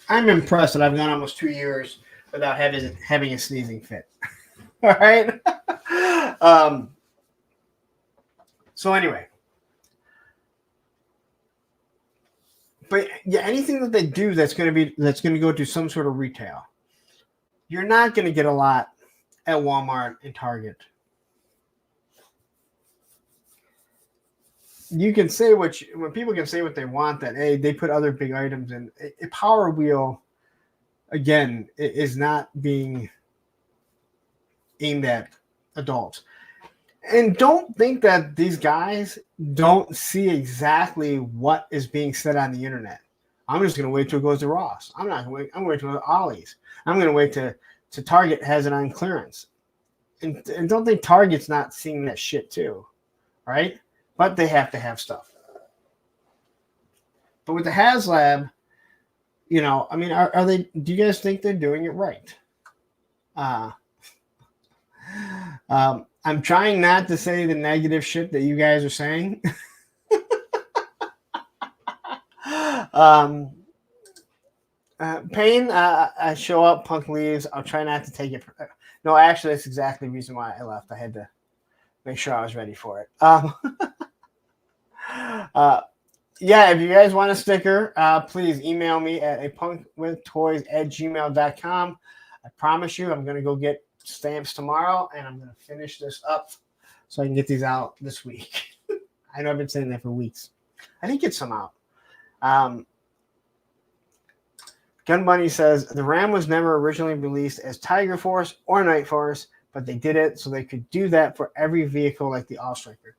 I'm impressed that I've gone almost 2 years without having a sneezing fit. All right. So anyway, but yeah, anything that they do that's going to go to some sort of retail, you're not going to get a lot at Walmart and Target. You can say when people can say what they want, that hey, they put other big items in. A Power Wheel, again, is not being aimed at adults. And don't think that these guys don't see exactly what is being said on the internet. I'm just going to wait till it goes to Ross. I'm not going to wait. I'm going to wait till Ollie's. I'm going to wait to Target has it on clearance. And don't think Target's not seeing that shit too, right? But they have to have stuff. But with the Haslab, are they? Do you guys think they're doing it right? I'm trying not to say the negative shit that you guys are saying. Pain, I show up, Punk leaves. I'll try not to take it. No, actually, that's exactly the reason why I left. I had to make sure I was ready for it. Yeah, if you guys want a sticker, please email me at apunkwithtoys@gmail.com. I promise you, I'm going to go get stamps tomorrow, and I'm going to finish this up so I can get these out this week. I know I've been saying that for weeks. I didn't get some out. Gun Bunny says, the Ram was never originally released as Tiger Force or Night Force, but they did it so they could do that for every vehicle like the All Striker.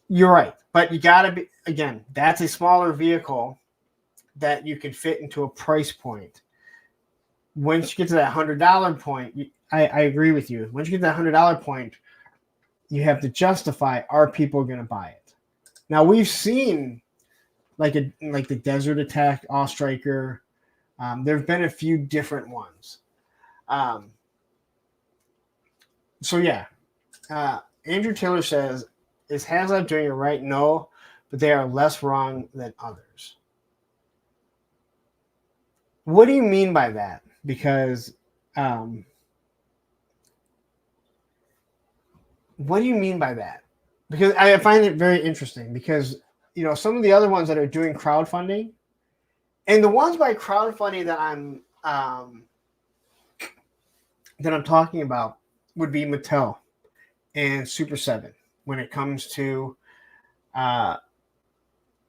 You're right, but you got to be, again, that's a smaller vehicle that you can fit into a price point. Once you get to that $100 point, I agree with you. Once you get to that $100 point, you have to justify, are people going to buy it? Now, we've seen like the Desert Attack All Striker. There have been a few different ones. So, yeah. Andrew Taylor says, is Haslab doing it right? No, but they are less wrong than others. What do you mean by that? Because what do you mean by that? Because I find it very interesting because, some of the other ones that are doing crowdfunding, and the ones by crowdfunding that I'm talking about would be Mattel and Super 7 when it comes to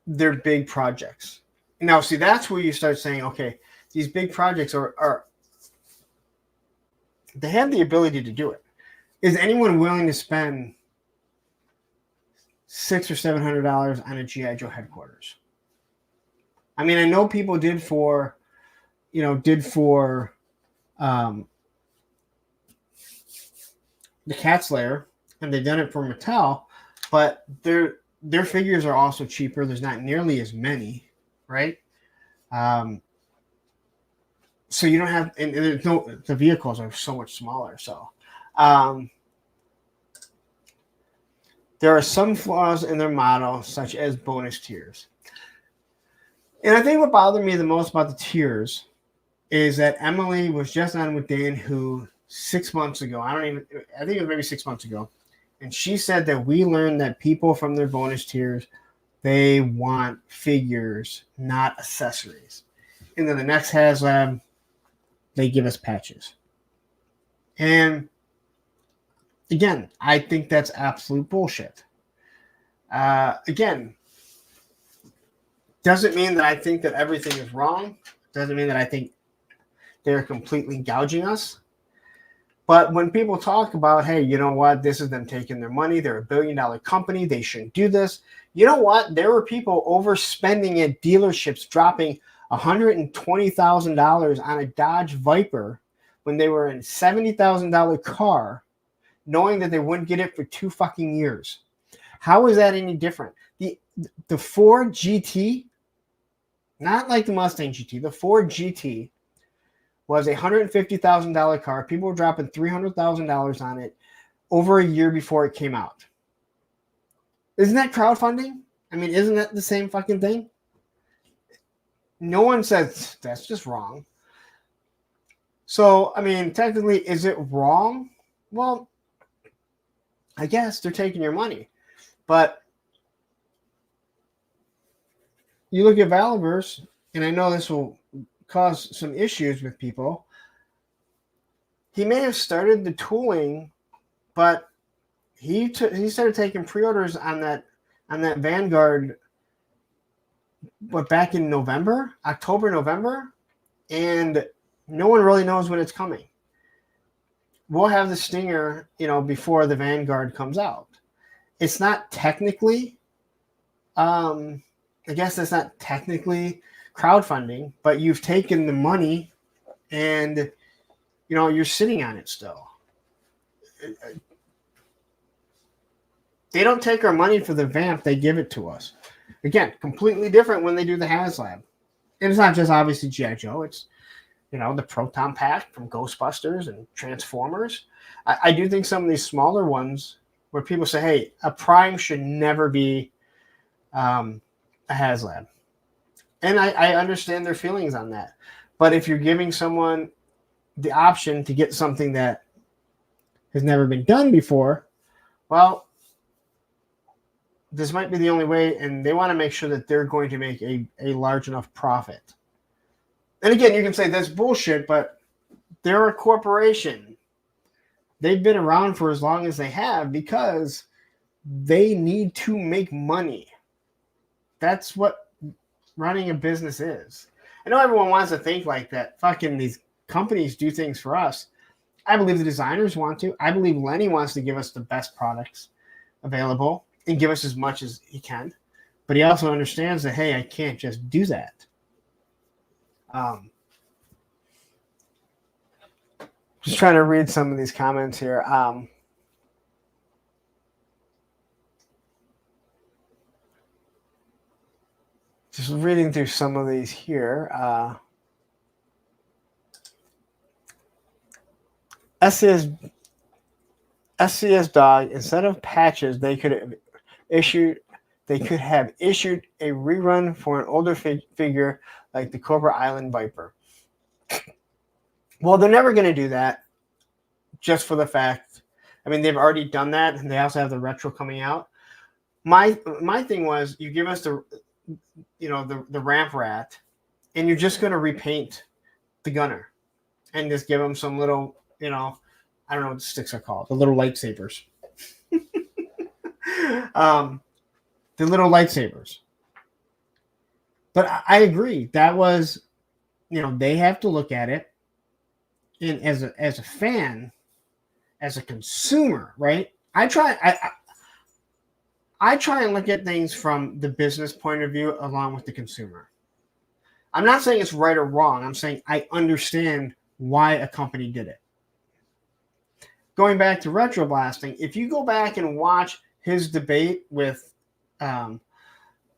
their big projects. Now, see, that's where you start saying, okay, these big projects are they have the ability to do it. Is anyone willing to spend $600 or $700 on a G.I. Joe headquarters? I mean, I know people did for the Cat Slayer, and they've done it for Mattel, but their figures are also cheaper. There's not nearly as many, right? So you don't have, and there's no, the vehicles are so much smaller. So there are some flaws in their model, such as bonus tiers. And I think what bothered me the most about the tiers is that Emily was just on with Dan, who 6 months ago, I think it was maybe 6 months ago, and she said that we learned that people from their bonus tiers, they want figures, not accessories. And then the next Haslab, they give us patches. And again, I think that's absolute bullshit. Again, doesn't mean that I think that everything is wrong. Doesn't mean that I think they're completely gouging us. But when people talk about, hey, you know what? This is them taking their money. They're $1 billion company. They shouldn't do this. You know what? There were people overspending at dealerships, dropping $120,000 on a Dodge Viper when they were in a $70,000 car, knowing that they wouldn't get it for 2 fucking years. How is that any different? The Ford GT, not like the Mustang GT, the Ford GT was a $150,000 car. People were dropping $300,000 on it over a year before it came out. Isn't that crowdfunding? I mean, isn't that the same fucking thing? No one says that's just wrong. So, I mean, technically, is it wrong? Well, I guess they're taking your money. But you look at Valiverse, and I know this will cause some issues with people. He may have started the tooling, but he started taking pre-orders on that Vanguard, but back in October, November, and no one really knows when it's coming. We'll have the Stinger, before the Vanguard comes out. It's not technically, I guess that's not technically crowdfunding, but you've taken the money and, you're sitting on it still. They don't take our money for the vamp. They give it to us. Again, completely different when they do the Haslab. And it's not just obviously G.I. Joe. It's, the Proton Pack from Ghostbusters and Transformers. I do think some of these smaller ones where people say, hey, a Prime should never be a Haslab. And I understand their feelings on that. But if you're giving someone the option to get something that has never been done before, well, this might be the only way, and they want to make sure that they're going to make a large enough profit. And again, you can say that's bullshit, but they're a corporation. They've been around for as long as they have because they need to make money. That's what running a business is. I know everyone wants to think like that. Fucking these companies do things for us. I believe the designers want to. I believe Lenny wants to give us the best products available and give us as much as he can. But he also understands that, hey, I can't just do that. Just trying to read some of these comments here. Just reading through some of these here. SCS Dog, instead of patches, they could have issued a rerun for an older figure like the Cobra Island Viper. Well, they're never going to do that just for the fact. I mean, they've already done that, and they also have the retro coming out. My thing was, you give us the ramp rat, and you're just going to repaint the gunner and just give them some little, I don't know what the sticks are called, the little lightsabers. The little lightsabers. But I agree. That was, they have to look at it. And as a fan, as a consumer, right? I try and look at things from the business point of view along with the consumer. I'm not saying it's right or wrong. I'm saying I understand why a company did it. Going back to retro blasting, if you go back and watch his debate with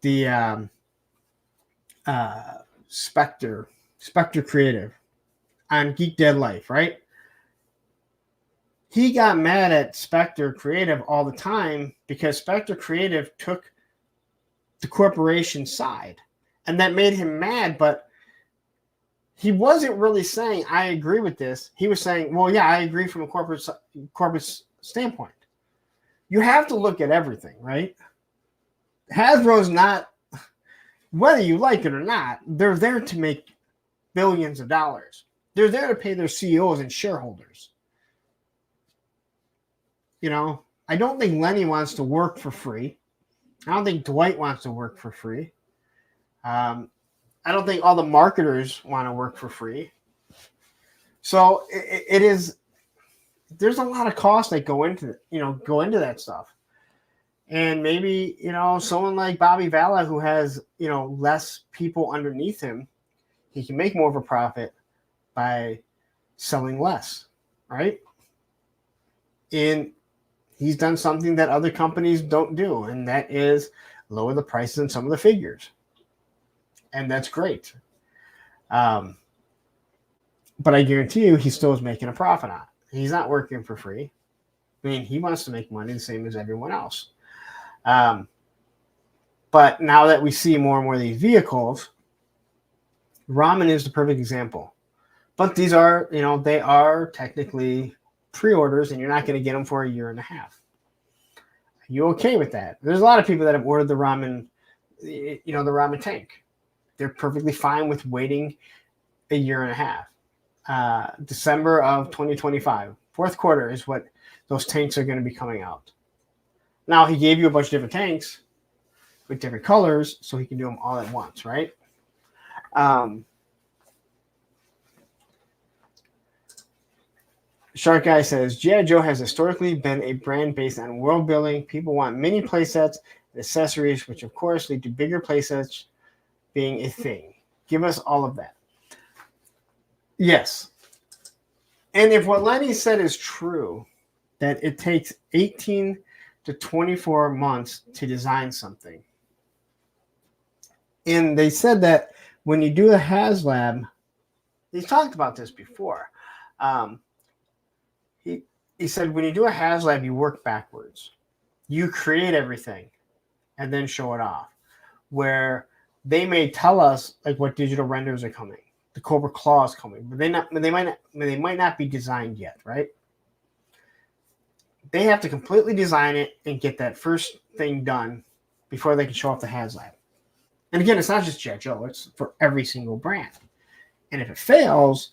the Spectre Creative on Geek Dead Life, right? He got mad at Spectre Creative all the time because Spectre Creative took the corporation side, and that made him mad. But he wasn't really saying, I agree with this. He was saying, well, yeah, I agree from a corporate standpoint. You have to look at everything, right? Hasbro's not, whether you like it or not, they're there to make billions of dollars. They're there to pay their CEOs and shareholders. You know, I don't think Lenny wants to work for free. I don't think Dwight wants to work for free. I don't think all the marketers want to work for free. So it is, there's a lot of costs that go into that stuff. And maybe, someone like Bobby Valla, who has, less people underneath him, he can make more of a profit by selling less, right? And he's done something that other companies don't do, and that is lower the prices on some of the figures. And that's great. But I guarantee you he still is making a profit on it. He's not working for free. I mean, he wants to make money the same as everyone else. But now that we see more and more of these vehicles, Ramen is the perfect example. But these are, they are technically pre-orders, and you're not going to get them for a year and a half. Are you okay with that? There's a lot of people that have ordered the Ramen, the Ramen tank. They're perfectly fine with waiting a year and a half. December of 2025, fourth quarter is what those tanks are going to be coming out. Now, he gave you a bunch of different tanks with different colors, so he can do them all at once, right? Shark Guy says, G.I. Joe has historically been a brand based on world building. People want mini playsets and accessories, which of course lead to bigger playsets being a thing. Give us all of that. Yes. And if what Lenny said is true, that it takes 18 to 24 months to design something. And they said that when you do a Haslab, he's talked about this before. He said when you do a Haslab, you work backwards. You create everything and then show it off. Where they may tell us like what digital renders are coming, the Cobra Claw is coming, but they might not be designed yet, right? They have to completely design it and get that first thing done before they can show off the Haslab. And again, it's not just G.I. Joe, it's for every single brand. And if it fails,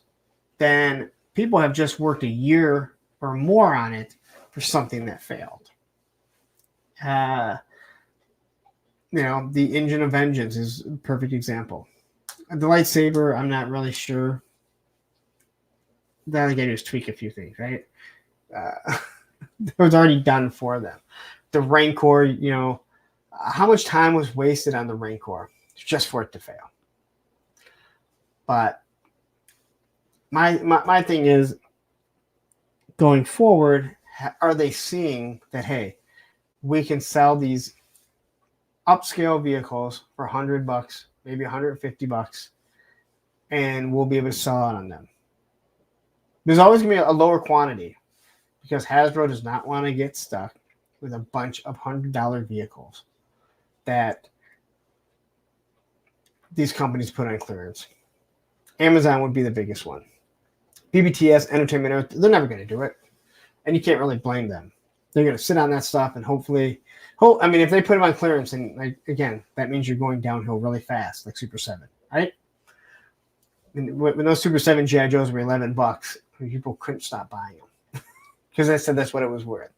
then people have just worked a year or more on it for something that failed. The Engine of Vengeance is a perfect example. The lightsaber, I'm not really sure. All they got to do is tweak a few things, right? It was already done for them. The Rancor, how much time was wasted on the Rancor just for it to fail? But my thing is, going forward, are they seeing that, hey, we can sell these upscale vehicles for $100, maybe $150, and we'll be able to sell out on them? There's always going to be a lower quantity because Hasbro does not want to get stuck with a bunch of $100 vehicles that these companies put on clearance. Amazon would be the biggest one. BBTS, Entertainment, they're never going to do it. And you can't really blame them. They're going to sit on that stuff and hopefully, if they put them on clearance, and again, that means you're going downhill really fast, like Super 7, right? When those Super 7 G.I. Joes were $11, people couldn't stop buying them because they said that's what it was worth.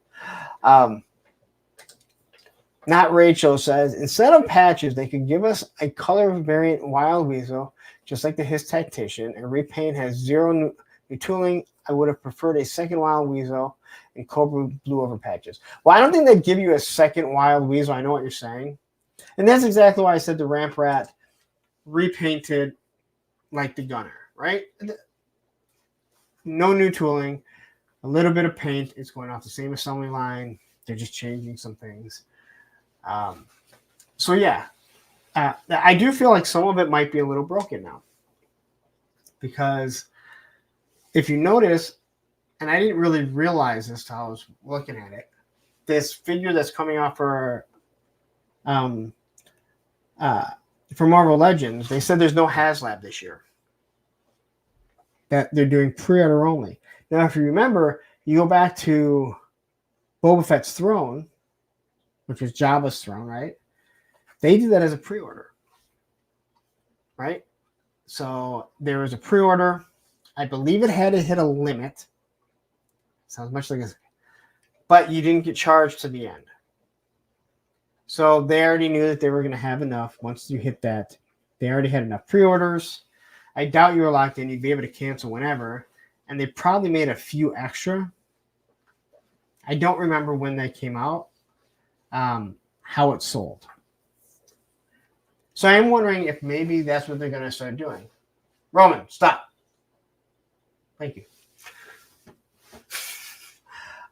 Not Rachel says, instead of patches, they could give us a color variant Wild Weasel, just like the His Tactician, and repaint has zero new tooling. I would have preferred a second Wild Weasel and Cobra blue over patches. Well, I don't think they'd give you a second Wild Weasel. I know what you're saying. And that's exactly why I said the Ramp Rat repainted like the gunner, right? No new tooling, a little bit of paint. It's going off the same assembly line. They're just changing some things. So yeah, I do feel like some of it might be a little broken now, because if you notice, and I didn't really realize this till I was looking at it, this figure that's coming off for Marvel Legends, they said there's no Haslab this year. That they're doing pre-order only. Now, if you remember, you go back to Boba Fett's throne, which was Jabba's throne, right? They did that as a pre-order, right? So there was a pre-order. I believe it had to hit a limit. Sounds much like this, but you didn't get charged to the end. So they already knew that they were going to have enough. Once you hit that, they already had enough pre-orders. I doubt you were locked in. You'd be able to cancel whenever. And they probably made a few extra. I don't remember when they came out, how it sold. So I am wondering if maybe that's what they're going to start doing. Roman, stop. Thank you.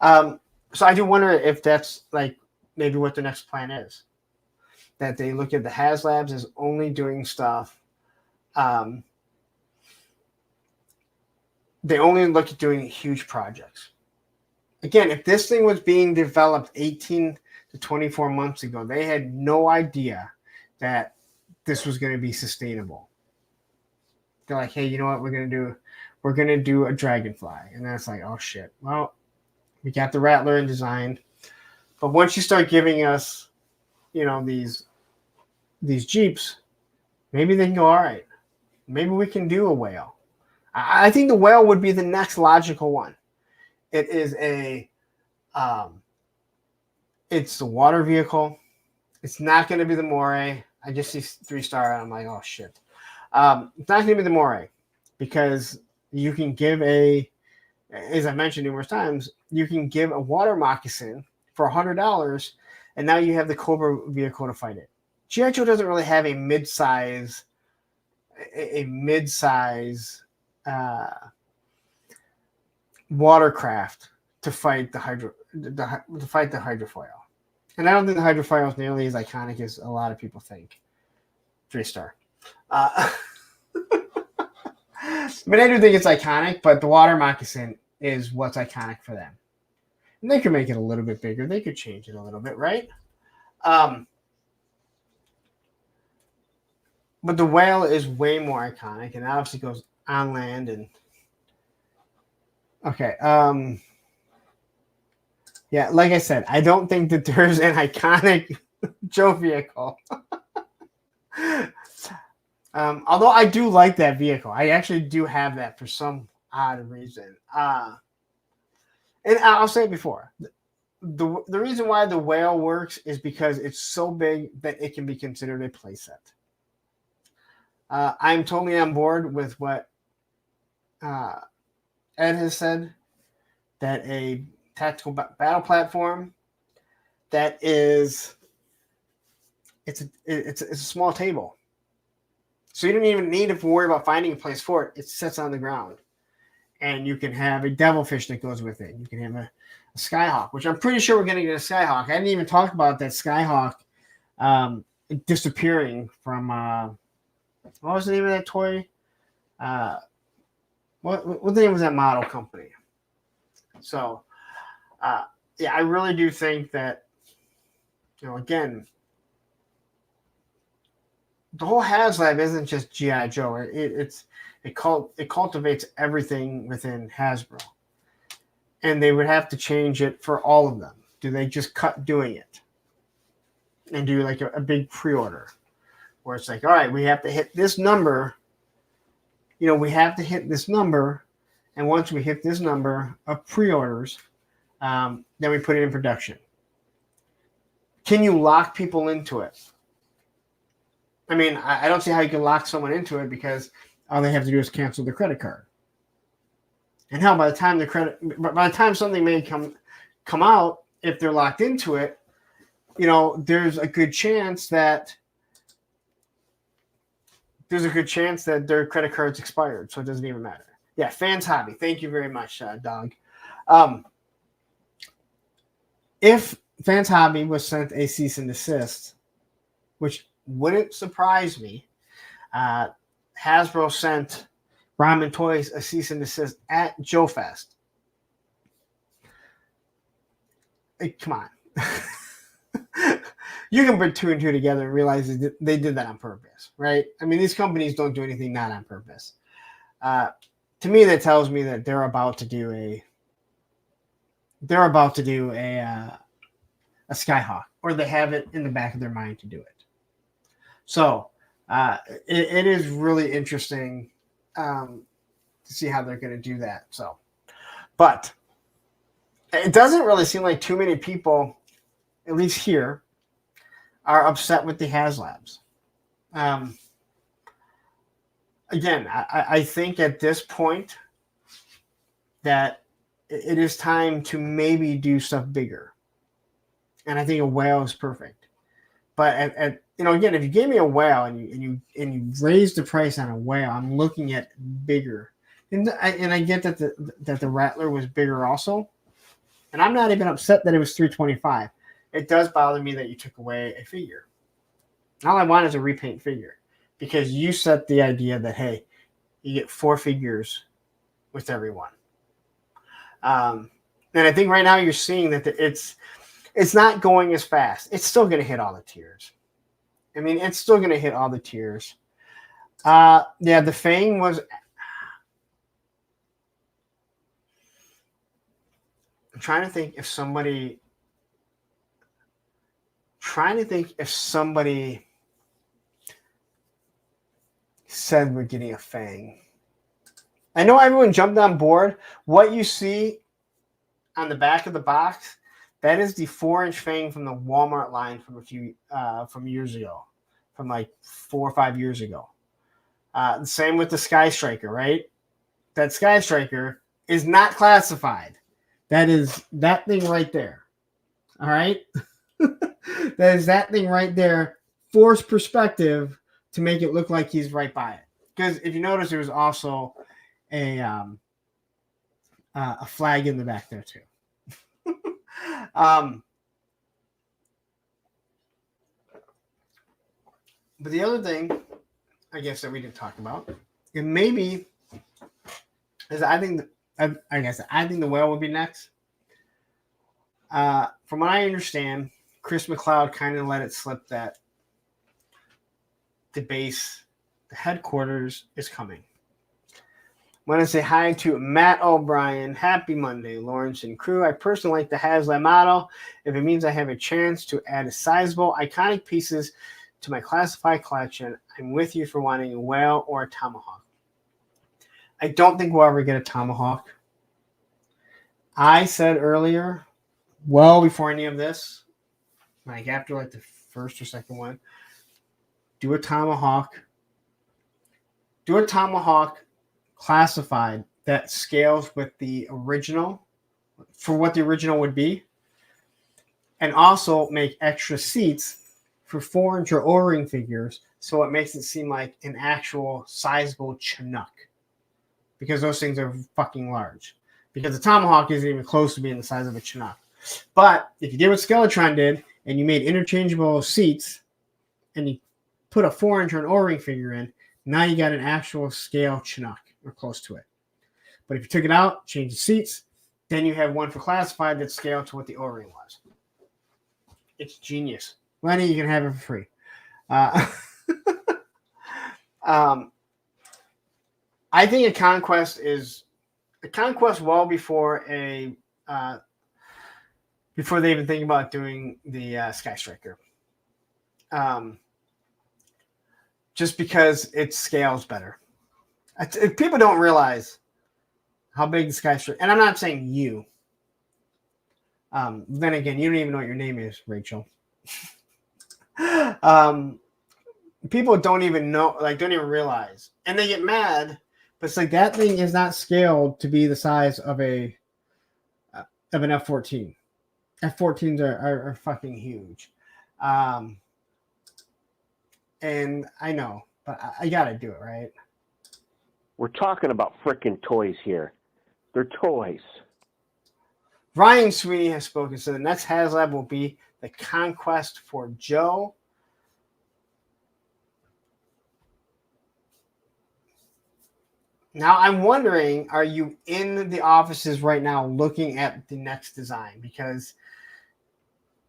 So I do wonder if that's like maybe what the next plan is. That they look at the Haslabs as only doing stuff. They only look at doing huge projects. Again, if this thing was being developed 18 to 24 months ago, they had no idea that this was going to be sustainable. They're like, hey, you know what we're going to do? We're going to do a Dragonfly. And then it's like, oh, shit. Well, we got the Rattler in design. But once you start giving us, these Jeeps, maybe they can go, all right, maybe we can do a whale. I think the whale would be the next logical one. It is it's the water vehicle. It's not going to be the Moray. I just see 3-star and I'm like, oh shit. It's not going to be the Moray, because you can give as I mentioned numerous times, you can give a water moccasin for $100, and now you have the Cobra vehicle to fight it. G.I. Joe doesn't really have a mid-size watercraft to fight the hydrofoil, and I don't think the hydrofoil is nearly as iconic as a lot of people think. 3-star. I mean, I do think it's iconic, but the water moccasin is what's iconic for them. And they could make it a little bit bigger. They could change it a little bit, right? But the whale is way more iconic, and obviously goes on land. And okay, yeah, like I said, I don't think that there's an iconic Joe vehicle. Although I do like that vehicle. I actually do have that for some odd reason. And I'll say it before. The reason why the whale works is because it's so big that it can be considered a playset. I'm totally on board with what Ed has said, that a tactical battle platform that is it's a small table. So you don't even need to worry about finding a place for it. It sits on the ground. And you can have a devilfish that goes with it. You can have a Skyhawk, which I'm pretty sure we're going to get a Skyhawk. I didn't even talk about that Skyhawk disappearing from, what was the name of that toy? What the name was that model company? So, yeah, I really do think that, again, the whole Haslab isn't just G.I. Joe. It cultivates everything within Hasbro. And they would have to change it for all of them. Do they just cut doing it? And do like a big pre-order where it's like, all right, we have to hit this number. We have to hit this number. And once we hit this number of pre-orders, then we put it in production. Can you lock people into it? I mean, I don't see how you can lock someone into it, because all they have to do is cancel their credit card. And hell, by the time something may come out, if they're locked into it, there's a good chance that there's a good chance that their credit card's expired, so it doesn't even matter. Yeah, Fans Hobby. Thank you very much, dog. If Fans Hobby was sent a cease and desist, which wouldn't surprise me, Hasbro sent Ramen Toys a cease and desist at Joe Fest. Hey, come on. You can put two and two together and realize they did that on purpose, right? I mean, these companies don't do anything not on purpose. To me, that tells me that they're about to do a Skyhawk, or they have it in the back of their mind to do it. So it is really interesting to see how they're going to do that. So, but it doesn't really seem like too many people, at least here, are upset with the Haslabs. Again, I think at this point that it is time to maybe do stuff bigger. And I think a whale is perfect. But again, if you gave me a whale and you raised the price on a whale, I'm looking at bigger. And I get that the Rattler was bigger also. And I'm not even upset that it was $325. It does bother me that you took away a figure. All I want is a repaint figure, because you set the idea that, hey, you get 4 figures with everyone. And I think right now you're seeing that it's not going as fast. It's still going to hit all the tiers. I mean, it's still going to hit all the tiers. Yeah, the Fang was... I'm trying to think if somebody said we're getting a Fang. I know everyone jumped on board. What you see on the back of the box, that is the 4-inch Fang from the Walmart line from years ago, from like 4 or 5 years ago. The same with the Sky Striker, right? That Sky Striker is not classified. That is that thing right there. All right? That is that thing right there. Forced perspective to make it look like he's right by it. Because if you notice, there was also a flag in the back there too. But the other thing, I guess, that we didn't talk about, and maybe, is I think the whale would be next. From what I understand, Chris McLeod kind of let it slip that the base, the headquarters, is coming. I want to say hi to Matt O'Brien. Happy Monday, Lawrence and crew. I personally like the Haslab model if it means I have a chance to add a sizable, iconic pieces to my classified collection. I'm with you for wanting a whale or a tomahawk. I don't think we'll ever get a tomahawk. I said earlier, well before any of this, like after like the first or second one, do a tomahawk classified that scales with the original, for what the original would be, and also make extra seats for 4-inch or O-ring figures, so it makes it seem like an actual sizable Chinook, because those things are fucking large, because the tomahawk isn't even close to being the size of a Chinook. But if you did what Skeletron did and you made interchangeable seats and you put a 4-inch or an O-ring figure in, now you got an actual scale Chinook, or close to it. But if you took it out, change the seats, then you have one for classified that's scaled to what the O-ring was. It's genius. Lenny, you can have it for free. I think a conquest well before before they even think about doing the Sky Striker. Just because it scales better. If people don't realize how big the Sky Striker, and I'm not saying you. Then again, you don't even know what your name is, Rachel. People don't even know, like, don't even realize, and they get mad. But it's like, that thing is not scaled to be the size of an F-14. F-14s are fucking huge. And I know but I gotta do it, right? We're talking about frickin' toys here. They're toys. Ryan Sweeney has spoken, so the next Haslab will be the Conquest for Joe. Now, I'm wondering, are you in the offices right now looking at the next design? Because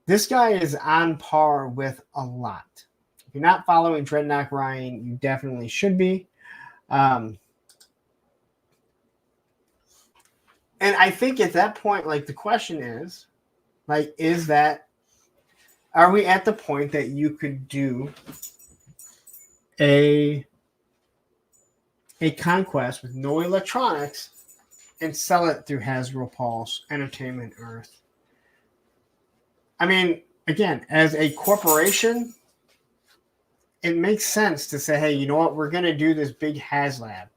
this guy is on par with a lot. If you're not following Dreadnought Ryan, you definitely should be. And I think at that point, like, the question is, like, are we at the point that you could do a conquest with no electronics and sell it through Hasbro Pulse, Entertainment Earth? I mean, again, as a corporation, it makes sense to say, hey, you know what? We're going to do this big Haslab.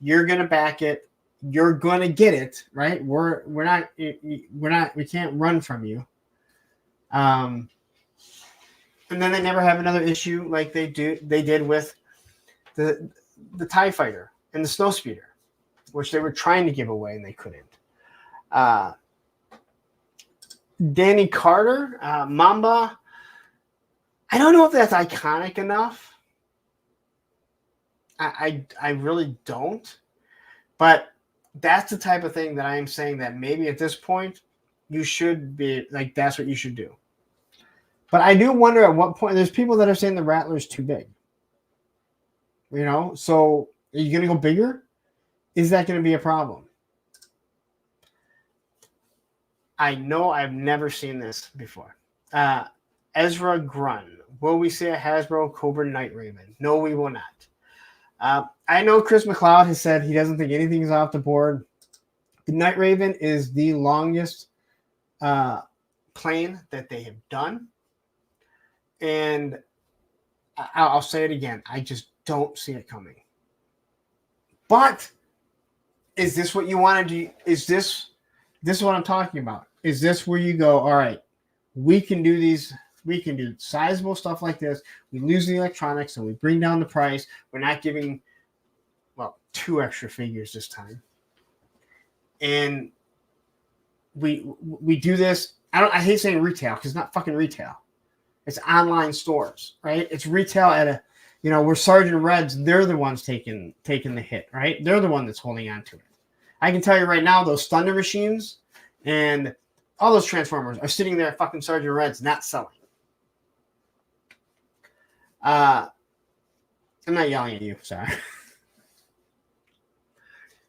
You're going to back it. You're going to get it, right? We can't run from you. And then they never have another issue like they did with the TIE Fighter and the Snowspeeder, which they were trying to give away and they couldn't. Danny Carter, Mamba. I don't know if that's iconic enough. I really don't. But that's the type of thing that I am saying that maybe at this point you should be like, that's what you should do. But I do wonder at what point there's people that are saying the Rattler is too big. You know, so are you going to go bigger? Is that going to be a problem? I know I've never seen this before. Ezra Grun. Will we see a Hasbro Cobra Night Raven? No, we will not. I know Chris McLeod has said he doesn't think anything is off the board. The Night Raven is the longest plane that they have done. And I'll say it again. I just don't see it coming. But is this what you want to do? Is this what I'm talking about? Is this where you go, all right, we can do these, we can do sizable stuff like this. We lose the electronics and we bring down the price. We're not giving, 2 extra figures this time. And we do this. I hate saying retail because it's not fucking retail. It's online stores, right? It's retail at where Sergeant Reds, they're the ones taking the hit, right? They're the one that's holding on to it. I can tell you right now, those Thunder machines and all those Transformers are sitting there at fucking Sergeant Reds not selling. I'm not yelling at you, sorry.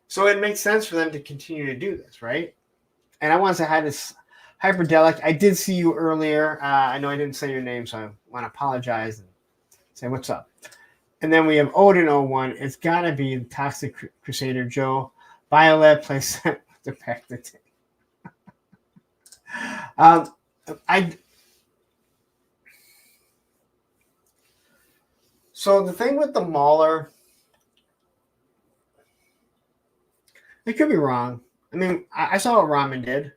So it makes sense for them to continue to do this, right? And I want to say hi to Hyperdelic. I did see you earlier. I know I didn't say your name, so I want to apologize and say what's up. And then we have Odin 01. It's got to be the Toxic Crusader Joe. Biolab playset with the pack the tank. So the thing with the Mauler, it could be wrong. I mean, I saw what Ramen did.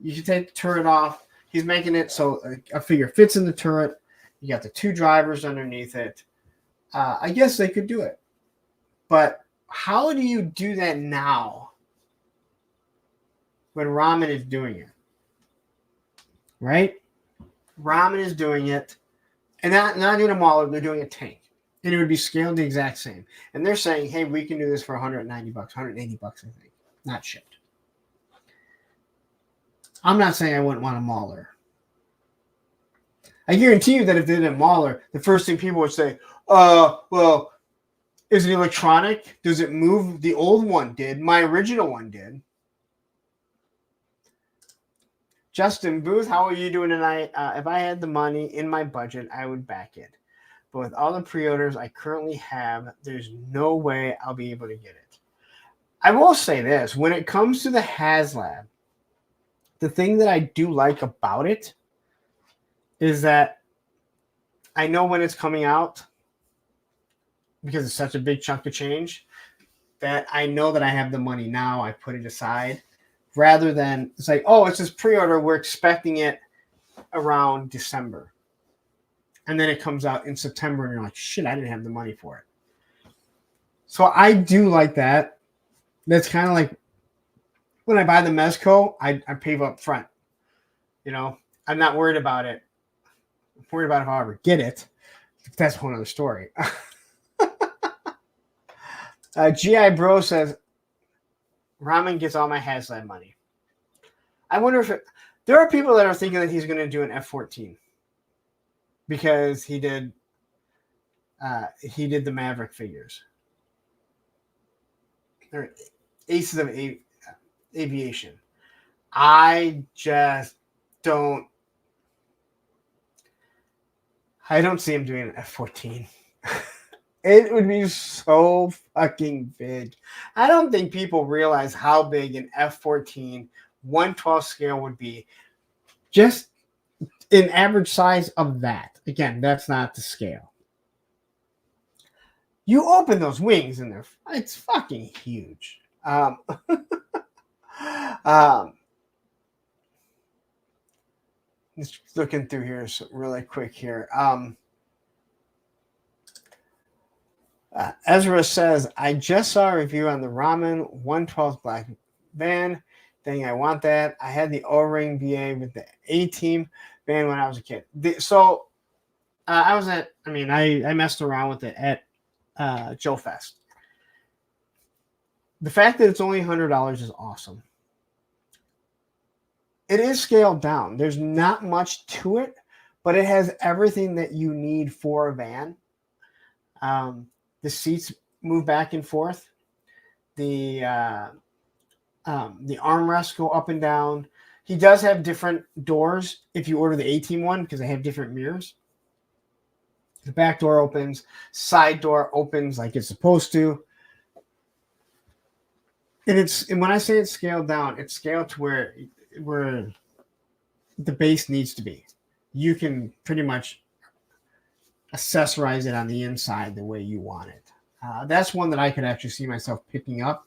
You can take the turret off. He's making it so a figure fits in the turret. You got the 2 drivers underneath it. I guess they could do it. But how do you do that now when Ramen is doing it? Right? Ramen is doing it. And not doing a Mauler, they're doing a tank. And it would be scaled the exact same. And they're saying, hey, we can do this for $190, $180, I think. Not shipped. I'm not saying I wouldn't want a Mauler. I guarantee you that if they did a Mauler, the first thing people would say, well, is it electronic? Does it move? The old one did. My original one did. Justin Booth, how are you doing tonight? If I had the money in my budget, I would back it. But with all the pre-orders I currently have, there's no way I'll be able to get it. I will say this. When it comes to the Haslab, the thing that I do like about it is that I know when it's coming out, because it's such a big chunk of change, that I know that I have the money now. I put it aside. Rather than, it's like, oh, it's this pre-order. We're expecting it around December. and then it comes out in September, and you're like, shit, I didn't have the money for it. So I do like that. That's kind of like when I buy the Mezco, I pay up front. You know, I'm not worried about it. I'm worried about if I ever get it. That's a whole other story. GI Bro says, Ramen gets all my Haslab money. I wonder if there are people that are thinking that he's going to do an F-14 because he did the Maverick figures. They're Aces of Aviation. I just don't see him doing an F-14. It would be so fucking big. I don't think people realize how big an F-14 1/12 scale would be. Just an average size of that. Again, that's not the scale. You open those wings and it's fucking huge. Just looking through here really quick here. Ezra says, I just saw a review on the Ramen 1/12 black van. Dang, I want that. I had the O-ring BA with the A-Team van when I was a kid. I messed around with it at Joe Fest. The fact that it's only $100 is awesome. It is scaled down. There's not much to it, but it has everything that you need for a van. The seats move back and forth. The armrests go up and down. He does have different doors if you order the A-Team one because they have different mirrors. The back door opens, side door opens like it's supposed to. And when I say it's scaled down, it's scaled to where the base needs to be. You can pretty much accessorize it on the inside the way you want it. That's one that I could actually see myself picking up.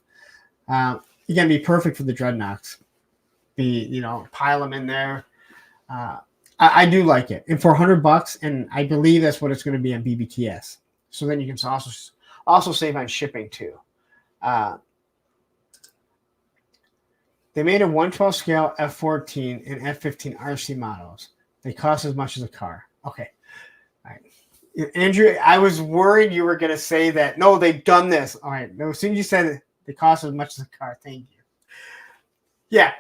Again, be perfect for the dreadnoughts. Pile them in there. I do like it, and for $100, and I believe that's what it's going to be on BBTS. So then you can also save on shipping too. They made a 1/12 scale F-14 and F-15 RC models. They cost as much as a car. Okay. All right. Andrew, I was worried you were going to say that. No, they've done this. All right. No, as soon as you said they cost as much as a car, thank you. Yeah.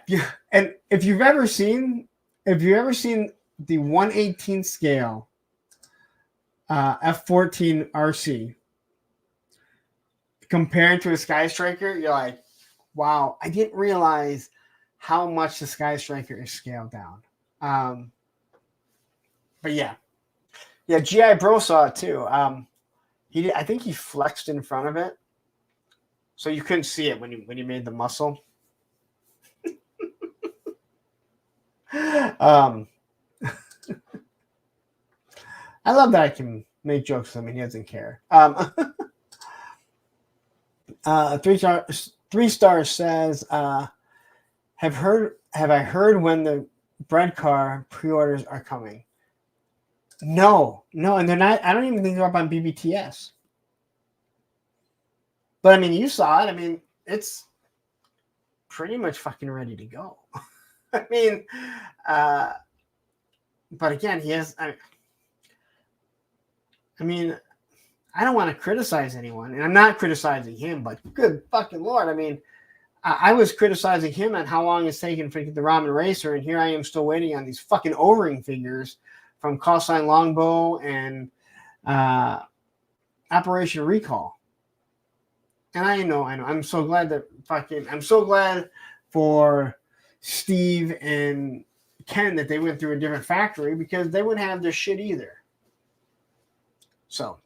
And if you've ever seen the 1/18 scale F-14 RC compared to a Sky Striker, you're like, wow, I didn't realize how much the Sky Striker is scaled down. But yeah, GI Bro saw it too. I think he flexed in front of it, so you couldn't see it when you made the muscle. I love that I can make jokes with him and he doesn't care. 3 stars says, have I heard when the bread car pre-orders are coming? No, and they're not. I don't even think they're up on BBTS. But I mean, you saw it. I mean, it's pretty much fucking ready to go. I mean, but again, he has. I mean, I don't want to criticize anyone, and I'm not criticizing him, but good fucking Lord. I mean, I was criticizing him on how long it's taken to get the Ramen Racer, and here I am still waiting on these fucking O-ring figures from Call Sign Longbow and Operation Recall. And I know. I'm so glad I'm so glad for Steve and Ken that they went through a different factory because they wouldn't have their shit either. So,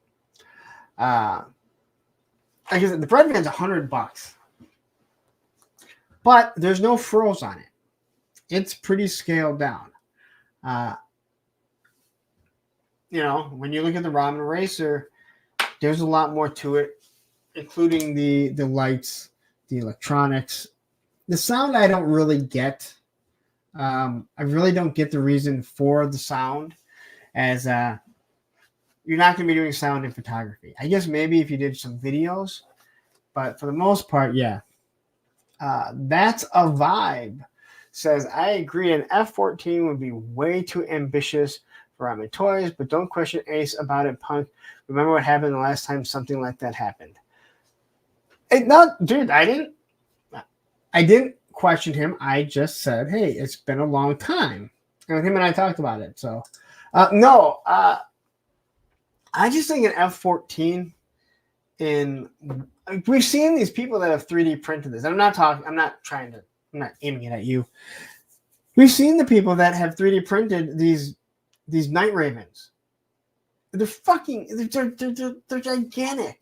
like I said, the bread van's $100, but there's no frills on it. It's pretty scaled down. When you look at the Ramen Racer, there's a lot more to it, including the lights, the electronics. The sound I don't really get. I really don't get the reason for the sound, as you're not going to be doing sound and photography. I guess maybe if you did some videos, but for the most part, yeah. That's a vibe. Says, I agree, an F-14 would be way too ambitious for Ramen Toys, but don't question Ace about it, Punk. Remember what happened the last time something like that happened. Dude, I didn't question him. I just said, hey, it's been a long time. And him and I talked about it. So, I just think an F-14 we've seen these people that have 3D printed this. I'm not aiming it at you. We've seen the people that have 3D printed these night ravens. They're gigantic.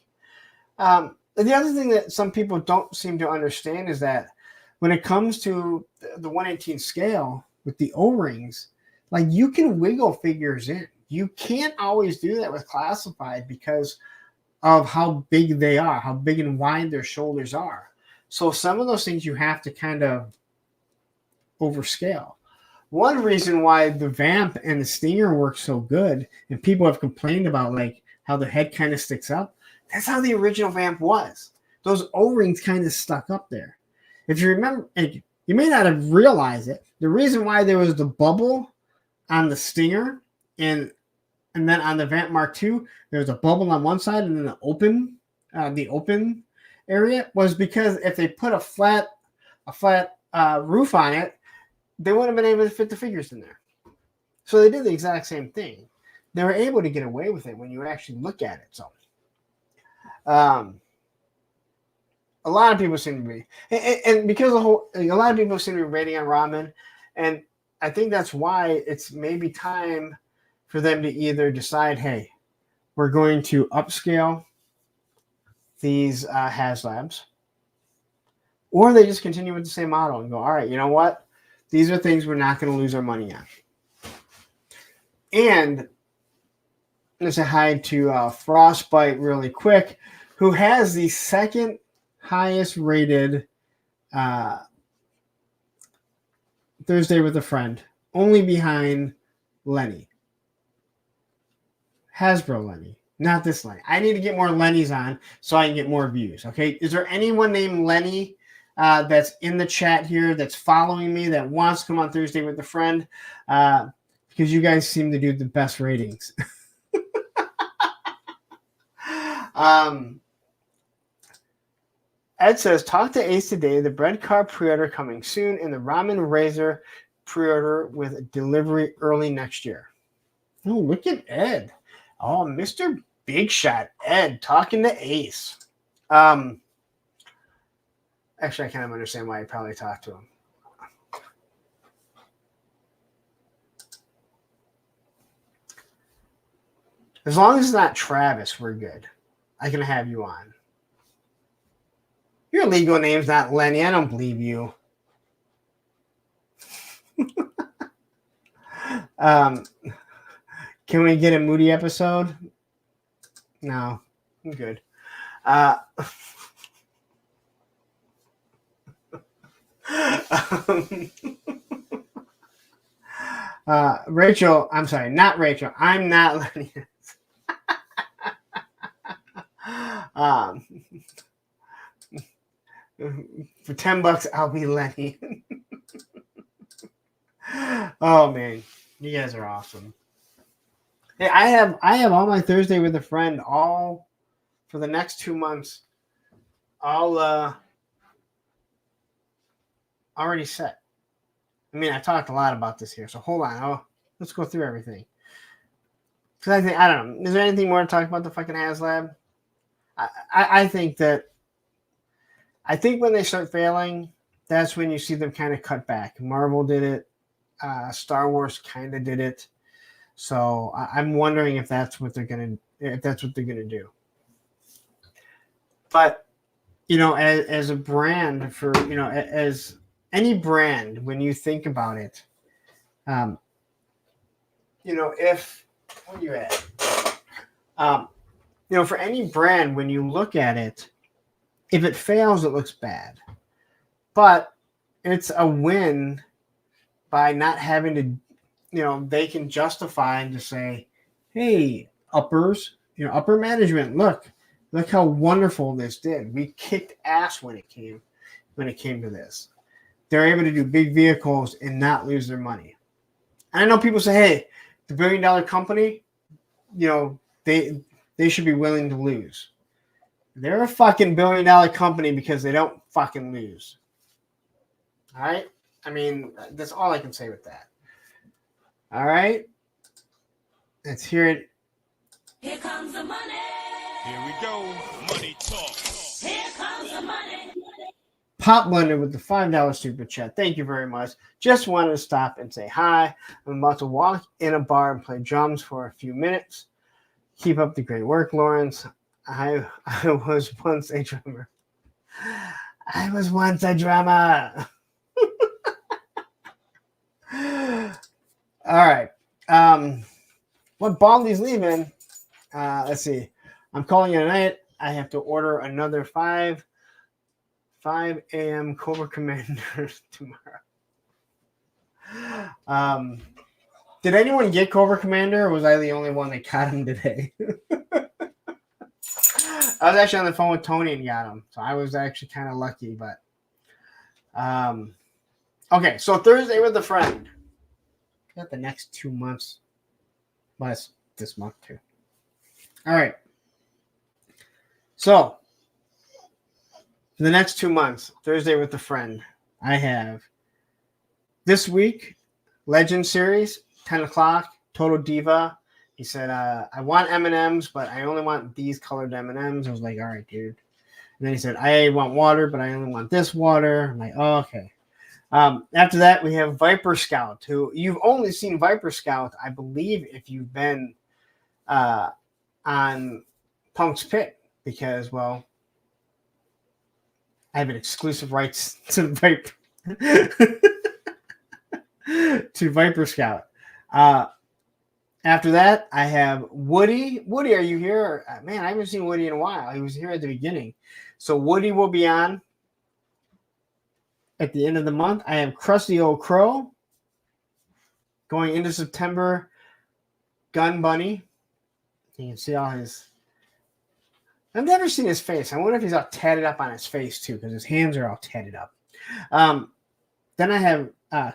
The other thing that some people don't seem to understand is that when it comes to the 1/18 scale with the O-rings, like you can wiggle figures in. You can't always do that with classified because of how big they are, how big and wide their shoulders are. So some of those things you have to kind of overscale. One reason why the Vamp and the Stinger work so good, and people have complained about like how the head kind of sticks up, that's how the original Vamp was. Those O-rings kind of stuck up there. If you remember, and you may not have realized it, the reason why there was the bubble on the Stinger and then on the Vamp Mark II, there was a bubble on one side and then the open area was because if they put a flat roof on it, they wouldn't have been able to fit the figures in there. So they did the exact same thing. They were able to get away with it when you actually look at it. So, a lot of people seem to be, and because a lot of people seem to be rating on Ramen, and I think that's why it's maybe time for them to either decide, hey, we're going to upscale these Haslabs, or they just continue with the same model and go, all right, you know what? These are things we're not going to lose our money on. And let's say hi to Frostbite really quick, who has the second highest rated Thursday with a Friend, only behind Lenny. Hasbro Lenny, not this Lenny. I need to get more Lennys on so I can get more views. Okay, is there anyone named Lenny that's in the chat here that's following me that wants to come on Thursday with a Friend? Because you guys seem to do the best ratings. Ed says, talk to Ace today. The bread car pre-order coming soon, and the Ramen Razor pre-order with delivery early next year. Oh, look at Ed. Oh, Mr. Big Shot Ed talking to Ace. Actually, I kind of understand why I probably talked to him. As long as it's not Travis, we're good. I can have you on. Your legal name's not Lenny. I don't believe you. Can we get a Moody episode? No, I'm good. Rachel, I'm sorry, not Rachel. I'm not Lenny. For $10, I'll be Lenny. Oh man, you guys are awesome. Hey, I have all my Thursday with a Friend all for the next 2 months. All already set. I mean, I talked a lot about this here, so hold on. Let's go through everything. Because I don't know. Is there anything more to talk about the fucking Haslab? I think when they start failing, that's when you see them kind of cut back. Marvel did it. Star Wars kind of did it. So I'm wondering if that's what they're gonna do. But as a brand as any brand, when you think about it, if where you at, for any brand, when you look at it, if it fails, it looks bad. But it's a win by not having to, they can justify and just say, hey, uppers, upper management. Look how wonderful this did. We kicked ass when it came to this. They're able to do big vehicles and not lose their money. And I know people say, hey, the $1 billion company, they should be willing to lose. They're a fucking $1 billion company because they don't fucking lose. All right? I mean, that's all I can say with that. All right? Let's hear it. Here comes the money. Here we go. Money talk. Here comes the money. Pop Blender with the $5 super chat. Thank you very much. Just wanted to stop and say hi. I'm about to walk in a bar and play drums for a few minutes. Keep up the great work, Lawrence. I was once a drummer. All right. What Baldy's leaving? Let's see. I'm calling it a night. I have to order another 5 a.m. Cobra Commanders tomorrow. Did anyone get Cobra Commander, or was I the only one that got him today? I was actually on the phone with Tony and got him, so I was actually kind of lucky. But okay, so Thursday with a friend. Got the next 2 months, plus this month too. All right. So for the next 2 months, Thursday with a friend, I have this week Legend Series, 10 o'clock, Total Diva. He said, I want M&Ms, but I only want these colored M&Ms. I was like, all right, dude. And then he said, I want water, but I only want this water. I'm like, oh, okay. After that, we have Viper Scout, who you've only seen Viper Scout, I believe, if you've been on Punk's Pit, because, well, I have an exclusive rights to Viper to Viper Scout. After that, I have Woody. Woody, are you here? Man, I haven't seen Woody in a while. He was here at the beginning. So Woody will be on at the end of the month. I have Krusty Old Crow going into September. Gun Bunny. You can see all his... I've never seen his face. I wonder if he's all tatted up on his face, too, because his hands are all tatted up. Then I have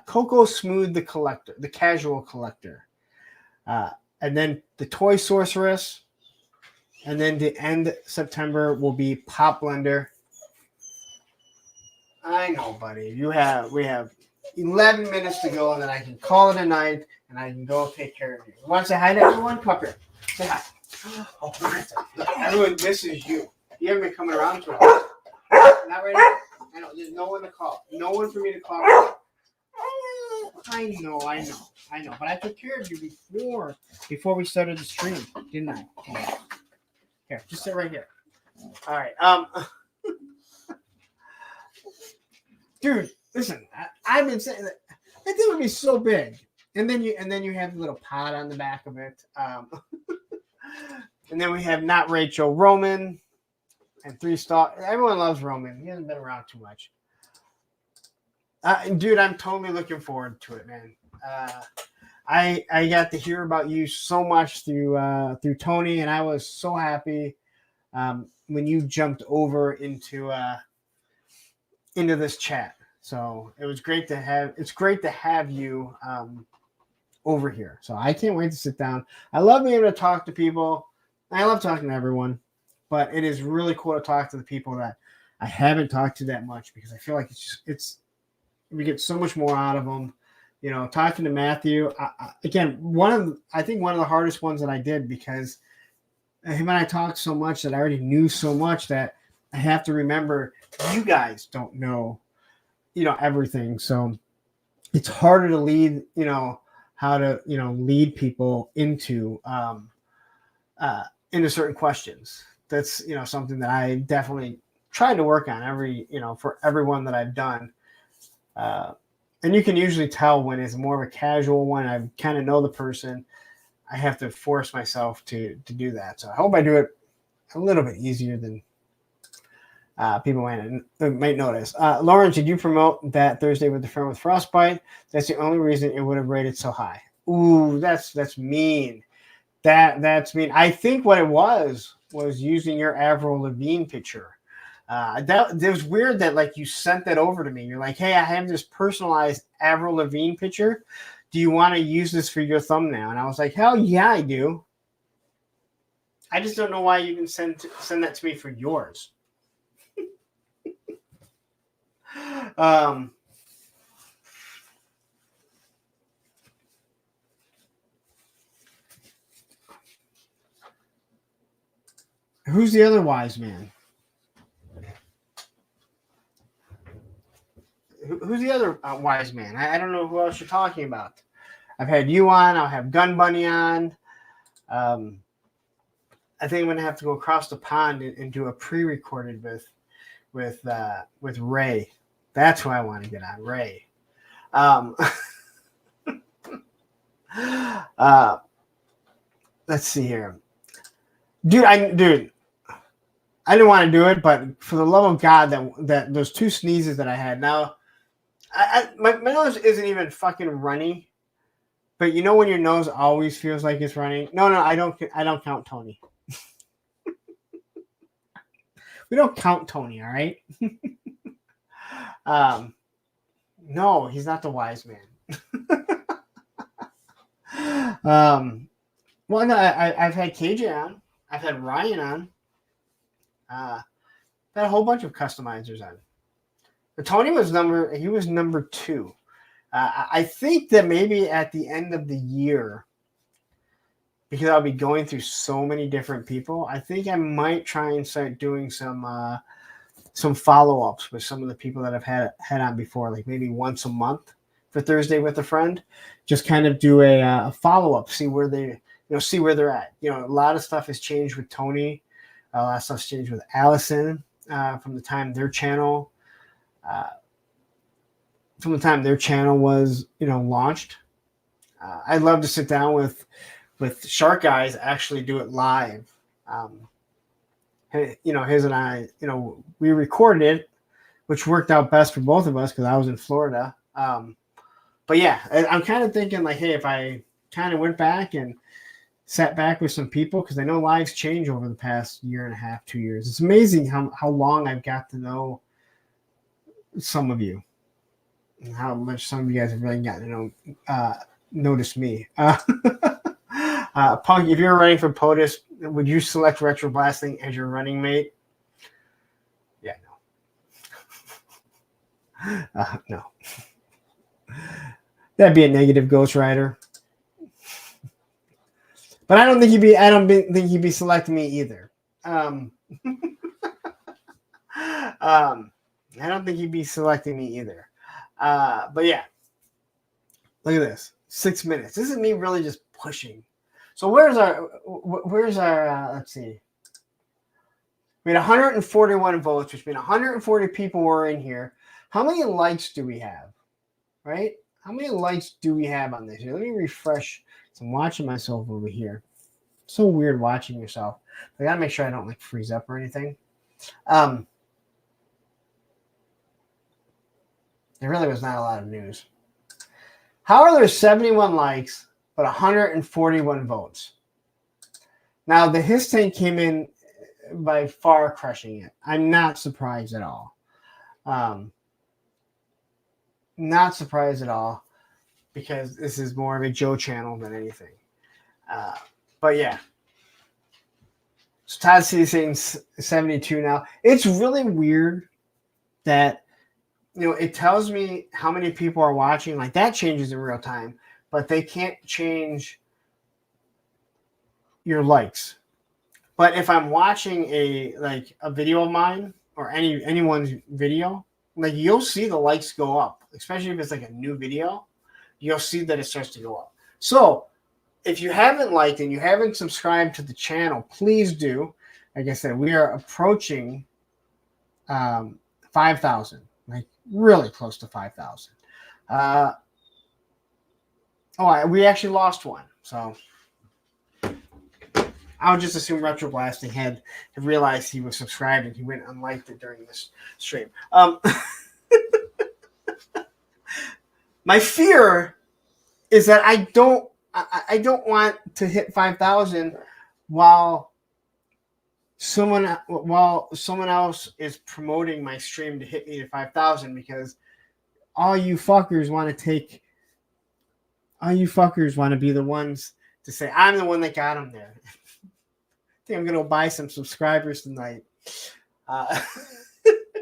Coco Smooth the Collector, the Casual Collector. And then the Toy Sorceress. And then the end September will be Pop Blender. I know, buddy. We have 11 minutes to go, and then I can call it a night, and I can go take care of you. You want to say hi to everyone? Come up here. Say hi. Oh, everyone misses you. You haven't been coming around to us. Not right now. I know. There's no one to call. No one for me to call. I know. But I took care of you before we started the stream, didn't I? Here, just sit right here. All right. Dude, listen. I've been saying that thing would be so big, and then you have the little pod on the back of it. And then we have Not Rachel, Roman, and 3-star. Everyone loves Roman. He hasn't been around too much. Dude, I'm totally looking forward to it, man. I got to hear about you so much through Tony, and I was so happy when you jumped over into this chat. So it was great to have. It's great to have you over here. So I can't wait to sit down. I love being able to talk to people. I love talking to everyone, but it is really cool to talk to the people that I haven't talked to that much, because I feel like we get so much more out of them. You know, talking to Matthew, again, I think one of the hardest ones that I did, because him and I talked so much that I already knew so much that I have to remember you guys don't know, everything. So it's harder to lead, how to, lead people into certain questions. That's, something that I definitely tried to work on for everyone that I've done. And you can usually tell when it's more of a casual one. I kind of know the person. I have to force myself to do that. So I hope I do it a little bit easier than people might notice. Lauren, did you promote that Thursday with the friend with Frostbite? That's the only reason it would have rated so high. Ooh, that's mean. That's mean. I think what it was using your Avril Lavigne picture. That it was weird that like you sent that over to me. You're like, hey, I have this personalized Avril Lavigne picture. Do you want to use this for your thumbnail? And I was like, hell yeah, I do. I just don't know why you can send that to me for yours. Who's the other wise man? Who's the other wise man? I don't know who else you're talking about. I've had you on. I'll have Gun Bunny on. I think I'm gonna have to go across the pond and do a pre-recorded with Ray. That's who I want to get on, Ray. Let's see here, dude. I didn't want to do it, but for the love of God, that those 2 sneezes that I had. Now, my nose isn't even fucking runny, but you know when your nose always feels like it's running. No, I don't count Tony. We don't count Tony, all right? No, he's not the wise man. Well, no, I've had KJ on. I've had Ryan on. I've had a whole bunch of customizers on. But Tony was number 2. I think that maybe at the end of the year, because I'll be going through so many different people, I think I might try and start doing some follow-ups with some of the people that I've had on before, like maybe once a month for Thursday with a friend. Just kind of do a follow-up, see where they're at. You know, a lot of stuff has changed with Tony. A lot of stuff's changed with Allison from the time their channel was launched. I'd love to sit down with Shark Guys, actually do it live. His and I, we recorded it, which worked out best for both of us because I was in Florida. But yeah, I'm kind of thinking like, hey, if I kind of went back and sat back with some people, because I know lives change over the past year and a half, 2 years. It's amazing how long I've got to know some of you, and how much some of you guys have really gotten to notice me. Punk, if you're running for POTUS, would you select Retro Blasting as your running mate? Yeah, no. No. That'd be a negative Ghost Rider. But I don't think he'd be selecting me either. I don't think he'd be selecting me either. But yeah, look at this. 6 minutes. This is me really just pushing. So where's our let's see. We had 141 votes, which means 140 people were in here. How many likes do we have? Right? How many likes do we have on this? Here, let me refresh. So I'm watching myself over here. So weird watching yourself. I gotta make sure I don't like freeze up or anything. There really was not a lot of news. How are there 71 likes but 141 votes? Now the His Tank came in by far crushing it. I'm not surprised at all. Not surprised at all, because this is more of a Joe channel than anything. But yeah. So Todd C is saying 72 now. It's really weird that, it tells me how many people are watching. Like that changes in real time, but they can't change your likes. But if I'm watching a video of mine or anyone's video, like you'll see the likes go up, especially if it's like a new video. You'll see that it starts to go up. So if you haven't liked and you haven't subscribed to the channel, please do. Like I said, we are approaching 5,000, like really close to 5,000. We actually lost one. So I would just assume Retro Blasting had realized he was subscribed and he went and unliked it during this stream. My fear is that I I don't want to hit 5,000 while someone else is promoting my stream to hit me to 5,000, because all you fuckers want to be the ones to say I'm the one that got him there. I think I'm gonna buy some subscribers tonight,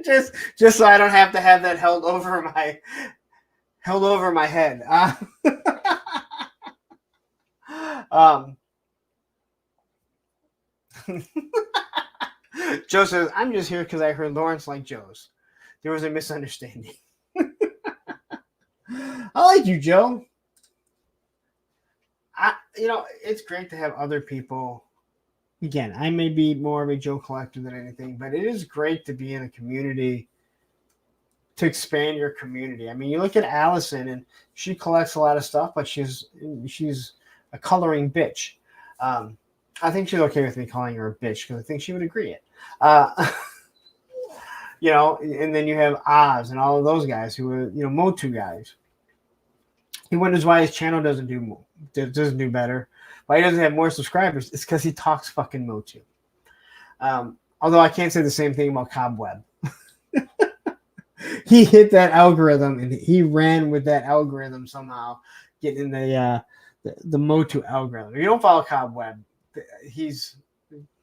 just so I don't have to have that held over my head. Joe says, I'm just here because I heard Lawrence like Joe's. There was a misunderstanding. I like you, Joe. It's great to have other people. Again, I may be more of a Joe collector than anything, but it is great to be in a community, to expand your community. I mean, you look at Allison, and she collects a lot of stuff, but she's a coloring bitch. I think she's okay with me calling her a bitch because I think she would agree it. And then you have Oz and all of those guys who are, Motu guys. He wonders why his channel doesn't do better. Why he doesn't have more subscribers? It's because he talks fucking Motu. Although I can't say the same thing about Cobweb. He hit that algorithm and he ran with that algorithm somehow, getting the Motu algorithm. If you don't follow Cobweb, he's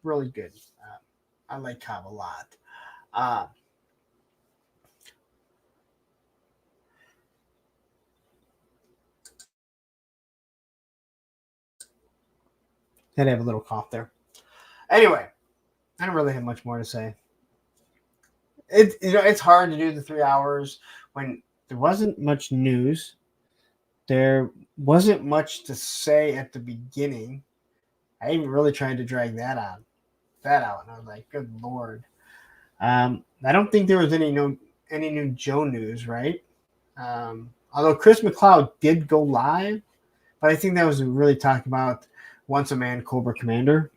really good. I like Cobb a lot. Had to have a little cough there. Anyway, I don't really have much more to say. It's hard to do the 3 hours when there wasn't much news. There wasn't much to say at the beginning. I even really tried to drag that out, and I was like, "Good Lord!" I don't think there was any new Joe news, right? Although Chris McLeod did go live, but I think that was really talking about Once a Man Cobra Commander,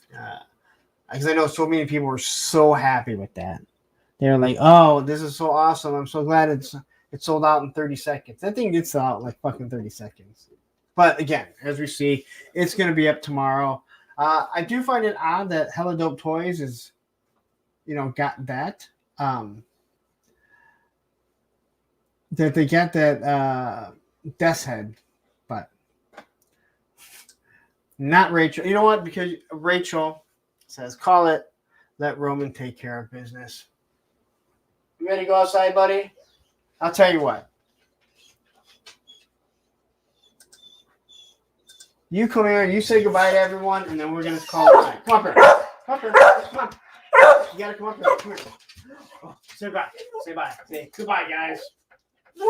because I know so many people were so happy with that. They were like, "Oh, this is so awesome! I'm so glad it's sold out in 30 seconds." That thing gets out in like fucking 30 seconds. But again, as we see, it's going to be up tomorrow. I do find it odd that Hella Dope Toys is, got that. That they got that Death's Head, but not Rachel. You know what? Because Rachel says, call it, let Roman take care of business. You ready to go outside, buddy? I'll tell you what. You come here and you say goodbye to everyone, and then we're going to call it night. Come up here. Come up here. Come on. You got to come up here. Come here. Oh, say bye. Say bye. Say goodbye, guys. All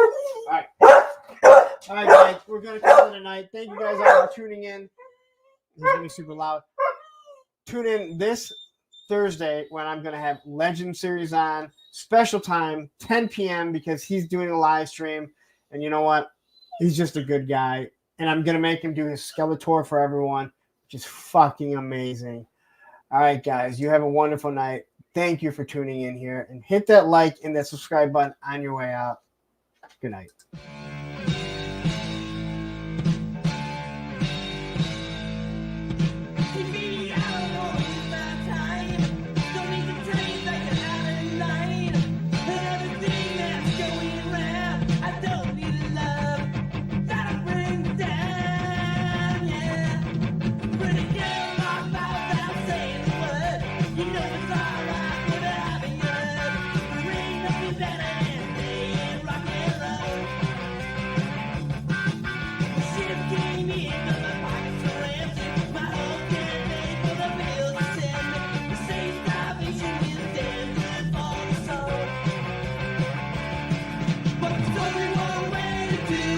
right. All right, guys. We're going to call it a night. Thank you guys all for tuning in. He's going to be super loud. Tune in this Thursday when I'm going to have Legend Series on. Special time, 10 p.m. because he's doing a live stream. And you know what? He's just a good guy. And I'm going to make him do his Skeletor for everyone, which is fucking amazing. All right, guys. You have a wonderful night. Thank you for tuning in here. And hit that like and that subscribe button on your way out. Good night. What the fuck we want to do?